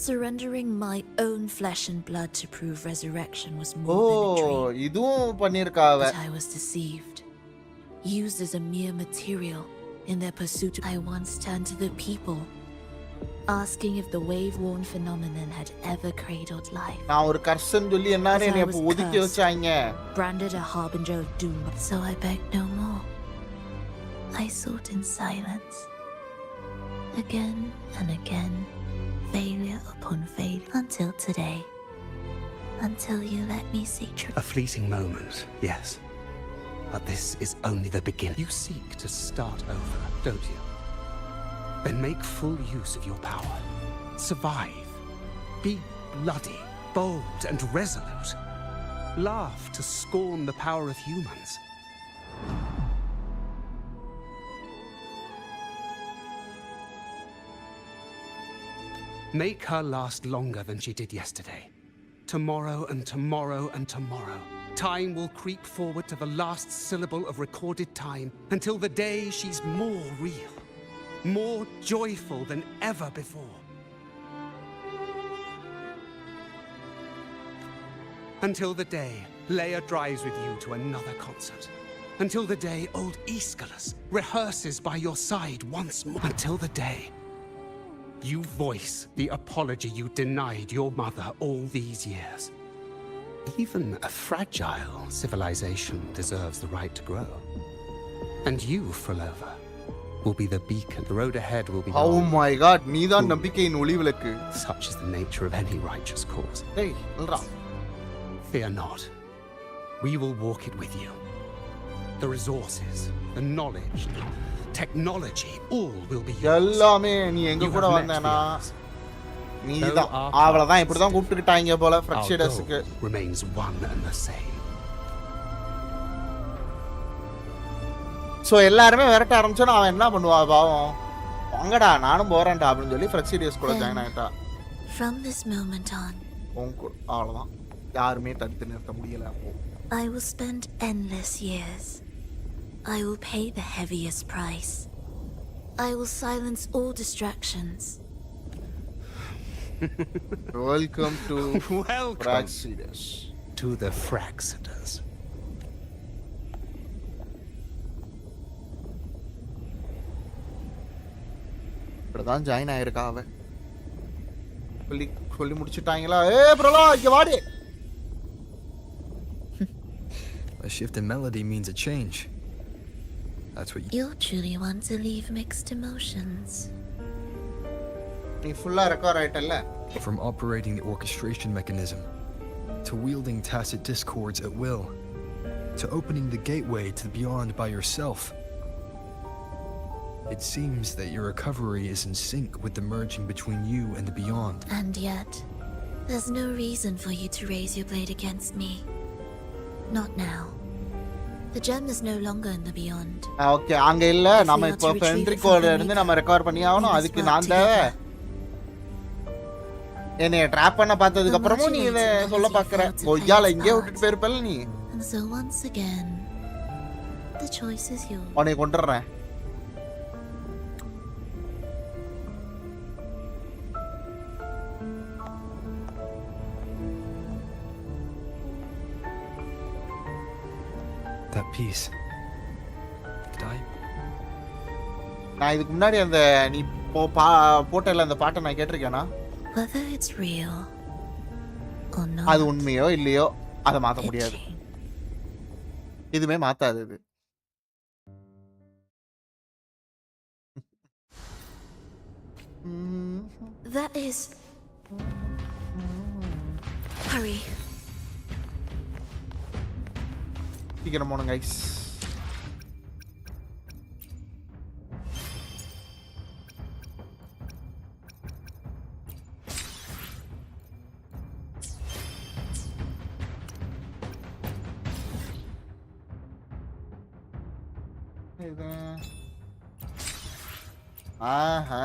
surrendering my own flesh and blood to prove resurrection was more than a dream. இதுவும் பண்ணிருக்கா அவ. But I was deceived, used as a mere material in their pursuit. I once turned to the people, asking if the wave-worn phenomenon had ever cradled life. நான் ஒரு Curzon சொல்லி என்னன்னு என்னை அப்ப ஒதுக்கி வச்சாங்க. Branded a harbinger of doom. So I begged no more. I sought in silence, again and again, failure upon failure, until today. Until you let me see truth. A fleeting moment, yes. But this is only the beginning. You seek to start over, don't you? Then make full use of your power. Survive. Be bloody, bold, and resolute. Laugh to scorn the power of humans. Make her last longer than she did yesterday. tomorrow and tomorrow and tomorrow, time will creep forward to the last syllable of recorded time until the day she's more real, more joyful than ever before. Until the day Leia drives with you to another concert. Until the day old Aeschylus rehearses by your side once more. Until the day you voice the apology you denied your mother all these years. Even a fragile civilization deserves the right to grow. And you, Frolova, will be the beacon. The road ahead will be Oh long. my god, நீதான் நம்பிக்கையின் ஒளிவிளக்கு. Such is the nature of any righteous cause. Hey, இல்லடா. Fear not. We will walk it with you. The resources, the knowledge, technology, all will be yours. எல்லாமே நீ எங்க கூட வந்தேனா நீதான் அவளதான் இப்படி தான் கூப்பிட்டுட்டாங்க போல ஃப்ரக்ஷிடஸ்க்கு. Remains one and the same. So எல்லாரும் விரட்ட ஆரம்பிச்சோம். அவன் என்ன பண்ணுவா பாவம், வாங்கடா நானும் போறேன்டா அப்படின்னு சொல்லி ஃப்ரக்ஷிடஸ் கூட ஜாயின் ஆயிட்டா. From this moment on, அவ்வளவுதான், யாருமே தடுத்து நிறுத்த முடியல. அப்போ I will spend endless years. I will pay the heaviest price. I will silence all distractions. Welcome to Fraxidas. To the Fraxidas. இப்படிதான் ஜாயின் ஆயிருக்கா அவ. சொல்லி முடிச்சிட்டாங்களா? ப்ரோலா இங்க வாடி. A shift in melody means a change. That's what You'll truly want to leave mixed emotions. நீ ஃபுல்லா record ஆயிட்டல்ல. From operating the orchestration mechanism, to wielding tacit discords at will, to opening the gateway to the beyond by yourself. It seems that your recovery is in sync with the merging between you and the beyond. And yet, there's no reason for you to raise your blade against me. Not now. The gem is no longer in the beyond. Okay, அங்க இல்ல. நாம இப்ப ஃபென்ட்ரிகோல இருந்து நம்ம record பண்ணி ஆவணும். அதுக்கு நான் தேவை. என்னைய ட்ராப் பண்ண பார்த்ததுக்கு அப்புறமும் நீ இத சொல்ல பாக்குற. கொய்யால இங்கே விட்டுட்டு போயிருப்பல நீ. And so once again, the choice is yours. உன்னை கொன்றறேன். That piece. Did I? நான் இதுக்கு முன்னாடி அந்த நீ போட்டல அந்த பாட்டை நான் கேட்டிருக்கேனா? Whether it's real or not. அது உண்மையோ இல்லையோ அதை மாத்த முடியாது. இதுமே மாத்தாது இது. That is. Hurry. சீக்கிரம் போனுங்க guys. ஆஹா,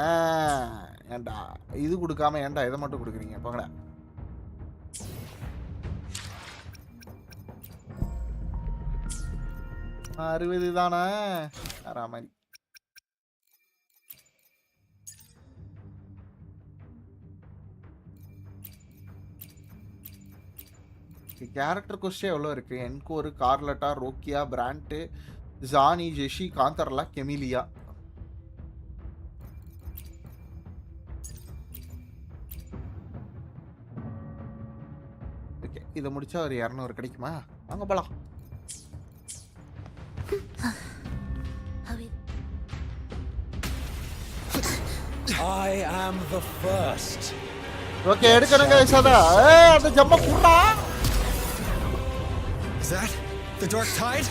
ஏண்டா இது கொடுக்காம ஏண்டா இதை மட்டும் கொடுக்குறீங்க? போங்கடா. அறுபது தானே மாதிரி. கேரக்டர் கொஸ்டே எவ்வளோ இருக்கு? என்கோரு, கார்லட்டா, ரோக்கியா, பிராண்ட், ஜானி, ஜெஷி, காந்தர்லா, கெமிலியா. ஓகே, இதை முடிச்சா ஒரு 200 கிடைக்குமா? வாங்க போலாம். I am the first. Okay, எடுக்கணுங்க சதா. அந்த ஜம்ப குறா. Is that the dark tide?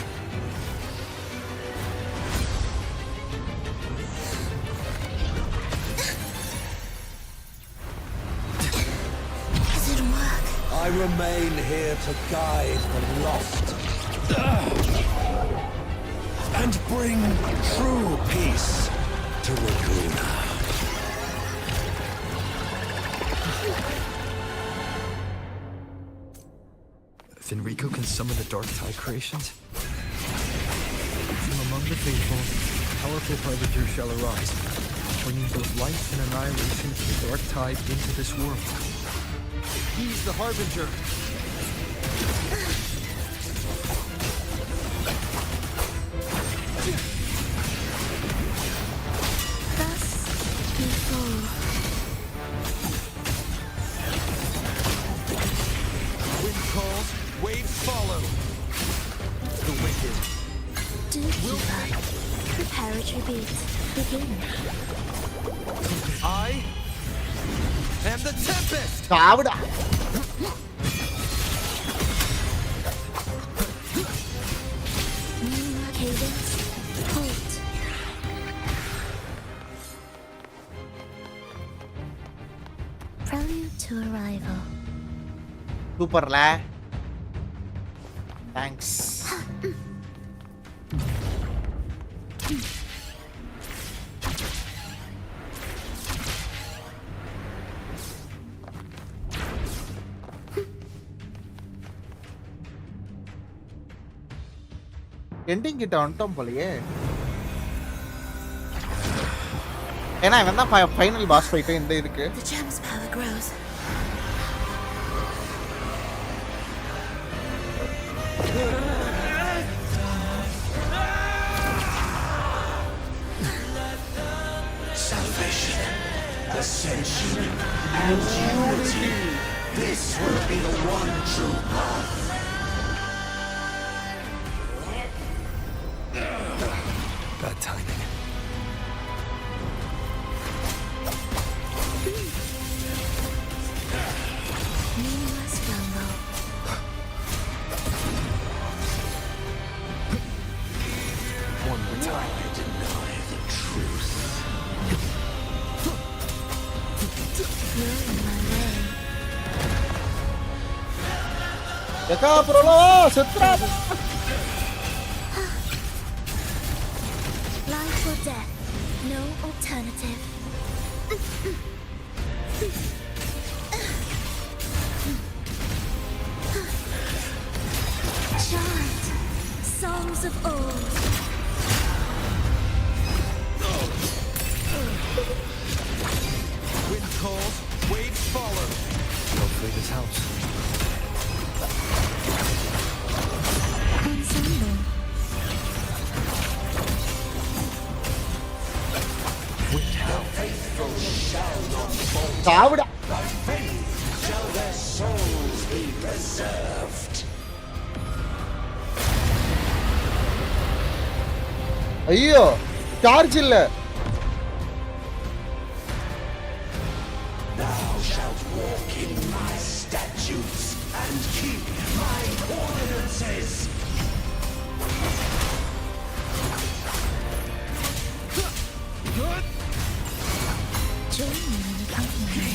Does it work? I remain here to guide the lost and bring true peace to Raguna. If Enrico can summon the Dark Tide creations, from among the faithful, a powerful harbinger shall arise, bringing both life and annihilation of the Dark Tide into this world. He's the harbinger. Thus behold. Wind calls, waves follow. The wicked. Do keep up. Preparatory beats begin. I am the Tempest! சாவுடா. Cadence, halt. Prelude to arrival. சூப்பர்ல. Thanks. எண்டிங் கிட்ட வந்துட்டோம் போலயே. ஏன்னா இவன் தான் final pass fight இந்த இதுக்கு. The gem's power grows. Salvation, ascension, and unity. This will be the one true path. Bad timing. Meaningless download. One more time. Why deny the truth? You're in my way. Deca prolova, setrava. Life or death, no alternative. Chant songs of old. Wind calls, waves follow. Hopefully this helps. Ensemble. சாவுடா. By faith shall their souls be preserved. ஐயோ charge இல்ல. Thou shalt walk in my statutes and keep my ordinances. Join me in the company.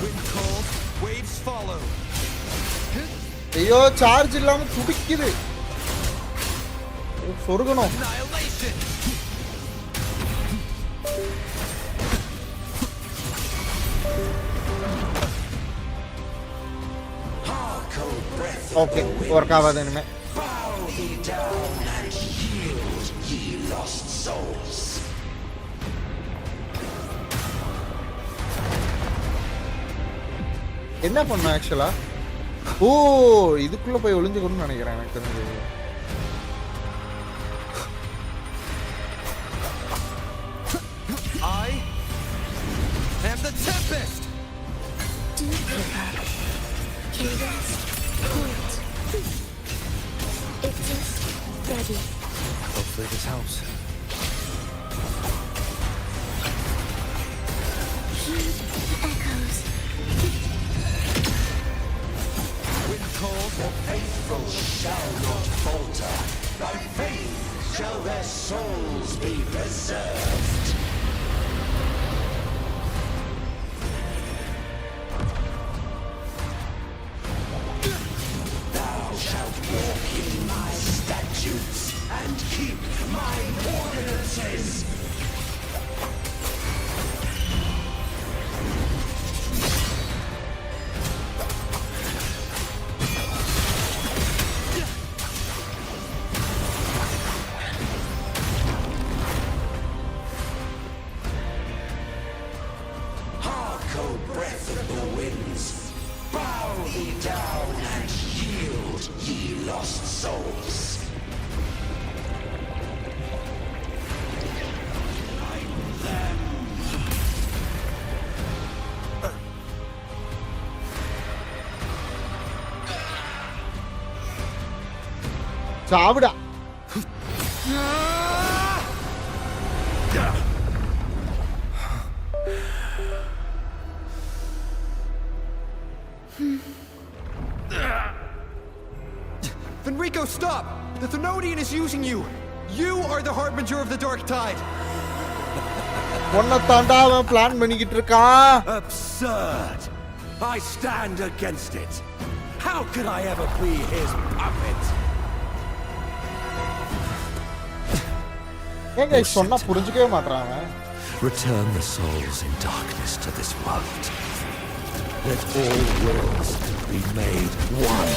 Wind calls, waves follow. ஐயோ charge இல்லாம துடிக்குது. சொருகணும். Annihilation. Okay work ஆகாது இனிமே. Bow ye down and yield, ye lost souls. என்ன பண்ண ஆக்சுவலா? ஓ இதுக்குள்ள போய் ஒளிஞ்சுக்கணும்னு நினைக்கிறேன் எனக்கு தெரிஞ்சது. I am the Tempest! Do keep up. Cadence, halt. It is ready. Hopefully this helps. Heed the echoes. Wind calls, The faithful shall not falter. By faith shall their souls be preserved. Thou shalt walk in my statutes and keep my ordinances. Lay down and yield, ye lost souls. சாவுடா. Fenrico, stop! The Thenodian is using you! You are the harbinger of the dark tide! ஒன்ன தாண்டா அவன் plan பண்ணிக்கிட்டு இருக்கான். Absurd! I stand against it. How could I ever be his puppet? ஏங்க சொன்னா புரிஞ்சுக்கவே மாட்றான் அவன். Return the souls in darkness to this world. Let all worlds be made one.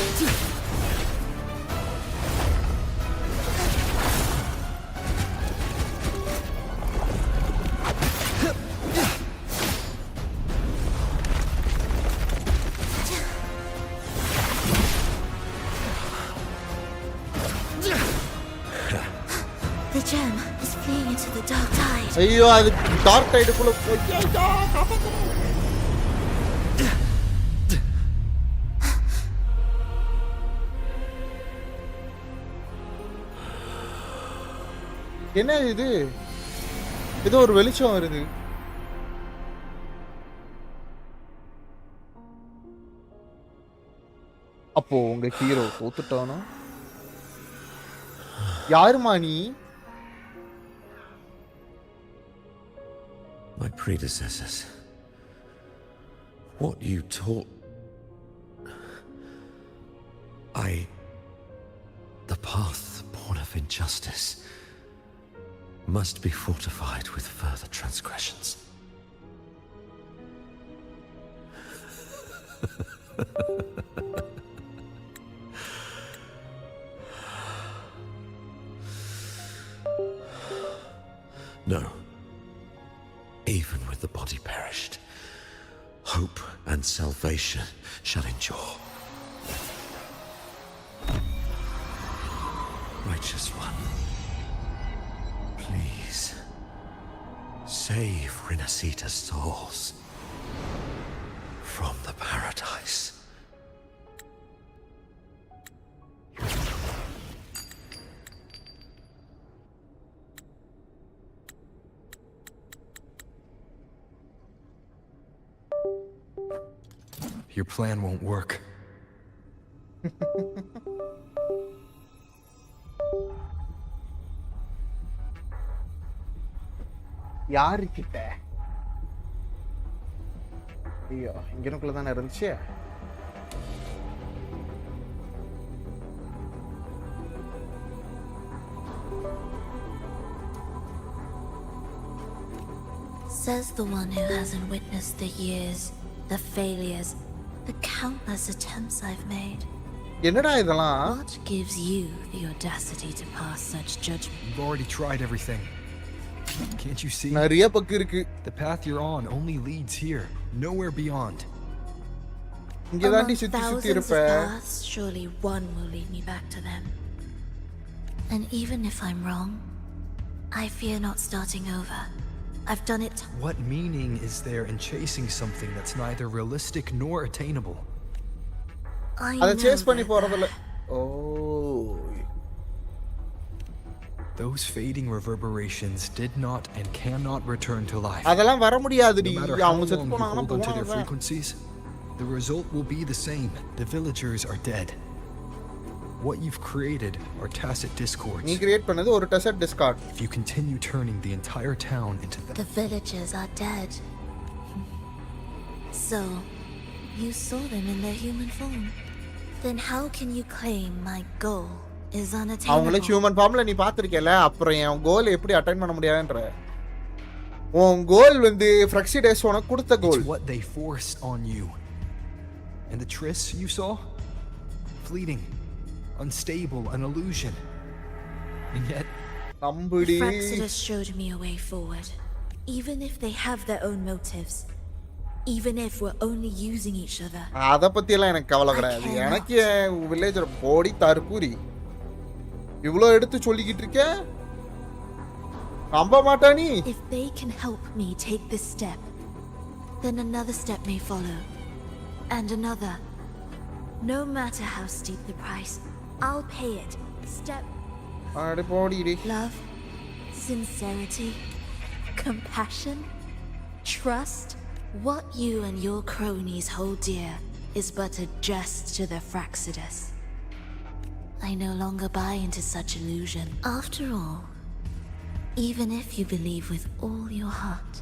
The gem is fleeing into the dark tide. ஐயோ அது dark டைடுக்குள்ள போய் என்ன இது? ஏதோ ஒரு வெளிச்சம் வருது. அப்போ உங்க ஹீரோ தோத்துட்டானோ? யாருமா நீ? My predecessors. What you taught. The path born of injustice must be fortified with further transgressions. No. Even with the body perished, hope and salvation shall endure. Righteous One, please save RINASCITA's souls from the paradise. Your plan won't work. யாருக்கிட்ட? ஐயோ இங்கனுக்குள்ள தானே இருந்துச்சு. Says the one who hasn't witnessed the years, the failures, the countless attempts I've made. என்னடா இதெல்லாம்? What gives you the audacity to pass such judgment? You've already tried everything. Can't you see? நிறைய பக்கம் இருக்கு. The path you're on only leads here, nowhere beyond. இங்க தாண்டி சுத்தி சுத்தி இருப்ப. Paths, surely one will lead me back to them. And even if I'm wrong, I fear not starting over. I've done it. What meaning is there in chasing something that's neither realistic nor attainable? அத chase பண்ணி போறதுல. Oh. Those fading reverberations did not and cannot return to life. அதெல்லாம் வர முடியாதுடி. No matter how அவங்க செத்து long you போனாங்கன்னா hold onto their போவாங்க. frequencies, the result will be the same. The villagers are dead. What you've created are tacit discords. நீ create பண்ணது ஒரு tacit discord. If you continue turning the entire town into The villagers are dead. So, you saw them in their human form. Then how can you claim my goal is unattainable? அவங்கள human ஃபார்ம்ல நீ பாத்திருக்கல, அப்புறம் என் கோல் எப்படி attain பண்ண முடியாதுன்ற? உன் கோல் வந்து ஃப்ளெக்ஸிடேஸ் உனக்கு கொடுத்த கோல். It's what they forced on you. And the tryst you saw? Fleeting, unstable, an illusion. And yet, Fraxidus showed me a way forward. Even if they have their own motives, even if we're only using each other. அத பத்தி எல்லாம் எனக்கு கவலை கிடையாது. எனக்கு villager போடி தற்கூரி இவ்ளோ எடுத்து சொல்லிக்கிட்டு இருக்க நம்ப மாட்டா நீ. If they can help me take this step, then another step may follow, and another. No matter how steep the price, I'll pay it. Step. அட போடிடி. Love, sincerity, compassion, trust. What you and your cronies hold dear is but a jest to the Fraxidus. I no longer buy into such illusion. After all, even if you believe with all your heart,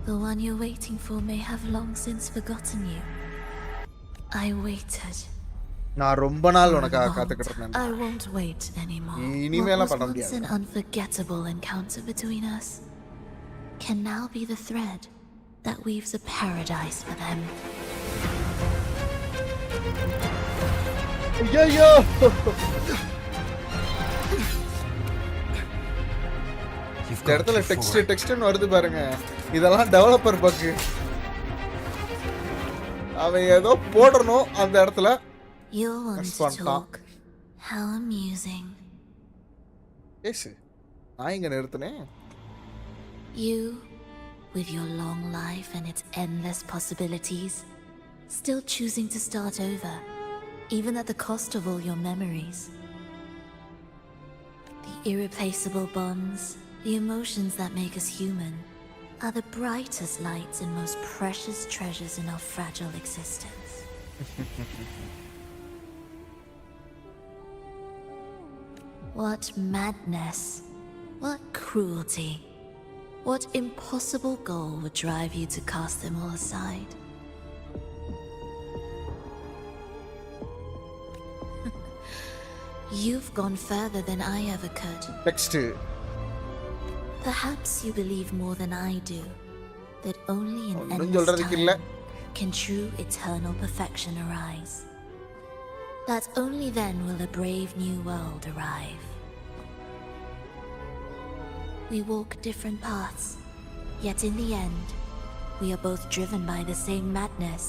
the one you're waiting for may have long since forgotten you. I waited. நான் ரொம்ப நாள் உனக்காக காத்துக்கிட்டு இருந்தேன். I won't wait anymore. இனிமேலாம் பண்ண What was முடியாது. once an unforgettable encounter between us can now be the thread that weaves a paradise for them. ஐயோ இந்த இடத்துல டெக்ஸ்ட்னு வருது பாருங்க. இதெல்லாம் டெவலப்பர் பக்கு. அவன் ஏதோ போடணும் அந்த இடத்துல. You'll want to talk. How amusing. Yes. நான் இங்க நிறுத்துனேன். You, with your long life and its endless possibilities, still choosing to start over, even at the cost of all your memories. The irreplaceable bonds, the emotions that make us human, are the brightest lights and most precious treasures in our fragile existence. What madness, what cruelty, what impossible goal would drive you to cast them all aside? You've gone further than I ever could. Next. Perhaps you believe more than I do, that only in endless சொல்றதுக்கு இல்ல. can true eternal perfection arise. That only then will a brave new world arrive. We walk different paths, yet in the end, we are both driven by the same madness.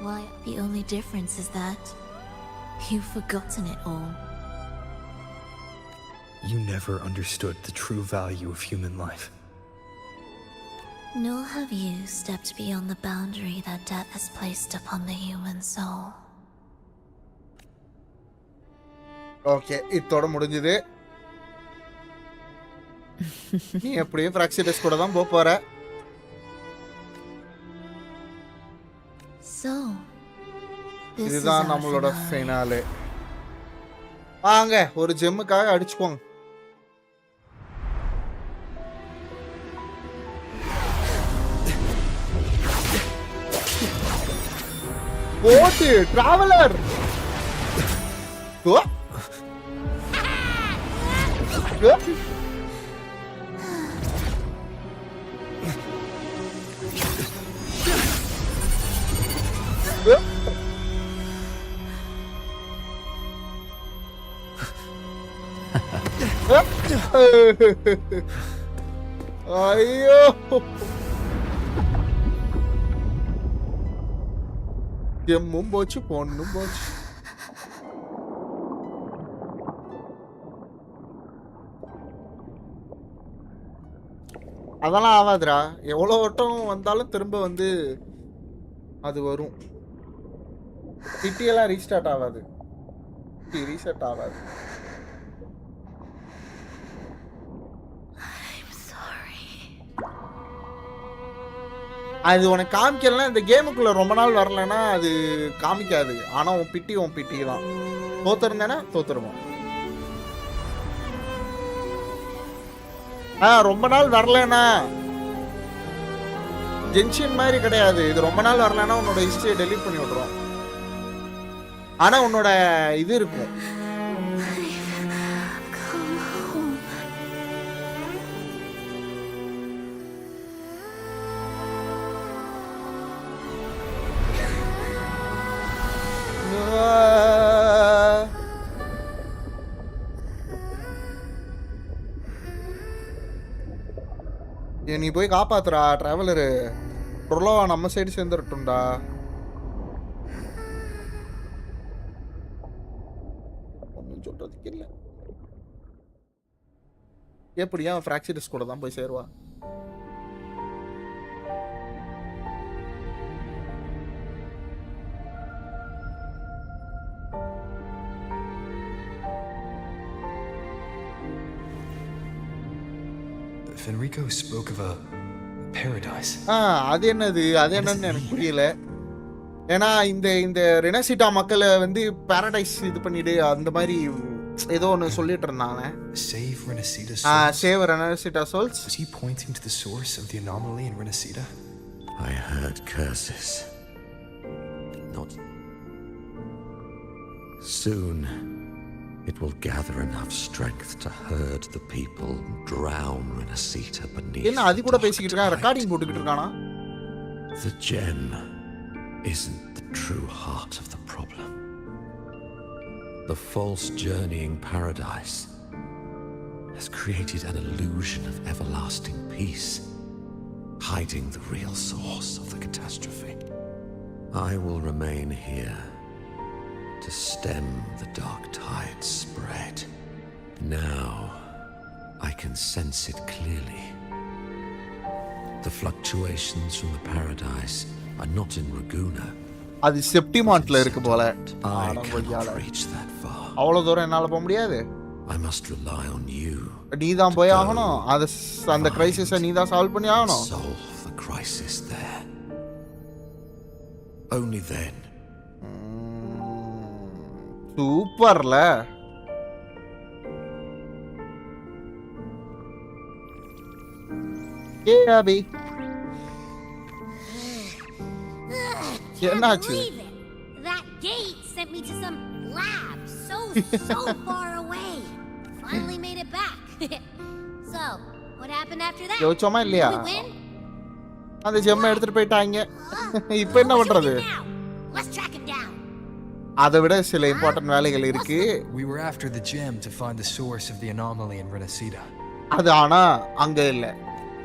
Why, the only difference is that you've forgotten it all. You never understood the true value of human life. Nor have you stepped beyond the boundary that death has placed upon the human soul. Okay, இதோட முடிஞ்சது. நீ எப்படியும் ஃப்ராக்சிடஸ் கூட தான் போற. So, இதுதான் நம்மளோட ஃபைனலே. வாங்க ஒரு ஜெம்முக்காக அடிச்சுக்கோங்க. போட்டு டிராவலர். கோ. கோ. ஐயோ ஜெம்மும் போச்சு பொண்ணும் போச்சு. அதெல்லாம் ஆகாதுடா. எவ்வளோ வட்டம் வந்தாலும் திரும்ப வந்து அது வரும். சிட்டியெல்லாம் ரீஸ்டார்ட் ஆகாது. ரீசெட் ஆகாது. அது உனக்கு காமிக்கலாம். இந்த கேமுக்குள்ள ரொம்ப நாள் வரலன்னா அது காமிக்காது. ஆனா உன் பிட்டி தான். தோத்துருந்தேன்னா தோத்துருவோம். ரொம்ப நாள் வரலன்னா ஜென்ஷன் மாதிரி கிடையாது. இது ரொம்ப நாள் வரலன்னா உன்னோட ஹிஸ்டரியை டெலீட் பண்ணி விடுறோம். ஆனா உன்னோட இது இருக்கும். நீ போய் காப்பாத்துறா டிராவலரு. ட்ரொலோவா நம்ம சைடு சேர்ந்துட்டுண்டா. ஒன்றும் சொல்றதுக்கு இல்லை. எப்படியா ஃப்ராக்சரிஸ் கூட தான் போய் சேருவா. Fenrico spoke of a paradise. அது என்னது, அது என்னன்னு எனக்கு புரியல. ஏன்னா இந்த ரெனசிட்டா மக்களை வந்து பாரடைஸ் இது பண்ணிடு அந்த மாதிரி ஏதோ ஒன்று சொல்லிட்டு இருந்தாங்க. Save Renacita souls. Save Renacita souls. Was he pointing to the source of the anomaly in Renacita? I heard curses. Not soon. It will gather enough strength to herd the people and drown Renacita beneath. என்ன அது கூட பேசிக்கிட்டு இருக்கான், recording போட்டுக்கிட்டு இருக்கானா? The gem isn't the true heart of the problem. The false journeying paradise has created an illusion of everlasting peace, hiding the real source of the catastrophe. I will remain here to stem the dark tide's spread. Now, I can sense it clearly. The fluctuations from the paradise are not in Raguna. அது செப்டிமான்ட்ல இருக்கு போல. I cannot reach that far. அவ்வளவு தூரம் என்னால போக முடியாது. I must rely on you. நீ தான் போய் ஆகணும். அந்த கிரைசிஸை நீ தான் சால்வ் பண்ணி ஆகணும். Solve the crisis there. Only then. சூப்பர்ல. அபி என்னாச்சு? That gate sent me to some lab so far away. Finally made it back. So, what happened after that? யோசிச்சோமா இல்லையா? அந்த ஜெம்மை எடுத்துட்டு போயிட்டாங்க. இப்போ என்ன பண்றது? Let's track him down. அதை விட சில இம்பார்ட்டன்ட் வேலைகள் இருக்கு. We were after the gem to find the source of the anomaly in Renacita. அது ஆனா அங்க இல்ல.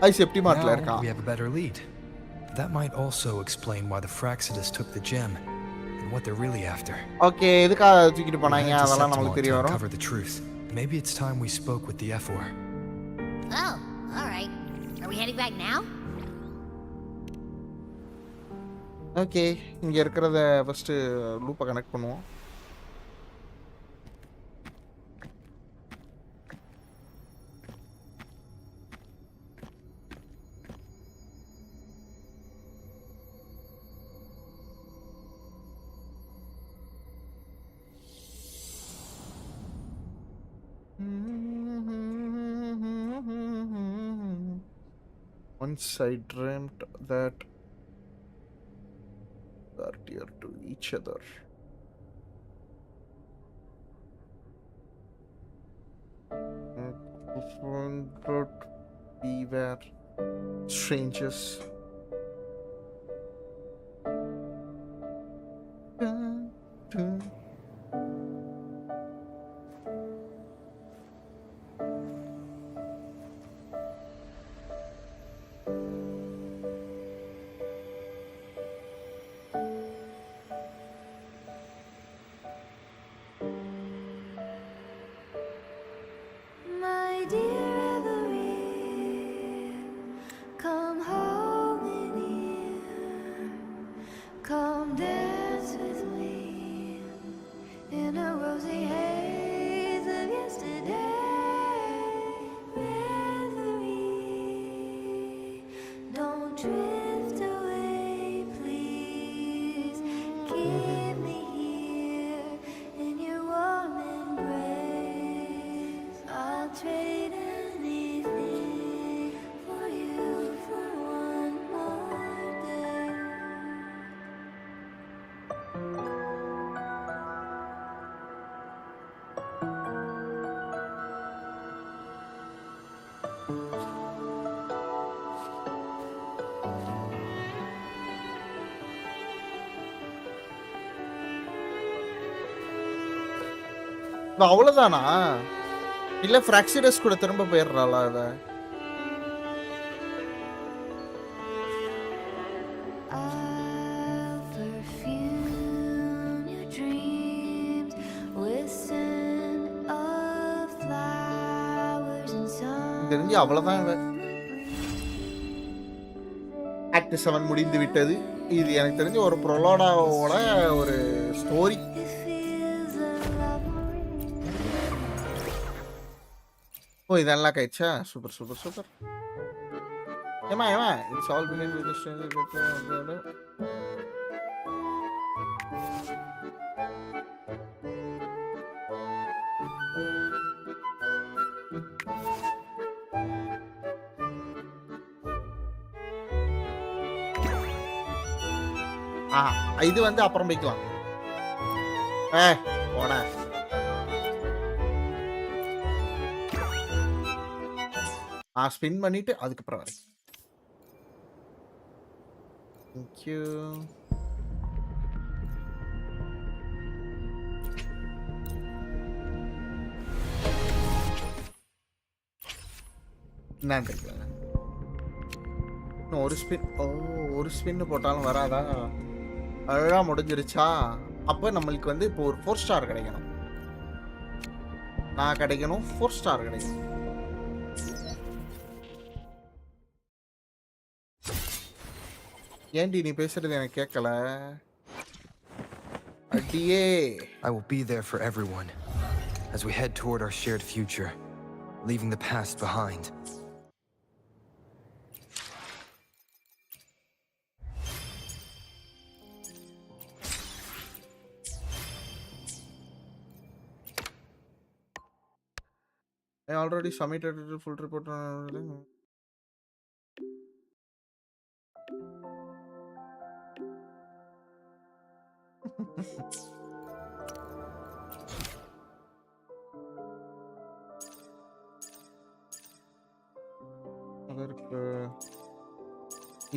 அது செப்டிமான்ட்ல இருக்கா. We have a better lead. That might also explain why the Fraxidas took the gem and what they're really after. Okay, எதுக்காக தூக்கிட்டு போனாங்க அதெல்லாம் நமக்கு தெரிய வரும். Cover the truth. Maybe it's time we spoke with the F4. Oh, all right. Are we heading back now? Okay, இங்க இருக்கிறத first லூப்பை கனெக்ட் பண்ணுவோம். Once I dreamt that they are dear to each other. But we were strangers. அவ்வளவுதானா? இல்ல ஃப்ராக்சிடஸ் கூட திரும்ப போயிடுறாளா? இவ எனக்கு தெரிஞ்சு அவ்வளோதான். ஆக்ட் 7 முடிந்து விட்டது. இது எனக்கு தெரிஞ்ச ஒரு ப்ரொலோடாவோட ஒரு ஸ்டோரி. ஓ இதெல்லாம் ஆயிடுச்சா? Super super super. ஏமா இட்ஸ் ஆல் பிகின் வித் இது வந்து அப்புறம் போய்க்கலாம். போடா. ஸ்பின் பண்ணிட்டு அதுக்கப்புறம் வரேன். தேங்க்யூ. நன்றி. ஒரு ஸ்பின் ஒரு ஸ்பின் போட்டாலும் வராதா? அழகா முடிஞ்சிருச்சா? அப்போ நம்மளுக்கு வந்து இப்போ ஒரு 4 ஸ்டார் கிடைக்கணும். நான் கிடைக்கணும் 4 ஸ்டார் கிடைக்கணும். ஏண்டி நீ பேசுறது எனக்கு கேட்கல. அடியே. I will be there for everyone as we head toward our shared future, leaving the past behind. I already submitted a full report on everything.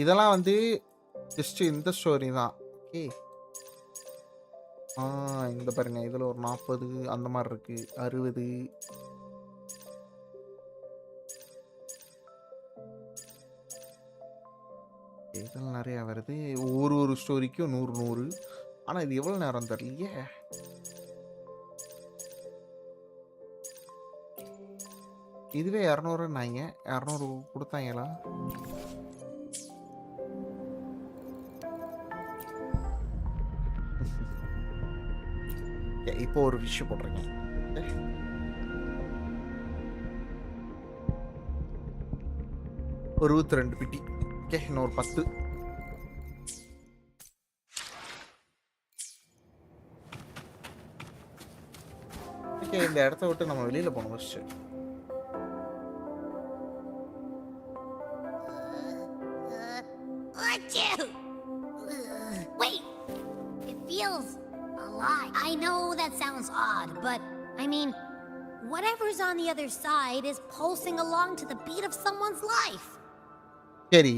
இதெல்லாம் வந்து ஜஸ்ட் இந்த ஸ்டோரி தான். ஓகே இந்த பாருங்க இதில் ஒரு 40 அந்த மாதிரி இருக்கு, 60. இதெல்லாம் நிறையா வருது. ஒரு ஸ்டோரிக்கும் 100. ஆனால் இது எவ்வளோ நேரம் தெரியலையே. இதுவே 200ன்னாங்க. 200 கொடுத்தாங்களா? இப்போ ஒரு விஷயம் போடுறேங்க. ஒரு 22 பிட்டி. ஓகே இன்னொரு 10. ஓகே இந்த இடத்த விட்டு நம்ம வெளியில போகணும் first. Wait, it feels alive. I know that sounds odd, but I mean, whatever's on the other side is pulsing along to the beat of someone's life. சரி.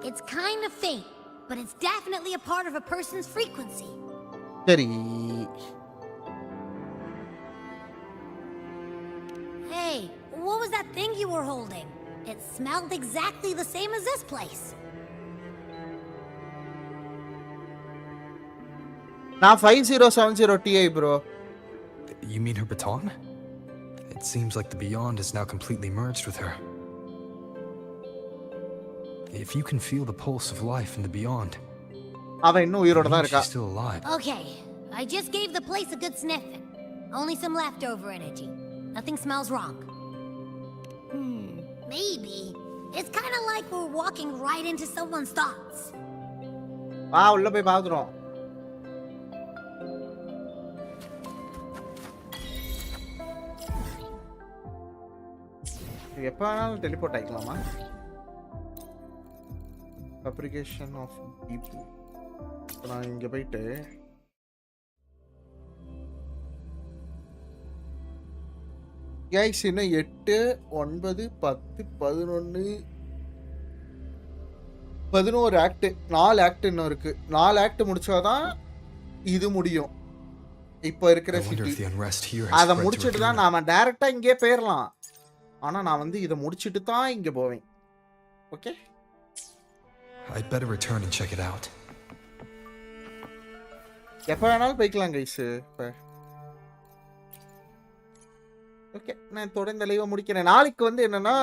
It's kind of faint, but it's definitely a part of a person's frequency. சரி. Hey, what was that thing you were holding? It smelled exactly the same as this place. நான் 5070 Ti bro. You mean her baton? It seems like the beyond is now completely merged with her. If you can feel the pulse of life in the beyond, அவ இன்னும் உயிரோட தான் இருக்கா. She's still alive. Okay, I just gave the place a good sniffing. Only some leftover energy. Nothing smells wrong. Maybe. It's kind of like we're walking right into someone's thoughts. உள்ள போய் பாக்குறோம். எப்ப வேணாலும் டெலிபோர்ட் ஆயிக்கலாமா? Application of people. நான் இங்க போயிட்டு guys இன்னும் 8 9 10 11 11 ஆக்ட் 4 ஆக்ட் இன்னும் இருக்கு. 4 ஆக்ட் முடிச்சாதான் இது முடியும். இப்போ இருக்கிற சிட்டி அதை முடிச்சிட்டு தான் நாம டைரக்டா இங்கே போயிடலாம். ஆனா நான் வந்து இதை முடிச்சிட்டு தான் இங்க போவேன். Okay I'd better return and check it out. எப்ப வேணாலும் போய்க்கலாம் கைஸ். ஓகே, நான் இதோட இந்த லைவை முடிக்கிறேன். நாளைக்கு வந்து என்னன்னா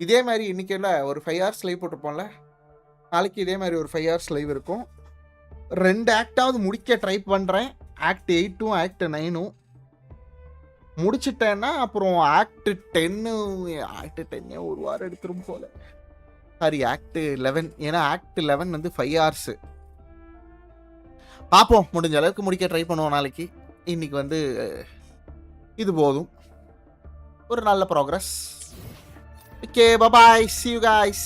இதே மாதிரி இன்னைக்கு இல்லை ஒரு 5 hours லைவ் போட்டிருப்போம்ல, நாளைக்கு இதே மாதிரி ஒரு 5 hours லைவ் இருக்கும். 2 ஆக்டாவது முடிக்க ட்ரை பண்ணுறேன். ஆக்ட் 8ம் ஆக்ட் 9ம் முடிச்சிட்டேன்னா அப்புறம் ஆக்ட் 10 ஒரு வாரம் எடுத்துரும் போல. Sorry, act 11. ஏன்னா ஆக்ட் 11 வந்து 5 hours. பார்ப்போம், முடிஞ்ச அளவுக்கு முடிக்க ட்ரை பண்ணுவோம் நாளைக்கு. இன்னைக்கு வந்து இது போதும், ஒரு நல்ல progress. Okay, bye, see you guys.